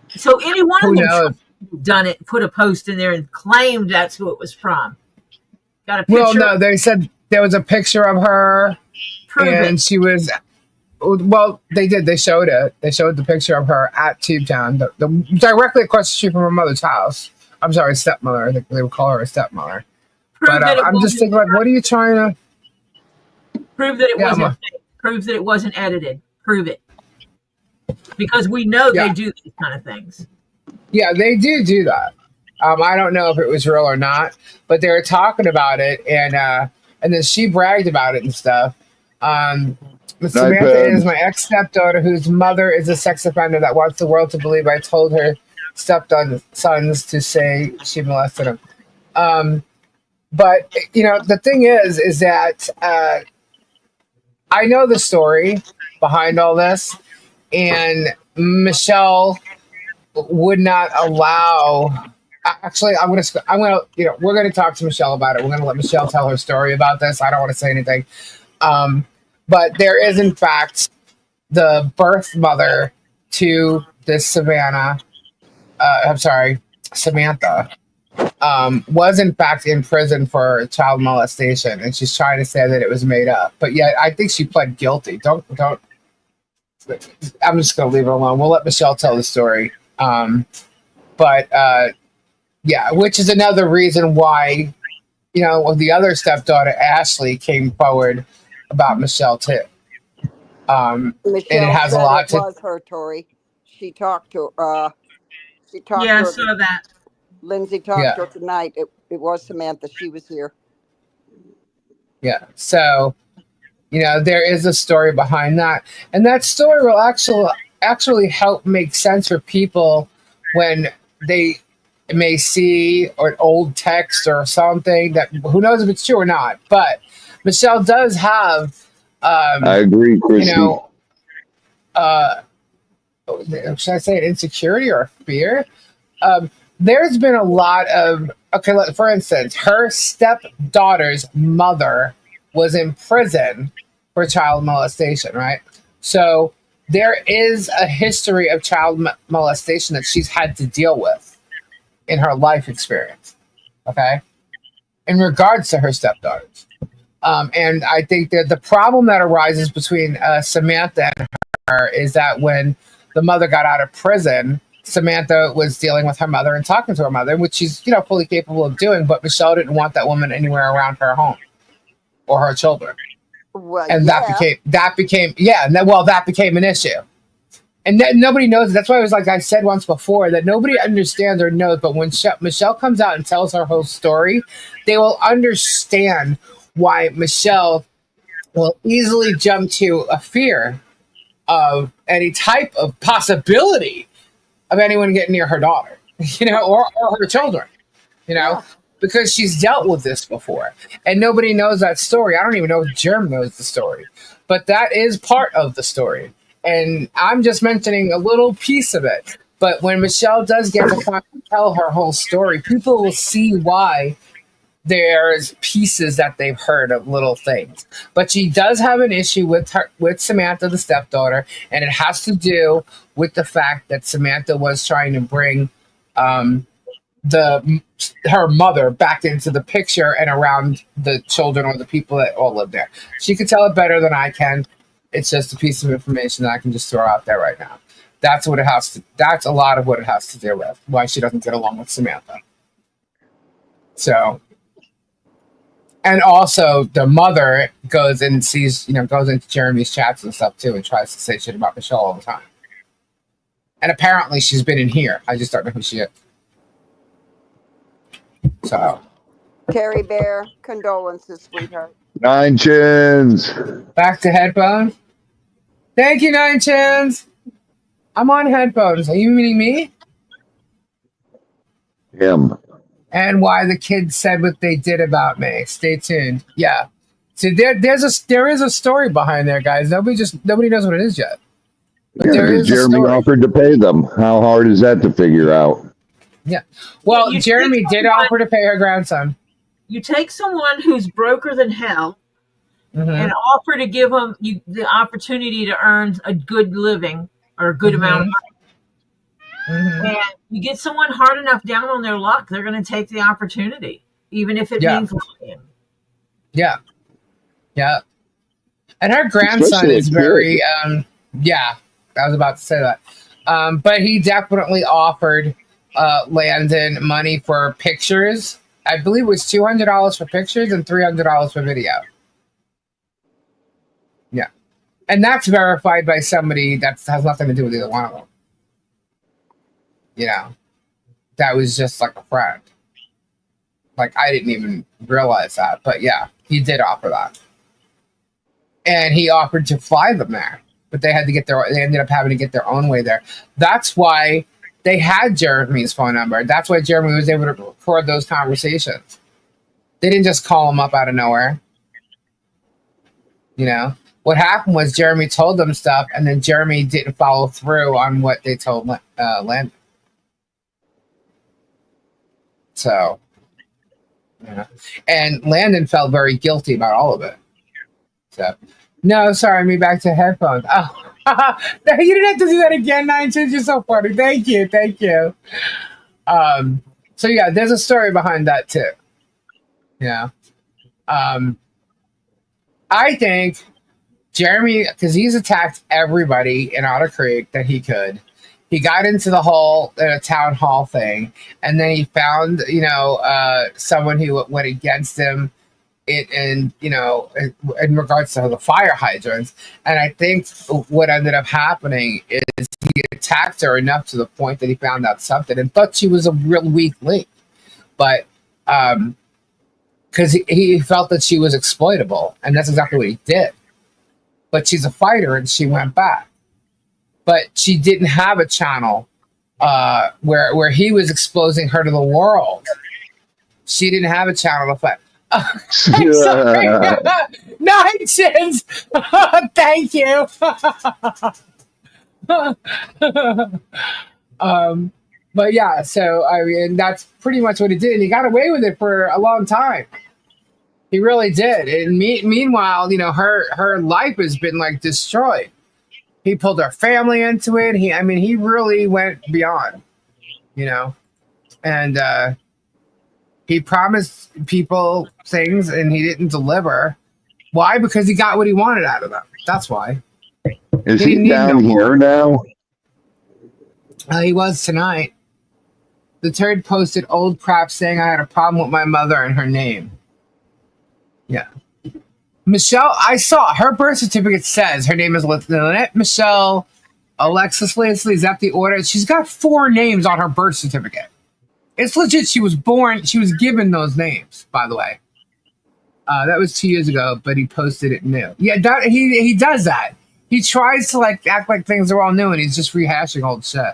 So any one of them done it, put a post in there and claimed that's who it was from. Got a picture? Well, no, they said there was a picture of her. And she was, well, they did. They showed it. They showed the picture of her at Tubetown, directly across the street from her mother's house. I'm sorry, stepmother. I think they would call her a stepmother. But I'm just thinking, like, what are you trying to prove that it wasn't fake? Prove that it wasn't edited. Prove it, because we know they do these kind of things. Yeah, they do that. I don't know if it was real or not, but they were talking about it, and then she bragged about it and stuff. Samantha is my ex-stepdaughter whose mother is a sex offender that wants the world to believe I told her stepsons to say she molested him. But the thing is that I know the story behind all this, and Michelle would not allow. Actually, we're gonna talk to Michelle about it. We're gonna let Michelle tell her story about this. I don't want to say anything. But there is, in fact, the birth mother to this Samantha, was in fact in prison for child molestation, and she's trying to say that it was made up. But yet, I think she pled guilty. Don't. I'm just gonna leave it alone. We'll let Michelle tell the story. Which is another reason why, the other stepdaughter Ashley came forward about Michelle too. Michelle, and it has a lot to. Was her, Tori. She talked to. She talked. Yeah, to her. I saw that. Lindsay talked to her tonight. It was Samantha. She was here. Yeah. So, there is a story behind that, and that story will actually help make sense for people when they may see an old text or something that who knows if it's true or not. But Michelle does have. I agree, Chrissy. Should I say an insecurity or a fear? There's been a lot of for instance, her stepdaughter's mother was in prison for child molestation, right? So there is a history of child molestation that she's had to deal with in her life experience, okay? In regards to her stepdaughters. And I think that the problem that arises between Samantha and her is that when the mother got out of prison, Samantha was dealing with her mother and talking to her mother, which she's, fully capable of doing, but Michelle didn't want that woman anywhere around her home or her children. Well, and that became an issue. And then nobody knows. That's why I was like I said once before, that nobody understands or knows, but when Michelle comes out and tells her whole story, they will understand why Michelle will easily jump to a fear of any type of possibility of anyone getting near her daughter, or her children, because she's dealt with this before. And nobody knows that story. I don't even know if Germ knows the story, but that is part of the story. And I'm just mentioning a little piece of it. But when Michelle does get to tell her whole story, people will see why there's pieces that they've heard of little things. But she does have an issue with Samantha, the stepdaughter, and it has to do with the fact that Samantha was trying to bring her mother back into the picture and around the children or the people that all live there. She could tell it better than I can. It's just a piece of information that I can just throw out there right now. That's what it has to. That's a lot of what it has to do with why she doesn't get along with Samantha. So. And also, the mother goes and sees, goes into Jeremy's chats and stuff too, and tries to say shit about Michelle all the time. And apparently, she's been in here. I just don't know who she is. So Terry Bear, condolences, sweetheart. 9 Chins. back to headphones. Thank you, 9 Chins. I'm on headphones. Are you meaning me? Him. And why the kids said what they did about me. Stay tuned. Yeah. So there is a story behind there, guys. Nobody knows what it is yet. But Yeah, there because is a Jeremy story. offered to pay them. How hard is that to figure out? Yeah. Well, You Jeremy take did someone- offer to pay her grandson. You take someone who's broker than hell and offer to give them the opportunity to earn a good living or a good amount of money. And you get someone hard enough down on their luck, they're going to take the opportunity, even if it means lying. Yeah. Yeah. And her grandson Especially is a kid. very, yeah, I was about to say that. But he definitely offered Landon money for pictures. I believe it was $200 for pictures and $300 for video. Yeah. And that's verified by somebody that has nothing to do with either one of them. You know, that was just like a friend. Like, I didn't even realize that. But yeah, he did offer that. And he offered to fly them there. But they ended up having to get their own way there. That's why they had Jeremy's phone number. That's why Jeremy was able to record those conversations. They didn't just call him up out of nowhere. You know? What happened was Jeremy told them stuff, and then Jeremy didn't follow through on what they told Landon. So, yeah. And Landon felt very guilty about all of it. So, no, sorry, me back to headphones. Oh, no, you didn't have to do that again, 9 Chins. You're so funny. Thank you. So yeah, there's a story behind that too. Yeah. I think Jeremy, because he's attacked everybody in Otter Creek that he could. He got into the whole town hall thing, and then he found, someone who went against him in regards to the fire hydrants. And I think what ended up happening is he attacked her enough to the point that he found out something and thought she was a real weak link. But because he felt that she was exploitable, and that's exactly what he did. But she's a fighter, and she went back. But she didn't have a channel where he was exposing her to the world. She didn't have a channel to fight. I'm sorry. 9 Chins. Thank you. But yeah, so I mean, that's pretty much what he did, and he got away with it for a long time. He really did. And meanwhile, her life has been like destroyed. He pulled her family into it. He really went beyond, and he promised people things and he didn't deliver. Why? Because he got what he wanted out of them. That's why. Is he down here now? He was tonight. The turd posted old crap saying I had a problem with my mother and her name. Yeah. Michelle, I saw her birth certificate says her name is Lynette Michelle Alexis Leslie. Is that the order? She's got 4 names on her birth certificate. It's legit. She was given those names, by the way. That was 2 years ago, but he posted it new. Yeah, he does that. He tries to act like things are all new, and he's just rehashing old shit.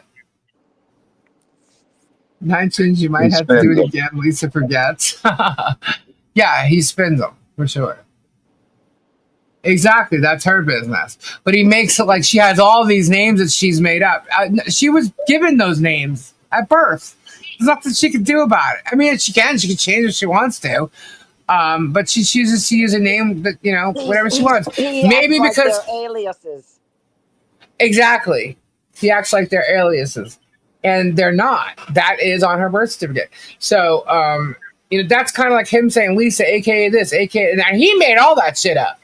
9 Chins, you might have to do it again. Lisa forgets. Yeah, he spins them for sure. Exactly, that's her business. But he makes it like she has all these names that she's made up. She was given those names at birth. There's nothing she can do about it. I mean, she can change if she wants to. But she chooses to use a name that, whatever she wants. Maybe acts because like they're aliases. Exactly. He acts like they're aliases. And they're not. That is on her birth certificate. So, that's kind of like him saying Lisa, aka this, aka, and he made all that shit up.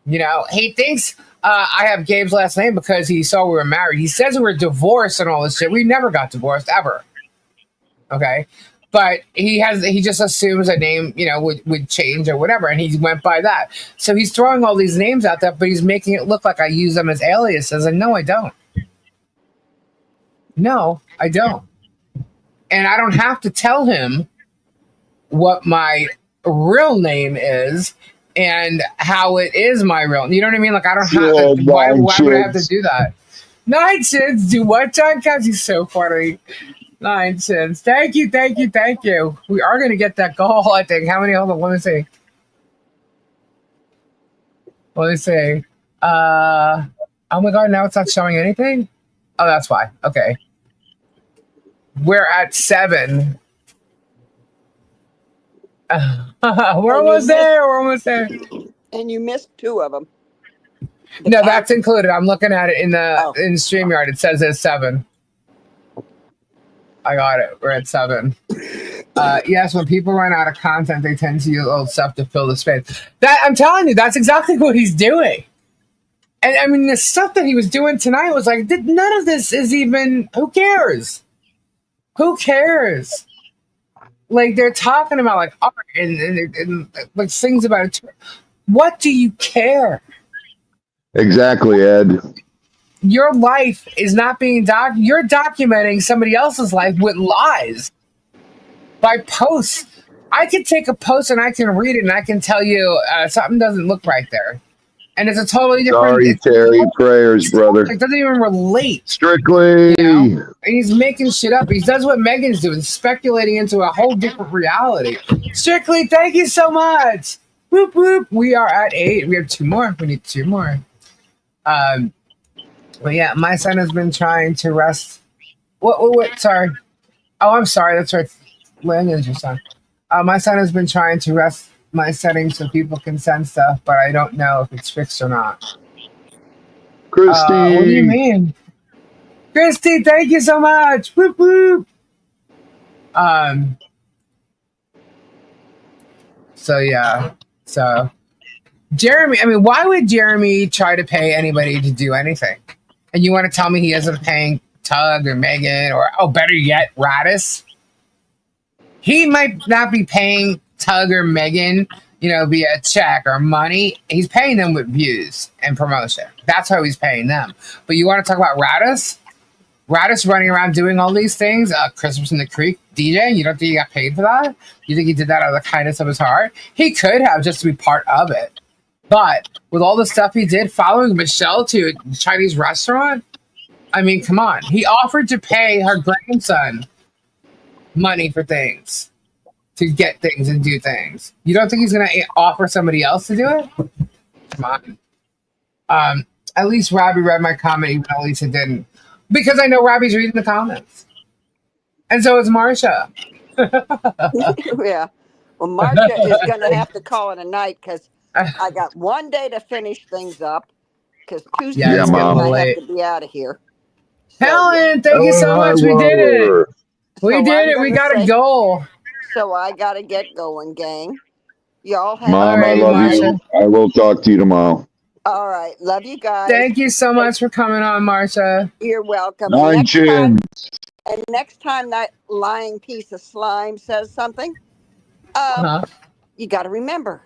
He thinks I have Gabe's last name because he saw we were married. He says we were divorced and all this shit. We never got divorced ever. Okay. But he just assumes a name, would change or whatever. And he went by that. So he's throwing all these names out there, but he's making it look like I use them as aliases. And no, I don't. No, I don't. And I don't have to tell him what my real name is and how it is my real. You know what I mean? Like I don't have. Why would I have to do that? 9 cents. Do what, John? Cause he's so funny. 9 cents. Thank you. We are gonna get that goal. I think. How many? Hold on. Let me see. Oh my god! Now it's not showing anything. Oh, that's why. Okay. We're at 7. We're almost there. And you missed 2 of them. No, that's included. I'm looking at it in StreamYard. It says it's 7. I got it. We're at 7. Yes, when people run out of content, they tend to use old stuff to fill the space. That I'm telling you, that's exactly what he's doing. And I mean, the stuff that he was doing tonight was like, none of this is even. Who cares? Who cares? Like they're talking about like art and like things about it. What do you care? Exactly, Ed. Your life is not being you're documenting somebody else's life with lies by posts. I can take a post and I can read it and I can tell you something doesn't look right there. And it's a totally different. Sorry, Terry. Prayers, brother. It doesn't even relate. Strictly. You know? And he's making shit up. He does what Megan's doing, speculating into a whole different reality. Strictly, thank you so much. Whoop, whoop. We are at 8. We have 2 more. We need 2 more. But yeah, my son has been trying to rest. What? Sorry. Oh, I'm sorry. That's right. Landon's your son. My son has been trying to rest my settings so people can send stuff, but I don't know if it's fixed or not. Christy. What do you mean? Christy, thank you so much. Whoop, whoop. So yeah. So Jeremy, I mean, why would Jeremy try to pay anybody to do anything? And you want to tell me he isn't paying Tug or Megan or, oh, better yet, Radis? He might not be paying Tug or Megan, via check or money. He's paying them with views and promotion. That's how he's paying them. But you want to talk about Radis? Radis running around doing all these things, Christmas in the Creek, DJ, you don't think he got paid for that? You think he did that out of the kindness of his heart? He could have, just to be part of it. But with all the stuff he did, following Michelle to a Chinese restaurant, I mean, come on. He offered to pay her grandson money for things, to get things and do things. You don't think he's going to offer somebody else to do it? Come on. At least Robbie read my comment, even though Lisa didn't. Because I know Robbie's reading the comments. And so is Marsha. Yeah. Well, Marsha is going to have to call it a night because I got 1 day to finish things up because Tuesday I have to be out of here. So, Helen, thank you so much. We did it. We did it. We got a goal. So I got to get going, gang. Y'all have Mom, I love you. I will talk to you tomorrow. All right. Love you guys. Thank you so much for coming on, Marsha. You're welcome. 9 chin. And next time that lying piece of slime says something, you got to remember,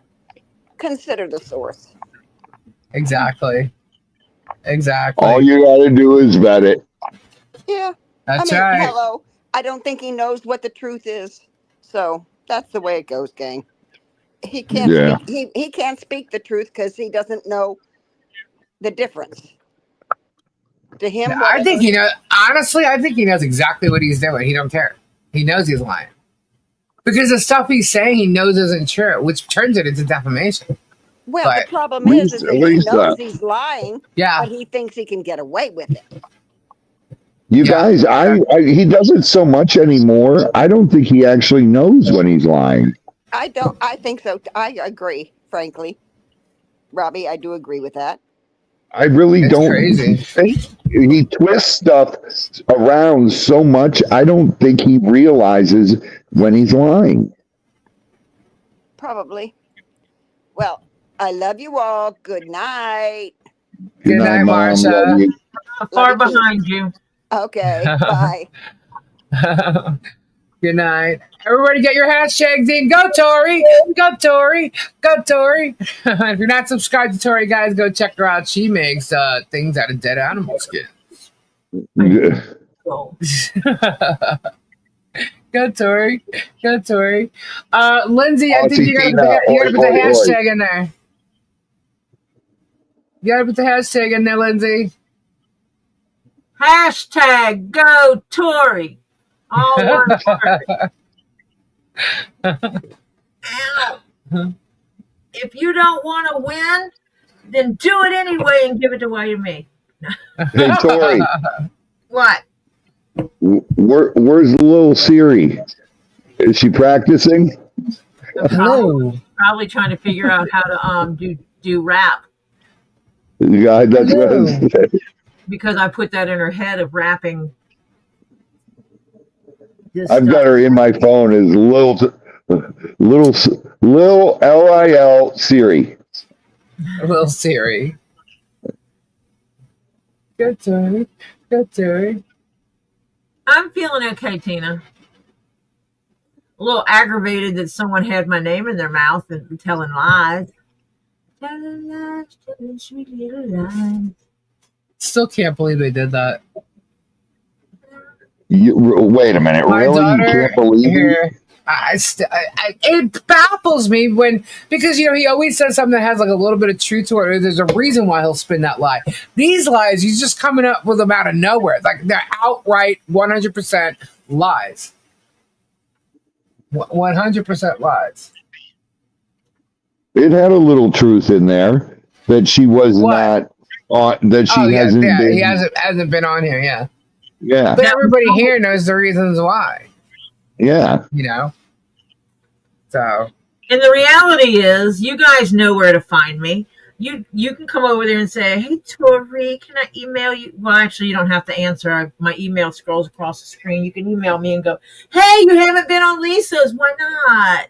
consider the source. Exactly. All you got to do is vet it. Yeah. That's right. Hello. I don't think he knows what the truth is. So that's the way it goes, gang. He can't he can't speak the truth because he doesn't know the difference. To him, I think he knows. Honestly, I think he knows exactly what he's doing. He don't care. He knows he's lying because the stuff he's saying he knows isn't true, which turns it into defamation. Well, the problem is that he knows he's lying, but he thinks he can get away with it. You guys, he does it so much anymore. I don't think he actually knows when he's lying. I think so. I agree, frankly. Robbie, I do agree with that. I really don't crazy. think he twists stuff around so much. I don't think he realizes when he's lying. Probably. Well, I love you all. Good night. Good night, Marsha. Far behind you. Okay. Bye. Good night. Everybody get your hashtags in. Go, Tori. Go, Tori. Go, Tori. If you're not subscribed to Tori, guys, go check her out. She makes things out of dead animal skin. Yeah. Good Go, Tori. Go, Tori. Lindsay, I Oh, think you gotta put the hashtag in there. You gotta put the hashtag in there, Lindsay. Hashtag go Tori. All one word. Ow. If you don't want to win, then do it anyway and give it away to me. Hey, Tori. What? Where's little Siri? Is she practicing? Hello. Probably trying to figure out how to do rap. Yeah, that's what I was saying. Because I put that in her head of rapping. I've got her in my phone as little LIL Siri. Little Siri. Good Tori. Good Tori. I'm feeling okay, Tina. A little aggravated that someone had my name in their mouth and telling lies. Telling lies, telling sweet little lies. Still can't believe they did that. Wait a minute, My really? daughter You can't believe it? here. It baffles me because he always says something that has like a little bit of truth to it. Or there's a reason why he'll spin that lie. These lies, he's just coming up with them out of nowhere. Like they're outright 100% lies. 100% lies. It had a little truth in there that she was What? not on. That she hasn't been. He hasn't been on here. Yeah, Yeah, but everybody here knows the reasons why. yeah. So. And the reality is, you guys know where to find me. You can come over there and say, "Hey, Tori, can I email you?" Well, actually, you don't have to answer. My email scrolls across the screen. You can email me and go, "Hey, you haven't been on Lisa's. Why not?"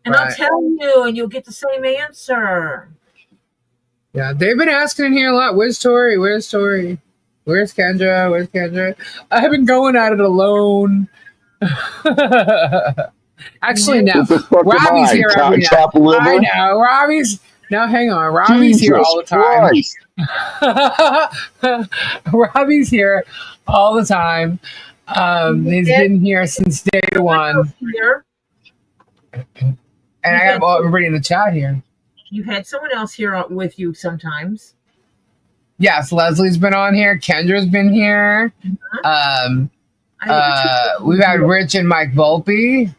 And I'll tell you, and you'll get the same answer. Yeah, they've been asking in here a lot. Where's Tori? Where's Tori? Where's Kendra? Where's Kendra? I've been going at it alone. Actually, no. Robbie's here every night. I know. Robbie's. Now, hang on. Robbie's here all the time. Robbie's here all the time. He's been here since day one. And I have everybody in the chat here. You had someone else here with you sometimes. Yes, Leslie's been on here. Kendra's been here. We've had Rich and Mike Volpe.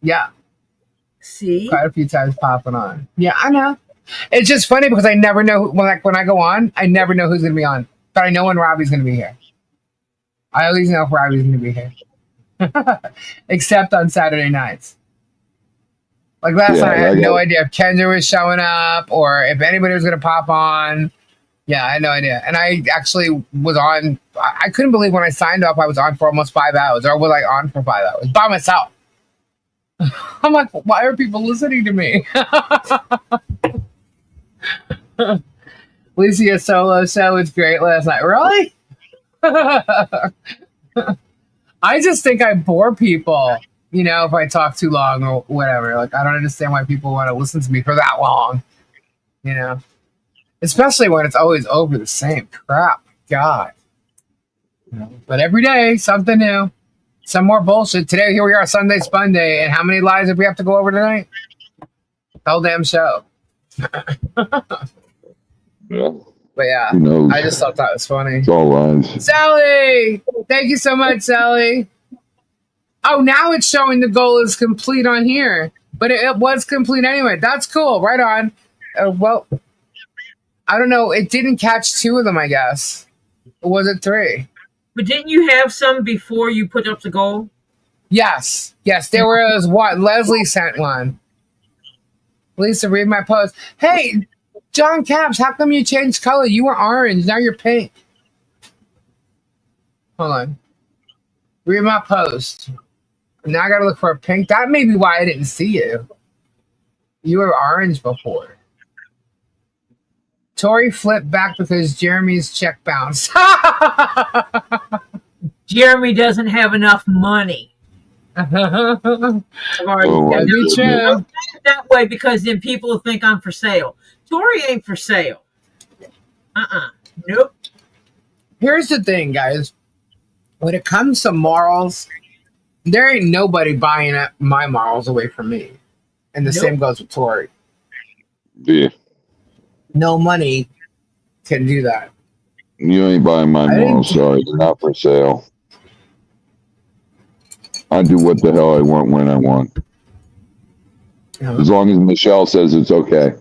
Yeah. See? Quite a few times popping on. Yeah, I know. It's just funny because I never know when I go on, I never know who's going to be on. But I know when Robbie's going to be here. I always know if Robbie's going to be here. Except on Saturday nights. Like last night, I had no idea if Kendra was showing up or if anybody was going to pop on. Yeah, I had no idea. And I actually was on. I couldn't believe when I signed up, I was on for almost 5 hours. Or was I on for 5 hours? By myself. I'm like, why are people listening to me? Lisa's solo show was great last night. Really? I just think I bore people, if I talk too long or whatever. Like, I don't understand why people want to listen to me for that long, Especially when it's always over the same crap. God. But every day, something new. Some more bullshit. Today, here we are, Sunday SPUNDAY. And how many lies did we have to go over tonight? The whole damn show. But yeah, I just thought that was funny. It's all lies. Sally! Thank you so much, Sally. Oh, now it's showing the goal is complete on here. But it was complete anyway. That's cool. Right on. Well, I don't know. It didn't catch 2 of them, I guess. Or was it 3? But didn't you have some before you put up the goal? Yes. Yes, there was one. Leslie sent one. Lisa, read my post. Hey, John Caps, how come you changed color? You were orange. Now you're pink. Hold on. Read my post. Now I got to look for a pink. That may be why I didn't see you. You were orange before. Tori flipped back because Jeremy's check bounced. Jeremy doesn't have enough money. I've already be true. That way because then people will think I'm for sale. Tori ain't for sale. Nope. Here's the thing, guys. when it comes to morals, there ain't nobody buying up my morals away from me. And the same goes with Tori. Yeah. No money can do that. You ain't buying my morals, sorry. They're not for sale. I do what the hell I want when I want. As long as Michelle says it's okay.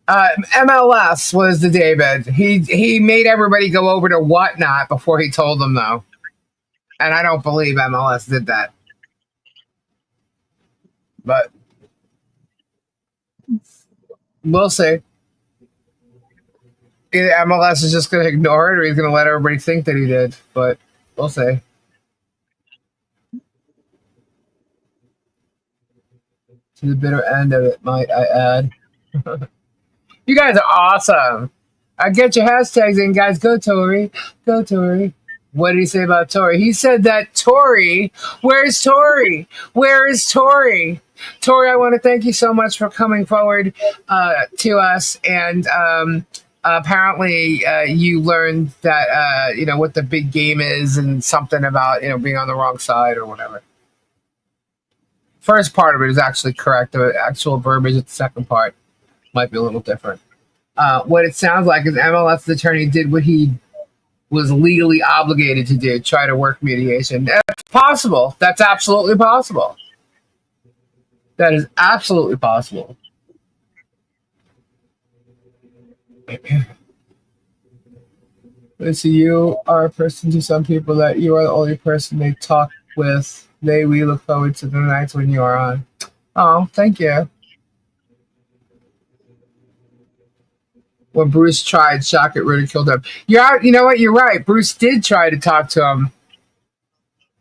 MLS was the David. He made everybody go over to Whatnot before he told them, though. And I don't believe MLS did that. But we'll see. Either MLS is just going to ignore it or he's going to let everybody think that he did. But we'll see. To the bitter end of it, might I add. You guys are awesome. I get your hashtags in, guys. Go Tori. Go Tori. What did he say about Tori? He said that Tori, where's Tori? Where is Tori? Tori, I want to thank you so much for coming forward to us. And apparently you learned that, what the big game is and something about, being on the wrong side or whatever. First part of it is actually correct. The actual verbiage of the second part might be a little different. What it sounds like is MLS's attorney did what he was legally obligated to do, try to work mediation. That's possible. That's absolutely possible. That is absolutely possible. So you are a person to some people that you are the only person they talk with. We look forward to the nights when you are on. Oh, thank you. When Bruce tried, Shockett ridiculed him. You know what? You're right. Bruce did try to talk to him.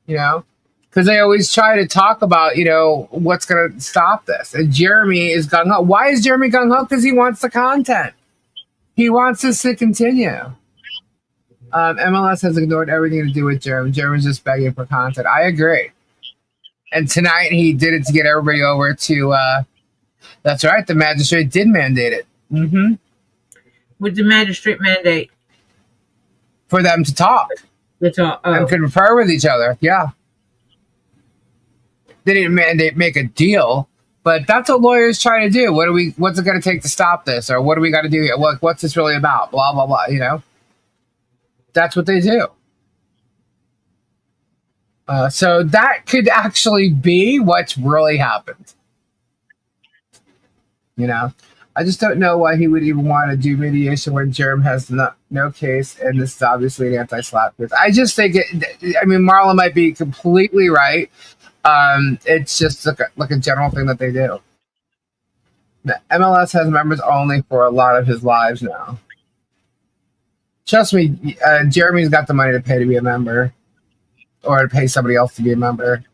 Because they always try to talk about, what's going to stop this. And Jeremy is gung ho. Why is Jeremy gung ho? Because he wants the content. He wants this to continue. MLS has ignored everything to do with Jeremy. Jeremy's just begging for content. I agree. And tonight he did it to get everybody over to. That's right. The magistrate did mandate it. Mm-hmm. Would the magistrate mandate? For them to talk. And confer with each other. Yeah. They didn't mandate make a deal, but that's what lawyers try to do. What's it going to take to stop this? Or what do we got to do here? What's this really about? Blah, blah, blah, That's what they do. So that could actually be what's really happened. I just don't know why he would even want to do mediation when Jerem has no case, and this is obviously an anti-slap case. I just think Marlon might be completely right. It's just like a general thing that they do. The MLS has members only for a lot of his lives now. Trust me, Jeremy's got the money to pay to be a member, or to pay somebody else to be a member.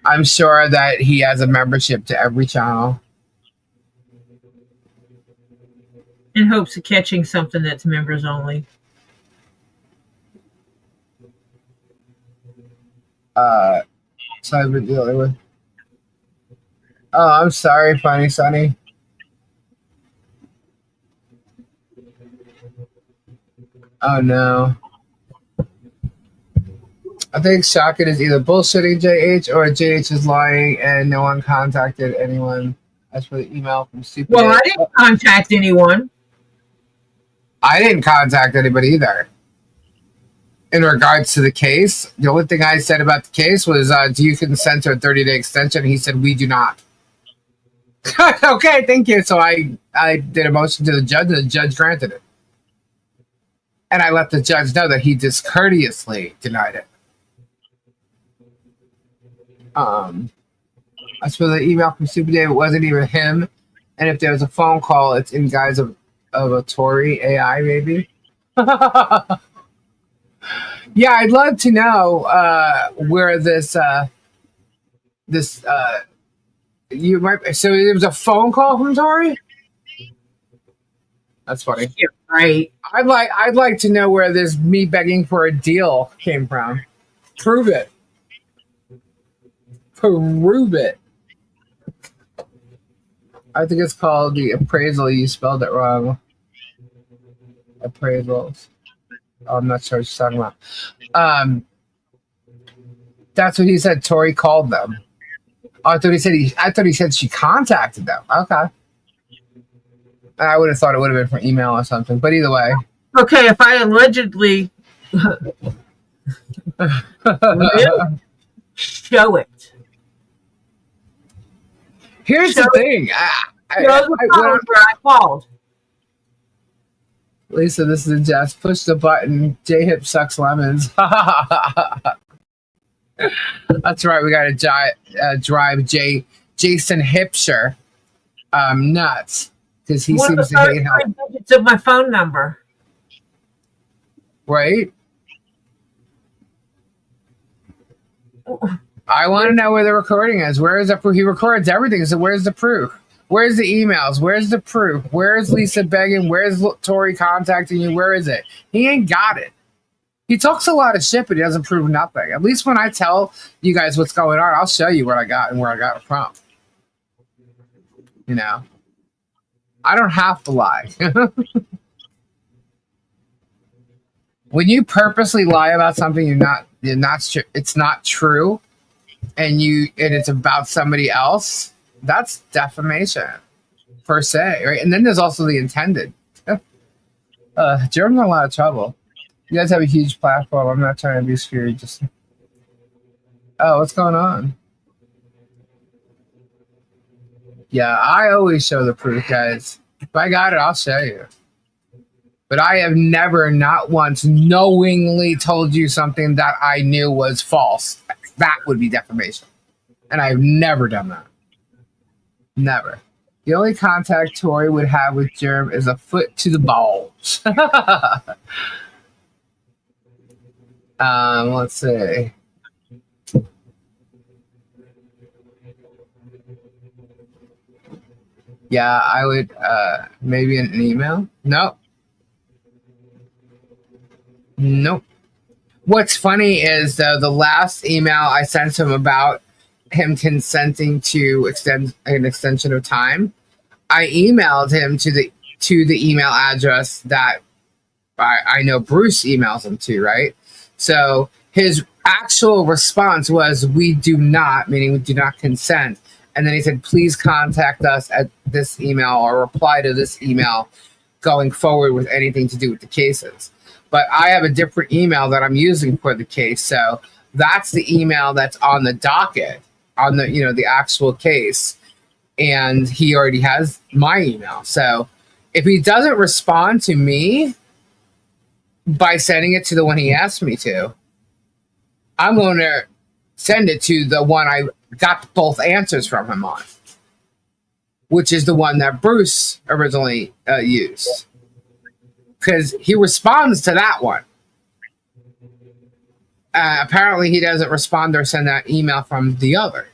I'm sure that he has a membership to every channel. In hopes of catching something that's members only. So I've been dealing with. Oh, I'm sorry, Funny Sonny. Oh no. I think Shockett is either bullshitting JH or JH is lying and no one contacted anyone. As for the email from Super. Well, I didn't contact anyone. I didn't contact anybody either. In regards to the case, the only thing I said about the case was, do you consent to a 30-day extension? He said, we do not. Okay, thank you. So I did a motion to the judge, and the judge granted it. And I let the judge know that he discourteously denied it. As for the email from Super Dave, it wasn't even him. And if there was a phone call, it's in guise of a Tori AI, maybe. Yeah, I'd love to know where this you might. So it was a phone call from Tori. That's funny. Yeah, right. I'd like to know where this me begging for a deal came from. Prove it. Prove it. I think it's called the appraisal. You spelled it wrong. Appraisals. Oh, I'm not sure what she's talking about. That's what he said. Tori called them. Oh, I thought he said she contacted them. Okay. I would have thought it would have been from email or something. But either way. Okay, if I allegedly show it. Here's the thing. Where I called. Lisa, this is a jest. Push the button. J-Hip sucks lemons. That's right. We got to drive Jason Hipsher nuts because he seems to hate help. Digits of my phone number. Right? I want to know where the recording is. Where is the proof? He records everything. So where's the proof? Where's the emails? Where's the proof? Where's Lisa begging? Where's Tori contacting you? Where is it? He ain't got it. He talks a lot of shit, but he doesn't prove nothing. At least when I tell you guys what's going on, I'll show you what I got and where I got it from. You know? I don't have to lie. When you purposely lie about something it's not true, and it's about somebody else, that's defamation per se, right? And then there's also the intended. Jerem's in a lot of trouble. You guys have a huge platform. I'm not trying to be scary. What's going on? Yeah, I always show the proof, guys. If I got it, I'll show you. But I have never, not once, knowingly told you something that I knew was false. That would be defamation. And I've never done that. Never. The only contact Tori would have with Jerem is a foot to the balls. Let's see. Yeah, I would, maybe an email. Nope. What's funny is, though, the last email I sent him about him consenting to extend an extension of time, I emailed him to the email address that I know Bruce emails him to, right? So his actual response was, we do not, meaning we do not consent. And then he said, please contact us at this email or reply to this email going forward with anything to do with the cases. But I have a different email that I'm using for the case. So that's the email that's on the docket, on the, the actual case. And he already has my email. So if he doesn't respond to me by sending it to the one he asked me to, I'm going to send it to the one I got both answers from him on, which is the one that Bruce originally used. Because he responds to that one. Apparently he doesn't respond or send that email from the other.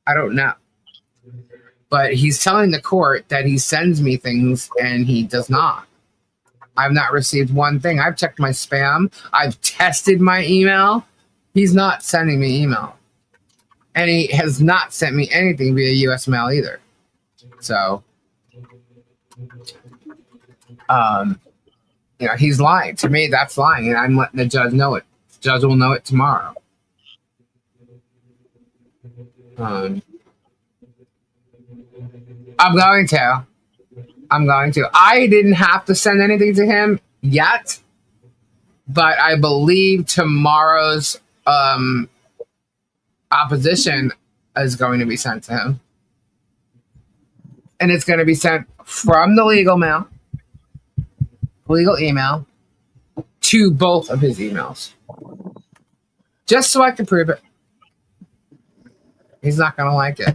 I don't know. But he's telling the court that he sends me things and he does not. I've not received one thing. I've checked my spam. I've tested my email. He's not sending me email. And he has not sent me anything via US mail either. So, he's lying. To me, that's lying. And I'm letting the judge know it. The judge will know it tomorrow. I'm going to. I didn't have to send anything to him yet, but I believe tomorrow's opposition is going to be sent to him. And it's going to be sent from the legal email to both of his emails. Just so I can prove it. He's not going to like it.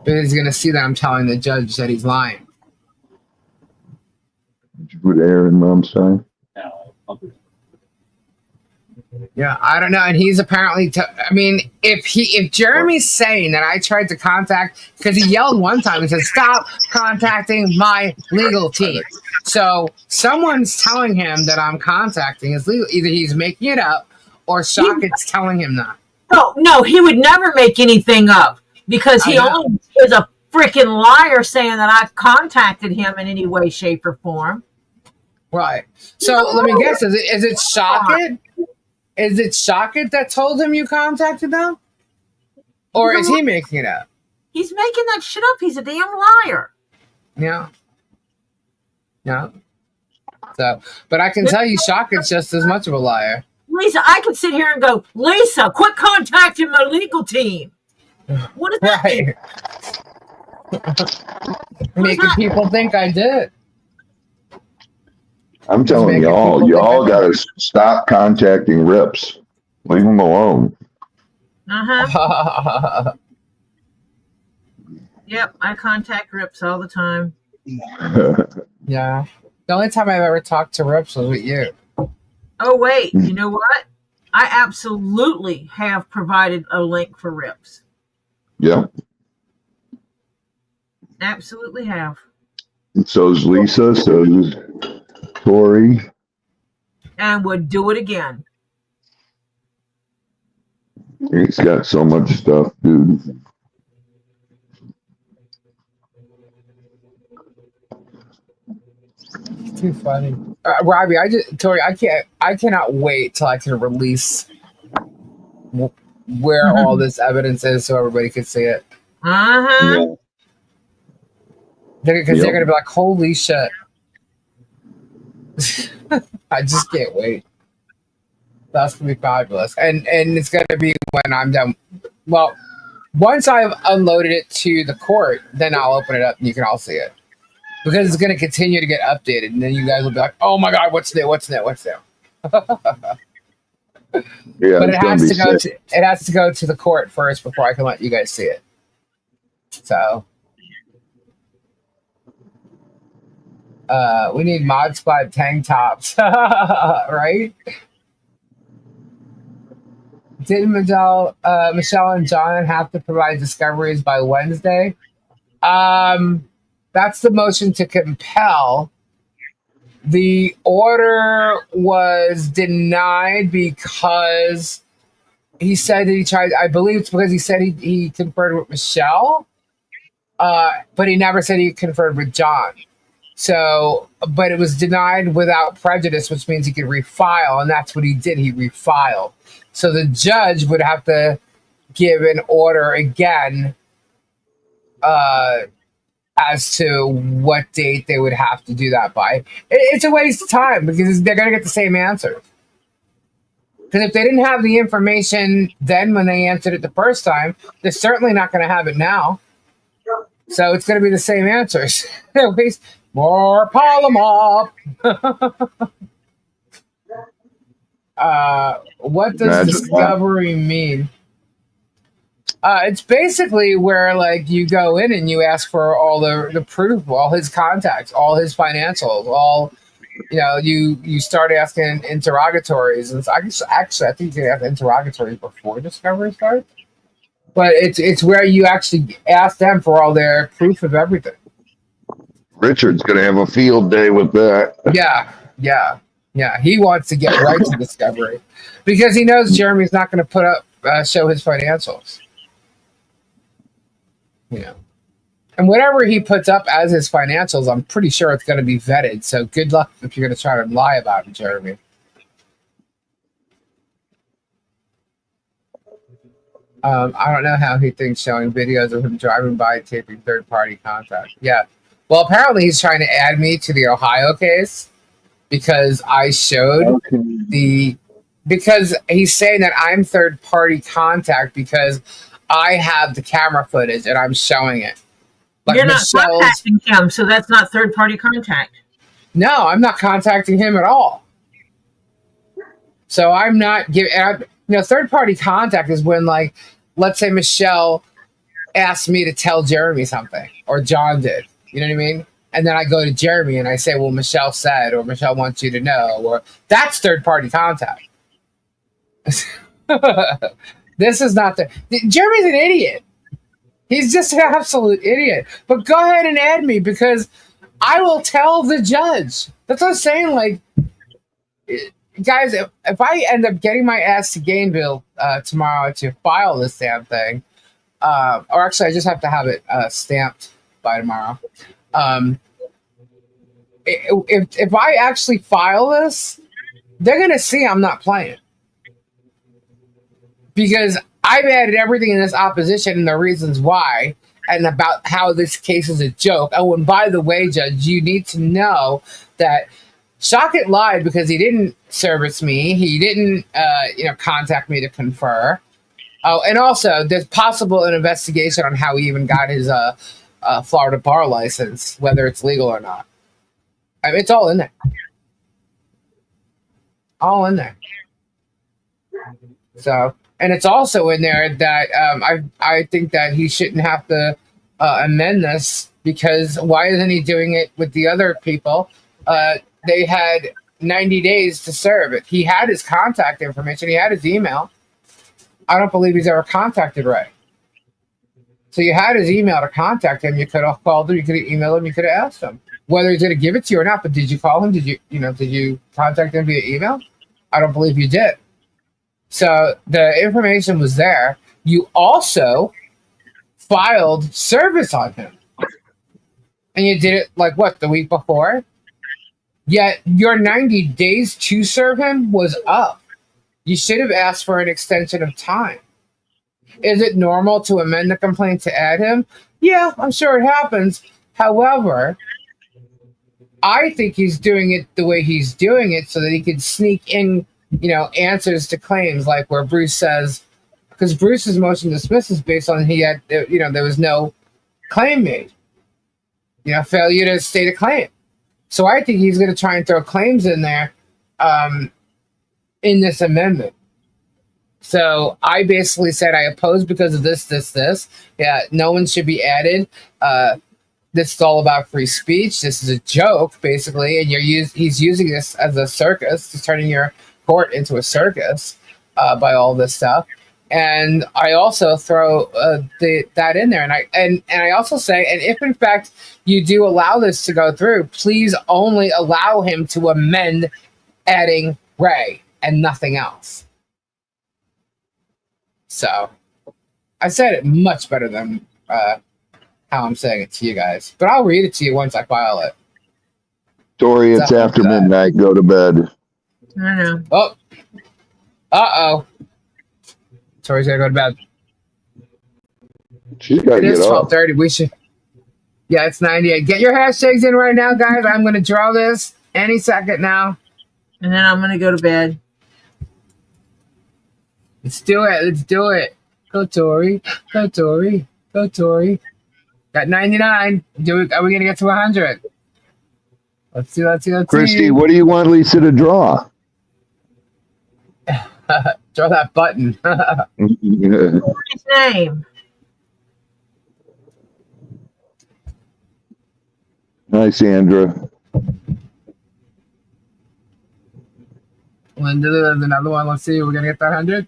But he's going to see that I'm telling the judge that he's lying. Did you put air in Mom's side? Yeah, I don't know. And he's apparently, if Jeremy's saying that I tried to contact, because he yelled one time and said, stop contacting my legal team. So someone's telling him that I'm contacting his legal, either he's making it up or Shockett's telling him that. No, he would never make anything up because he only is a freaking liar saying that I contacted him in any way, shape, or form. Right. So let me guess. Is it Shockett? Is it Shockett that told him you contacted them? Or is he making it up? He's making that shit up. He's a damn liar. Yeah. Yeah. So, but I can tell you, Shockett's just as much of a liar. Lisa, I could sit here and go, Lisa, quit contacting my legal team. What does that mean? Making people think I did. I'm telling y'all got to stop contacting reps. Leave them alone. Uh-huh. Yep, I contact rips all the time. Yeah. The only time I've ever talked to rips was with you. Oh, wait. You know what? I absolutely have provided a link for rips. Yeah. Absolutely have. So's Lisa. So's Tori. And would do it again. He's got so much stuff, dude. Too funny. Robbie, Tori, I cannot wait till I can release where all this evidence is so everybody can see it. Uh-huh. Yeah. Because they're going to be like, holy shit. I just can't wait. That's going to be fabulous. And it's going to be when I'm done. Well, once I've unloaded it to the court, then I'll open it up and you can all see it. Because it's going to continue to get updated. And then you guys will be like, oh my God, what's new? What's new? What's new? Yeah, but it has to go to the court first before I can let you guys see it. So we need Mod Squad tank tops, right? Did Michelle and John have to provide discoveries by Wednesday? That's the motion to compel. The order was denied because he said that he tried, I believe it's because he said he conferred with Michelle, but he never said he conferred with John. So, but it was denied without prejudice, which means he could refile, and that's what he did. He refiled. So the judge would have to give an order again as to what date they would have to do that by. It's a waste of time because they're going to get the same answers. Because if they didn't have the information then when they answered it the first time, they're certainly not going to have it now. So it's going to be the same answers. More Palomop. What does discovery mean? It's basically where like you go in and you ask for all the proof, all his contacts, all his financials, all you start asking interrogatories. And actually, I think you have interrogatories before discovery starts. But it's where you actually ask them for all their proof of everything. Richard's gonna have a field day with that. Yeah. He wants to get right to discovery because he knows Jeremy's not going to put up show his financials. And whatever he puts up as his financials, I'm pretty sure it's going to be vetted. So good luck if you're going to try to lie about it, Jeremy. I don't know how he thinks showing videos of him driving by taping third-party contact. Yeah. Well, apparently he's trying to add me to the Ohio case because I showed because he's saying that I'm third-party contact because I have the camera footage and I'm showing it. Like you're not contacting him, so that's not third-party contact. No, I'm not contacting him at all. So I'm not giving. Third-party contact is when, like, let's say Michelle asked me to tell Jeremy something, or John did. You know what I mean? And then I go to Jeremy and I say, "Well, Michelle said," or "Michelle wants you to know," or that's third-party contact. This is not Jeremy's an idiot. He's just an absolute idiot. But go ahead and add me because I will tell the judge. That's what I'm saying. Like, guys, if I end up getting my ass to Gainville tomorrow to file this damn thing, or actually I just have to have it stamped by tomorrow. if I actually file this, they're gonna see I'm not playing, because I've added everything in this opposition and the reasons why, and about how this case is a joke. Oh, and by the way, Judge, you need to know that Shockett lied because he didn't service me. He didn't, contact me to confer. Oh, and also, there's possible an investigation on how he even got his Florida bar license, whether it's legal or not. I mean, it's all in there. All in there. So, and it's also in there that I think that he shouldn't have to amend this, because why isn't he doing it with the other people? They had 90 days to serve it. He had his contact information. He had his email. I don't believe he's ever contacted Ray. So you had his email to contact him. You could have called him. You could have emailed him. You could have asked him whether he's going to give it to you or not. But did you call him? Did you contact him via email? I don't believe you did. So the information was there. You also filed service on him. And you did it the week before? Yet your 90 days to serve him was up. You should have asked for an extension of time. Is it normal to amend the complaint to add him? Yeah, I'm sure it happens. However, I think he's doing it the way he's doing it so that he can sneak in, answers to claims, like where Bruce says, because Bruce's motion to dismiss is based on there was no claim made. Failure to state a claim. So I think he's going to try and throw claims in there in this amendment. So I basically said I oppose because of this. Yeah, no one should be added. This is all about free speech. This is a joke, basically, and he's using this as a circus. He's turning your court into a circus by all this stuff. And I also throw that in there, and I also say, and if in fact you do allow this to go through, please only allow him to amend, adding Ray and nothing else. So I said it much better than how I'm saying it to you guys, but I'll read it to you once I file it. Tori, it's after midnight. Go to bed. I know. Oh, uh-oh. Tori's gotta go to bed. She's got to It is get up. 12:30. We should. Yeah, it's 98. Get your hashtags in right now, guys. I'm gonna draw this any second now. And then I'm going to go to bed. Let's do it. Let's do it. Go Tori. Go Tori. Go Tori. Got 99. Are we gonna get to 100? Let's see. Christy, what do you want Lisa to draw? Draw that button. What's his name? Hi, Sandra. Linda, there's another one. Let's see. We're gonna get that 100.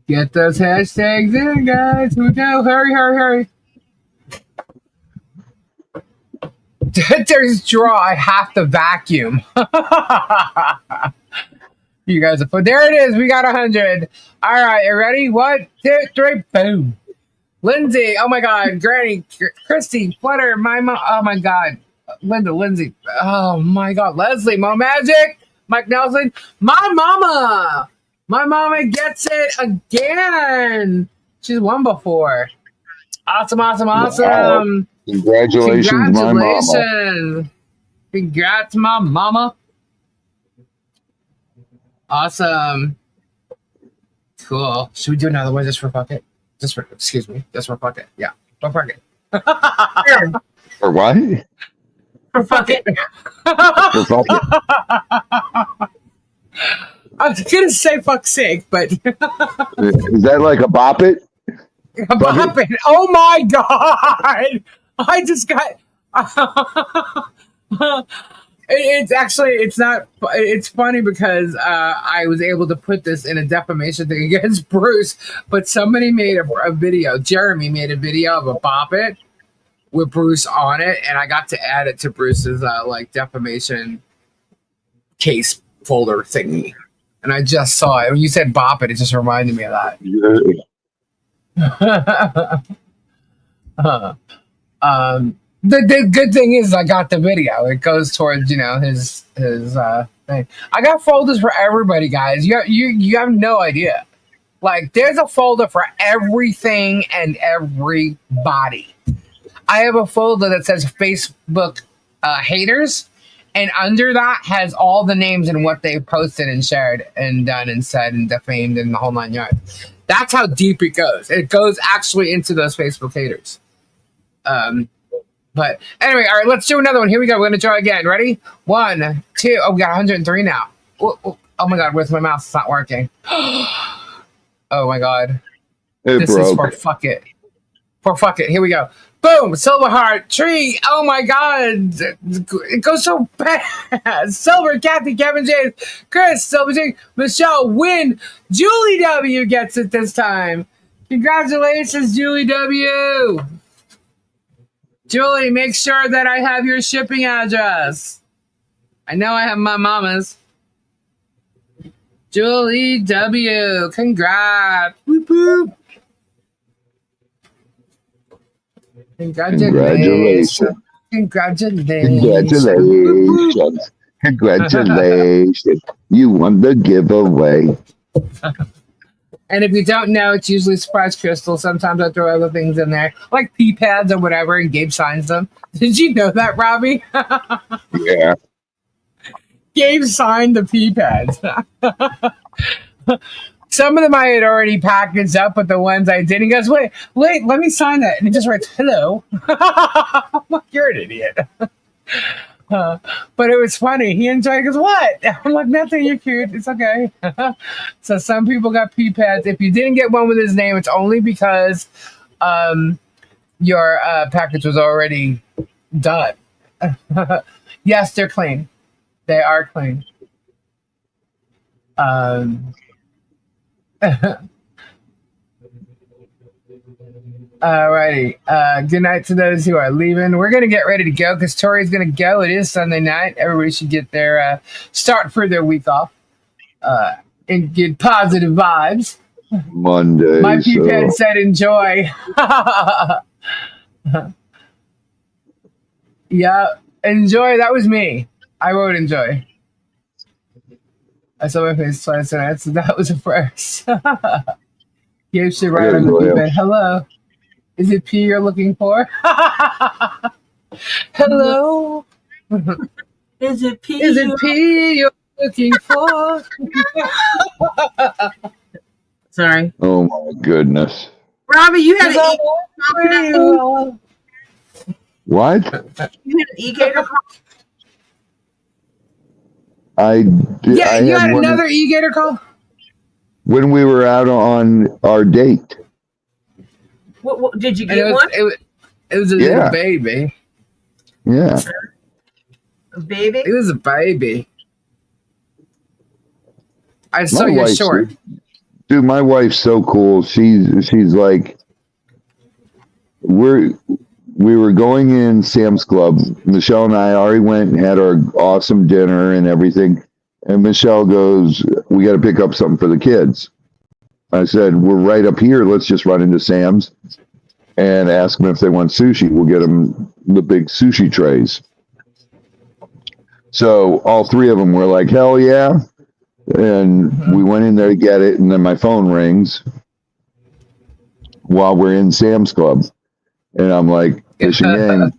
Get those hashtags in, guys. Here we go. Hurry. There's draw. I have to vacuum. You guys are fun. There it is. We got 100. All right, you ready? 1, 2, 3, boom. Lindsay, oh my God. Granny, Christy, Flutter, my mom. Oh my God. Lindsay. Oh my God. Leslie, MoMagic, Mike Nelson, my mama. My mama gets it again. She's won before. Awesome. Wow. Congratulations, my mama. Congrats, my mama. Awesome. Cool. Should we do another one just for fuck it? Just for fuck it. Yeah. For fuck it. For what? For fuck it. For fuck it. I was gonna say fuck's sake, but Is that like a bop it? bop it. Oh my God! I just got. It's not. It's funny because I was able to put this in a defamation thing against Bruce, but somebody made a video. Jeremy made a video of a bop it with Bruce on it, and I got to add it to Bruce's defamation case folder thingy. And I just saw it. When you said bop it, it just reminded me of that. The good thing is I got the video. It goes towards his thing. I got folders for everybody, guys. You have no idea. Like there's a folder for everything and everybody. I have a folder that says Facebook haters, and under that has all the names and what they've posted and shared and done and said and defamed and the whole 9 yards. That's how deep it goes. It goes actually into those Facebook haters. But anyway, all right, let's do another one. Here we go. We're going to try again. Ready? 1, 2. Oh, we got 103 now. Oh my God, where's my mouse? It's not working. Oh my God. This is for fuck it. For fuck it. Here we go. Boom! Silver heart tree. Oh my God! It goes so bad. Silver, Kathy, Kevin, James, Chris, Silver, J, Michelle, Win, Julie W gets it this time. Congratulations, Julie W. Julie, make sure that I have your shipping address. I know I have my mama's. Julie W. Congrats. Whoop whoop. Congratulations. Congratulations. You won the giveaway. And if you don't know, it's usually surprise crystal. Sometimes I throw other things in there, like pee pads or whatever, and Gabe signs them. Did you know that, Robbie? Yeah. Gabe signed the pee pads. Some of them I had already packaged up, but the ones I didn't, he goes, wait, let me sign that. And he just writes, hello. I'm like, you're an idiot. But it was funny. He enjoyed it. He goes, what? I'm like, nothing, you're cute. It's okay. So some people got pee pads. If you didn't get one with his name, it's only because your package was already done. Yes, they're clean. They are clean. Alrighty. Good night to those who are leaving. We're gonna get ready to go because Tori's gonna go. It is Sunday night. Everybody should get their start for their week off and get positive vibes. Monday. My peephead said enjoy. Yeah, enjoy. That was me. I wrote enjoy. I saw my face twice tonight, so that was a first. You should write on the peephead. Hello. Is it P you're looking for? Hello. Is it P? Is it P you're looking for? Sorry. Oh my goodness. Robbie, you had an What? You had an e-gator call? Yeah, you had another e-gator call? When we were out on our date. What did you get one? It was a little baby. Yeah. A baby? It was a baby. I saw you short. Dude, my wife's so cool. She's like, we were going in Sam's Club. Michelle and I already went and had our awesome dinner and everything. And Michelle goes, we got to pick up something for the kids. I said, we're right up here. Let's just run into Sam's and ask them if they want sushi. We'll get them the big sushi trays. So all three of them were like, hell yeah. And we went in there to get it. And then my phone rings while we're in Sam's Club. And I'm like, fishing in.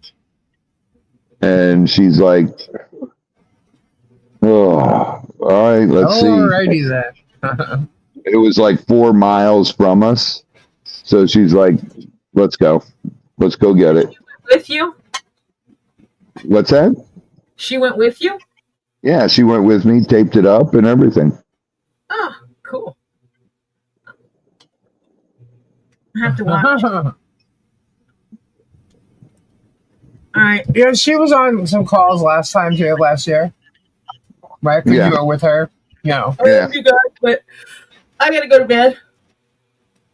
And she's like, oh, all right, let's see. Alrighty then. It was like 4 miles from us. So she's like, let's go. Let's go get it. With you? What's that? She went with you? Yeah, she went with me, taped it up and everything. Oh, cool. I have to watch. All right. Yeah, she was on some calls last year. Right? Because you were with her. No. Yeah. You guys, but I gotta go to bed.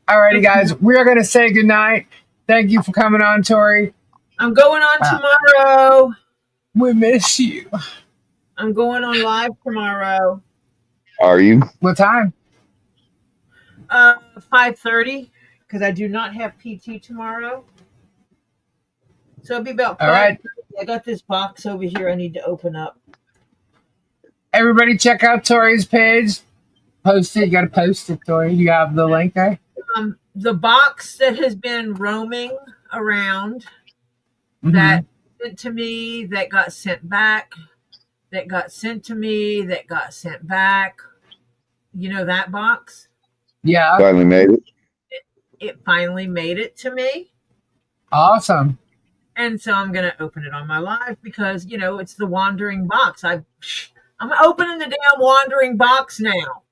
Alrighty, guys. We are gonna say goodnight. Thank you for coming on, Tori. I'm going on tomorrow. We miss you. I'm going on live tomorrow. Are you? What time? 5:30, because I do not have PT tomorrow. So it'll be about All 5. right. I got this box over here I need to open up. Everybody check out Tori's page. Post it. You got to post it, Tori. You have the link there? The box that has been roaming around Mm-hmm. that sent to me, that got sent back, that got sent to me, that got sent back. You know that box? Yeah. Finally made it. It finally made it to me. Awesome. And so I'm going to open it on my live because, you know, it's the wandering box. I'm opening the damn wandering box now.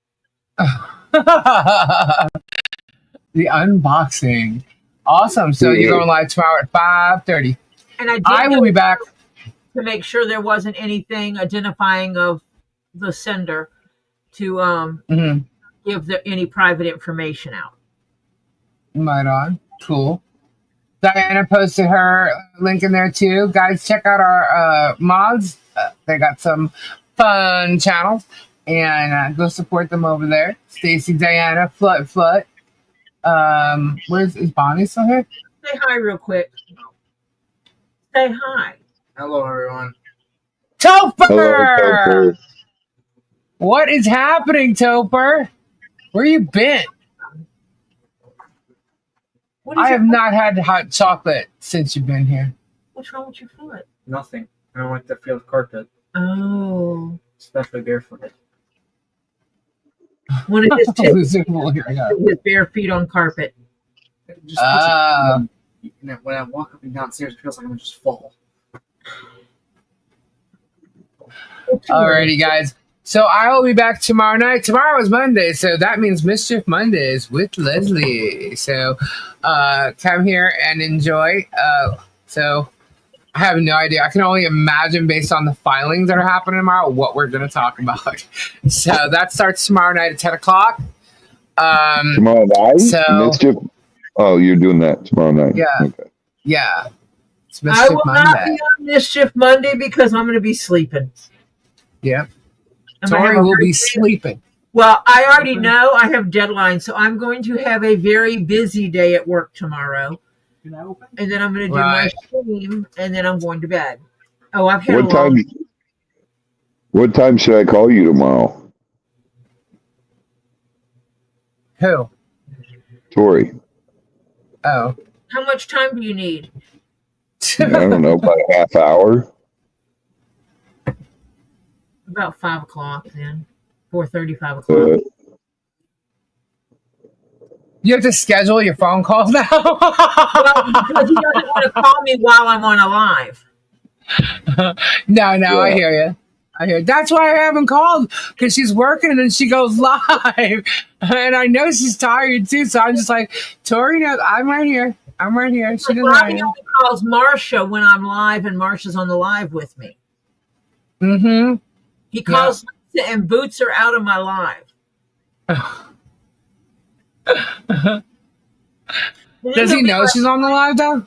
The unboxing. Awesome. So you're going live tomorrow at 5:30. And I will be back to make sure there wasn't anything identifying of the sender to give any private information out. Right on. Cool. Diana posted her link in there too. Guys, check out our mods. They got some fun channels. And go support them over there. Stacy, Diana, Flut. Is Bonnie still here? Say hi real quick. Say hi. Hello, everyone. Topher! Hello, Topher. What is happening, Topher? Where you been? I have not had hot chocolate since you've been here. What's wrong with your foot? Nothing. I don't like to feel carpet, Oh. especially barefooted. One of his tips Yeah. his bare feet on carpet. Just when I walk up and downstairs, it feels like I'm gonna just fall. Alrighty, guys. So I will be back tomorrow night. Tomorrow is Monday, so that means Mischief Mondays with Leslie. So come here and enjoy. So I have no idea. I can only imagine based on the filings that are happening tomorrow what we're going to talk about. So that starts tomorrow night at 10 o'clock. Tomorrow night? So, Mischief? Oh, you're doing that tomorrow night. Yeah. Okay. Yeah. It's I Mischief will Monday. not be on Mischief Monday because I'm going to be sleeping. Yeah. I'm gonna Tori have a will be very- sleeping. Well, I already know I have deadlines, so I'm going to have a very busy day at work tomorrow. Can I open? And then I'm going to do Right. my stream, and then I'm going to bed. Oh, I've had What time? What time should I call you tomorrow, Who? Tori? Oh. How much time do you need? I don't know, about a half hour. About 5 o'clock then. 4:30, 5 o'clock. You have to schedule your phone calls now? Well, because he doesn't want to call me while I'm on a live. No, Yeah. I hear you. I hear. That's why I haven't called, because she's working and then she goes live, and I know she's tired too. So I'm just like, Tori knows I'm right here. I'm right here. She doesn't Robbie know. only calls Marcia when I'm live, and Marcia's on the live with me. Mm-hmm. He calls Lisa and boots her out of my live. Does he know she's on the live though?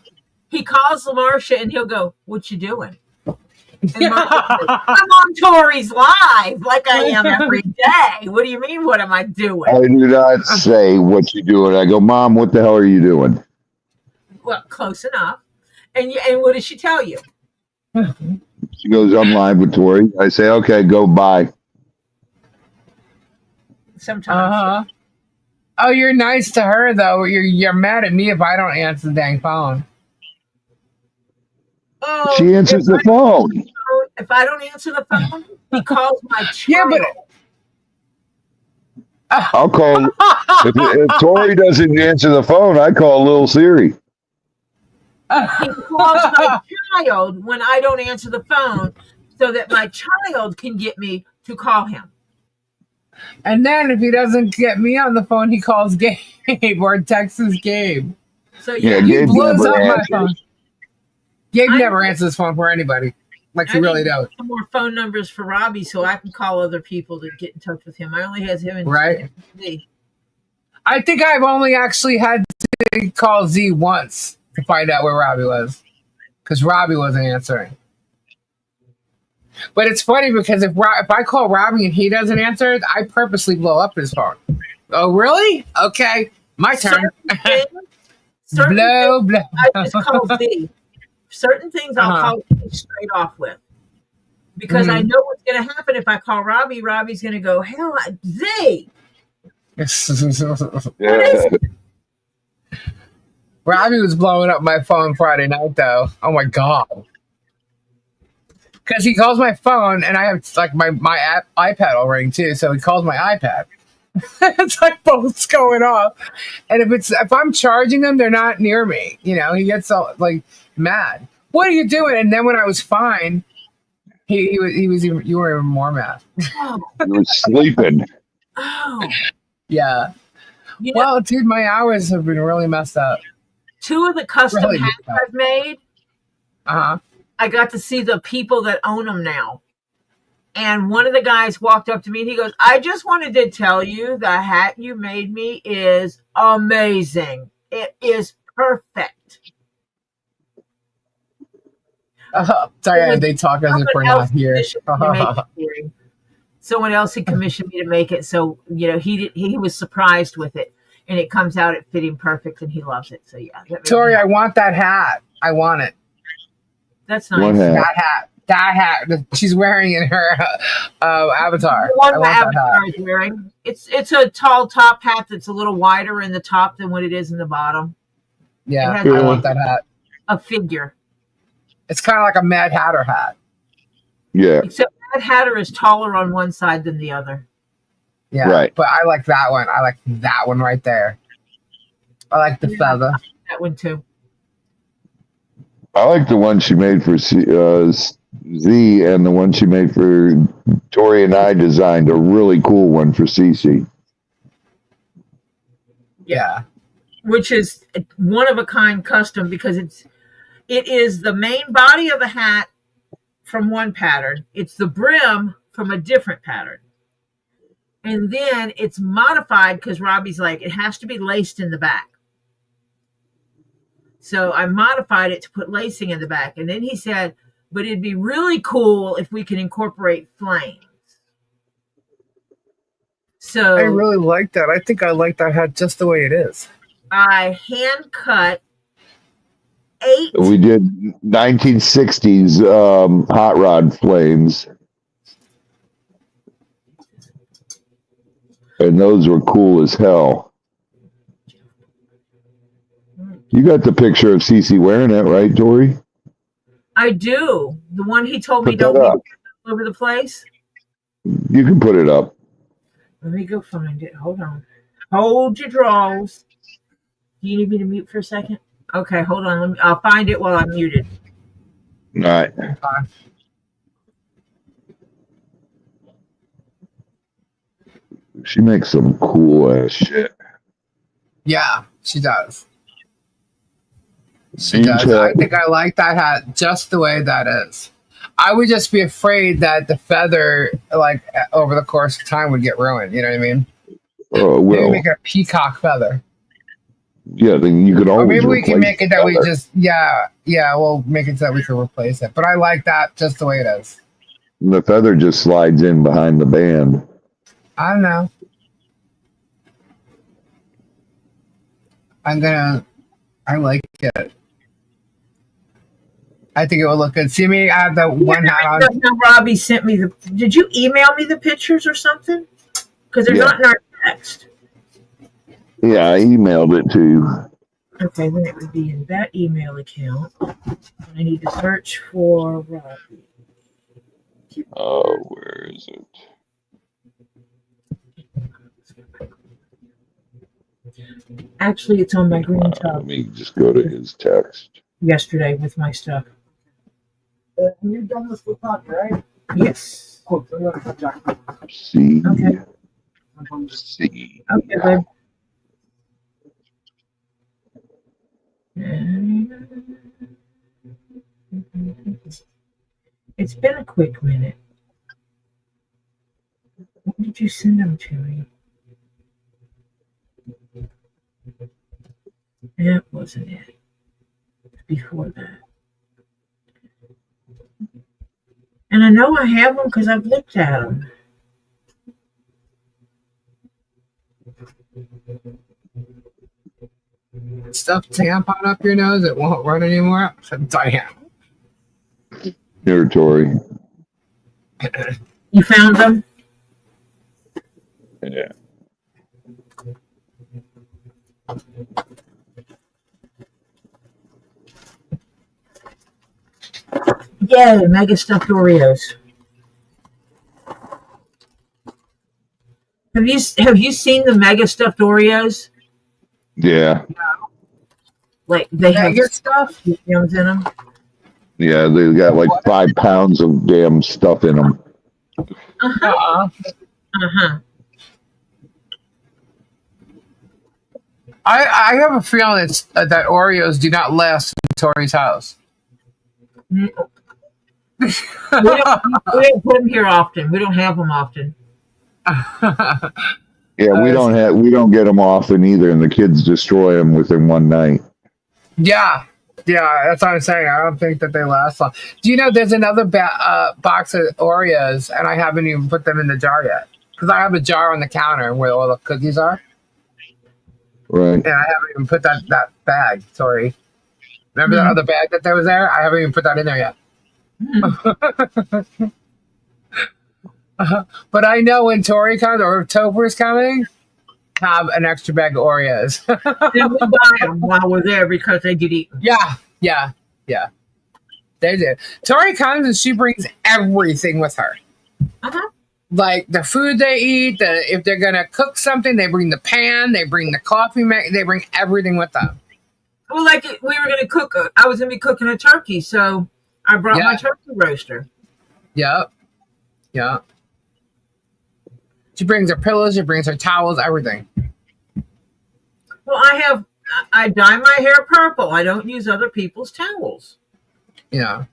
He calls Marcia and he'll go, "What you doing?" And Marcia says, I'm on Tori's live like I am every day. What do you mean? What am I doing? I do not say what you doing. I go, Mom, what the hell are you doing? Well, close enough. And what does she tell you? She goes, I'm live with Tori. I say, okay, go bye. Sometimes. Oh, you're nice to her though. You're mad at me if I don't answer the dang phone. Oh, She answers the phone. If I don't answer the phone, he calls my child. Yeah, but I'll call. If Tori doesn't answer the phone, I call little Siri. He calls my child when I don't answer the phone so that my child can get me to call him. And then if he doesn't get me on the phone, he calls Gabe or texts Gabe. So Yeah, He Gabe blows never up my answers. phone. Gabe I- never answers his phone for anybody. Like he really need does. some more phone numbers for Robbie so I can call other people to get in touch with him. I only has him in Right. Z. I think I've only actually had to call Z once to find out where Robbie was, because Robbie wasn't answering. But it's funny because if I call Robbie and he doesn't answer, I purposely blow up his phone. Oh, really? Okay, my turn. Certain Blow, things blow. I just call Z Certain things I'll call straight off with. Because I know what's going to happen if I call Robbie. Robbie's going to go, hell, Z. Yeah. Robbie was blowing up my phone Friday night, though. Oh my god! Because he calls my phone, and I have like my iPad will ring too. So he calls my iPad. It's like both going off, and if I'm charging them, they're not near me. You know, he gets all like mad. What are you doing? And then when I was fine, you were even more mad. Oh. You were sleeping. Oh. Yeah. You know, Well, dude, my hours have been really messed up. 2 of the custom Really hats I've made, I got to see the people that own them now. And one of the guys walked up to me and he goes, I just wanted to tell you the hat you made me is amazing. It is perfect. Sorry, they talk as if we're not here. Someone else had commissioned me to make it, so he was surprised with it, and it comes out, it fit him perfect, and he loves it. So yeah, Tori, I want that hat. I want it. That's nice. That hat that she's wearing in her avatar. The one my avatar is wearing. It's a tall top hat that's a little wider in the top than what it is in the bottom. Yeah, I want that hat. A figure. It's kind of like a Mad Hatter hat. Yeah. Except Mad Hatter is taller on one side than the other. Yeah, right. But I like that one. I like that one right there. I like the feather. That one too. I like the one she made for Z, and the one she made for Tori and I designed a really cool one for Cece. Yeah. Which is one of a kind custom because it is the main body of the hat from one pattern. It's the brim from a different pattern. And then it's modified because Robbie's like, it has to be laced in the back. So I modified it to put lacing in the back. And then he said, but it'd be really cool if we could incorporate flames. So I really like that. I think I like that hat just the way it is. I hand cut 8. We did 1960s hot rod flames. And those were cool as hell. You got the picture of Cece wearing it, right, Tori? I do. The one he told me don't be all over the place. You can put it up. Let me go find it. Hold on. Hold your draws. Do you need me to mute for a second? Okay, hold on. I'll find it while I'm muted. All right. She makes some cool ass shit. Yeah, she does. She does. I think I like that hat just the way that is. I would just be afraid that the feather, like over the course of time, would get ruined. You know what I mean? Oh, well. Maybe make a peacock feather. Yeah, then you could always. Or maybe we can make it that we just we'll make it so that we can replace it. But I like that just the way it is. The feather just slides in behind the band. I don't know. I like it. I think it will look good. See me? I have the one hat on. Robbie sent me did you email me the pictures or something? Because they're not in our text. Yeah, I emailed it to you. Okay, then it would be in that email account. I need to search for Robbie. Oh, where is it? Actually, it's on my green tub. Let me just go to his text. Yesterday with my stuff. You're done with Peacock, right? Yes. Cool. See. Okay. See. Okay, good. It's been a quick minute. When did you send them to me? That wasn't it. Before that. And I know I have them because I've looked at them. Stuff tampon up your nose, it won't run anymore. Damn. Here, Tori. You found them? Yeah. Yeah, mega stuffed Oreos. Have you seen the mega stuffed Oreos? Yeah. Like they have Mega stuff? yums in them. Yeah, they got like 5 pounds of damn stuff in them. Uh-huh. Uh-huh. I have a feeling it's, that Oreos do not last in Tori's house. We don't put them here often. We don't have them often. Yeah, we don't get them often either, and the kids destroy them within one night. Yeah, that's what I'm saying. I don't think that they last long. Do you know there's another box of Oreos, and I haven't even put them in the jar yet because I have a jar on the counter where all the cookies are. Right. And I haven't even put that bag. Sorry. Remember that other bag that was there? I haven't even put that in there yet. But I know when Tori comes or if Topher's coming, have an extra bag of Oreos. Then we buy them while we're there because they get eaten. Yeah. They do. Tori comes and she brings everything with her. Uh-huh. Like the food they eat, if they're going to cook something, they bring the pan, they bring the coffee maker, they bring everything with them. Well, like we were going to cook, I was going to be cooking a turkey, so I brought my turkey roaster. Yep. She brings her pillows, she brings her towels, everything. Well, I dye my hair purple. I don't use other people's towels. Yeah.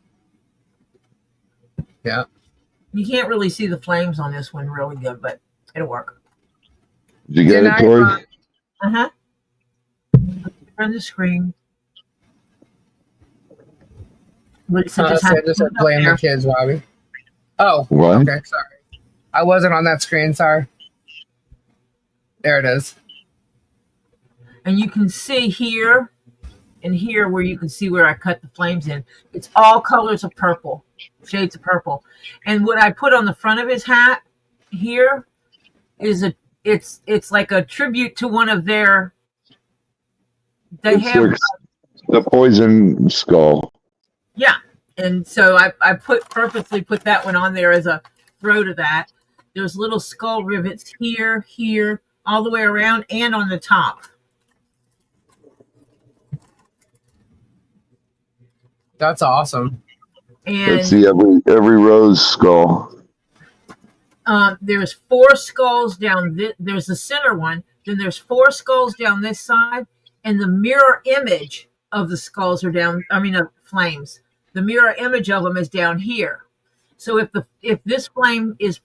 You can't really see the flames on this one really good, but it'll work. Did you get it, Tori? Uh-huh. On the screen. Just blame the kids, Robbie. Oh, what? Okay, sorry. I wasn't on that screen, sorry. There it is. And you can see here and here where you can see where I cut the flames in. It's all colors of purple, shades of purple. And what I put on the front of his hat here is it's like a tribute to one of their. The poison skull. Yeah, and so I purposely put that one on there as a throw to that. There's little skull rivets here, all the way around, and on the top. That's awesome. And let's see every rose skull. There's 4 skulls down. There's the center one. Then there's 4 skulls down this side, and the mirror image of the skulls are down. Of flames. The mirror image of them is down here. So if this flame is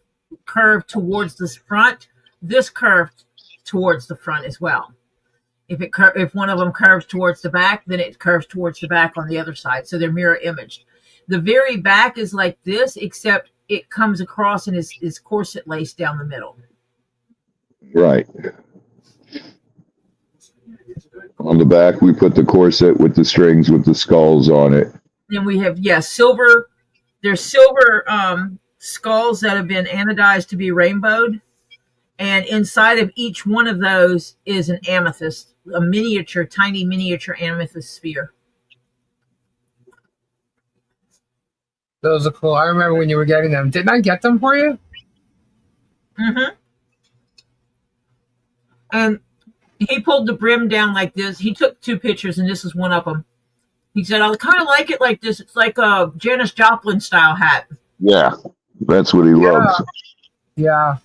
curved towards the front, this curved towards the front as well. If one of them curves towards the back, then it curves towards the back on the other side. So they're mirror imaged. The very back is like this, except it comes across and is corset laced down the middle. Right. On the back, we put the corset with the strings with the skulls on it. Then we have, silver. There's silver skulls that have been anodized to be rainbowed. And inside of each one of those is an amethyst, a tiny miniature amethyst sphere. Those are cool. I remember when you were getting them. Didn't I get them for you? Mm-hmm. And he pulled the brim down like this. He took 2 pictures, and this is one of them. He said, I kind of like it like this. It's like a Janis Joplin style hat. Yeah, that's what he loves. Yeah.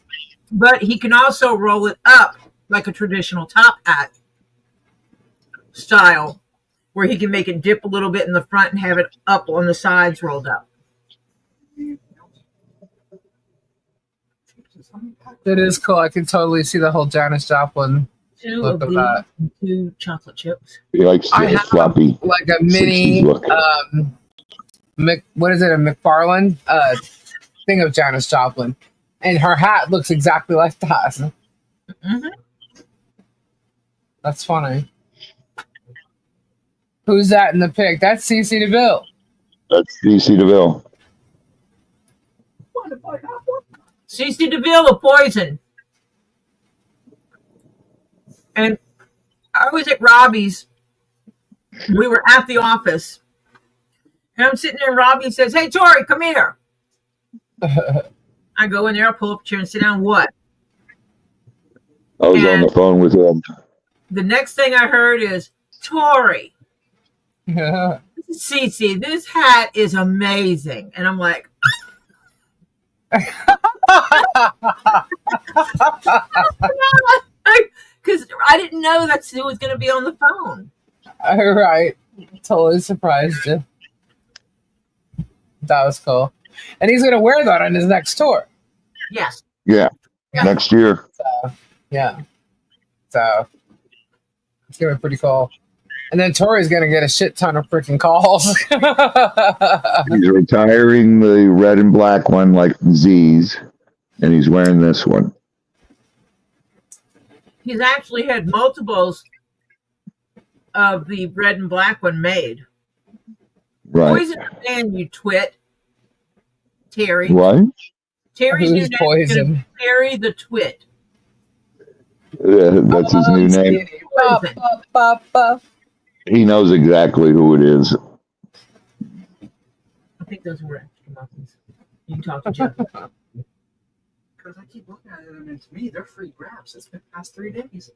But he can also roll it up like a traditional top hat style, where he can make it dip a little bit in the front and have it up on the sides rolled up. It is cool. I can totally see the whole Janis Joplin 2 look of that. 2 chocolate chips. He likes the floppy, like a mini, what is it, a McFarlane thing of Janis Joplin. And her hat looks exactly like that. Mm-hmm. That's funny. Who's that in the pic? That's CeCe DeVille. That's CeCe DeVille. CC DeVille of Poison. And I was at Robbie's. We were at the office. And I'm sitting there, and Robbie says, "Hey, Tori, come here." I go in there, I pull up a chair and sit down. What? I was on the phone with him. The next thing I heard is, "Tori, Yeah. Cece, this hat is amazing." And I'm like, because I didn't know that's who was going to be on the phone. All right. Totally surprised you. That was cool. And he's going to wear that on his next tour. Yes. Yeah. Next year. So, yeah. So it's going to be pretty cool. And then Tori's going to get a shit ton of freaking calls. He's retiring the red and black one like Z's, and he's wearing this one. He's actually had multiples of the red and black one made. Right. Poison man, you twit. Terry. What? Terry's new Who's name is Poison? Terry the Twit. That's his new name. Poison. He knows exactly who it is. I think those were extra muffins. You can talk to Jeff. Because I keep looking at them, and to me, they're free grabs. It's been past 3 days.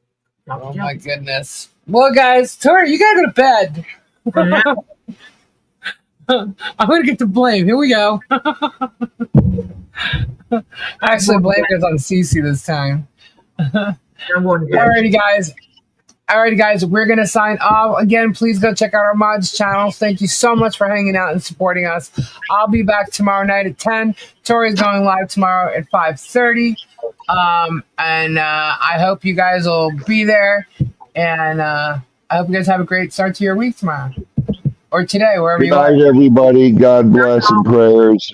Talk to Oh Jeff. my goodness. Well, guys, Tori, you gotta go to bed. I'm gonna get the blame. Here we go. Actually, blame goes on Cece this time. I'm going to bed. Alrighty, guys, we're gonna sign off. Again, please go check out our mods channel. Thank you so much for hanging out and supporting us. I'll be back tomorrow night at 10. Tori's going live tomorrow at 5:30. And I hope you guys will be there. And I hope you guys have a great start to your week tomorrow. Or today, wherever Good you are. night, everybody. God bless and prayers,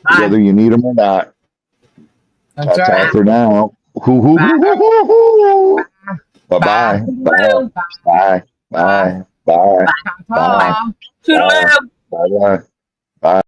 Bye. whether you need them or not. That's That's all right. for now. Bye-bye. Bye. Bye. Bye. Bye. Bye. Toodaloo. Bye. Bye. Bye.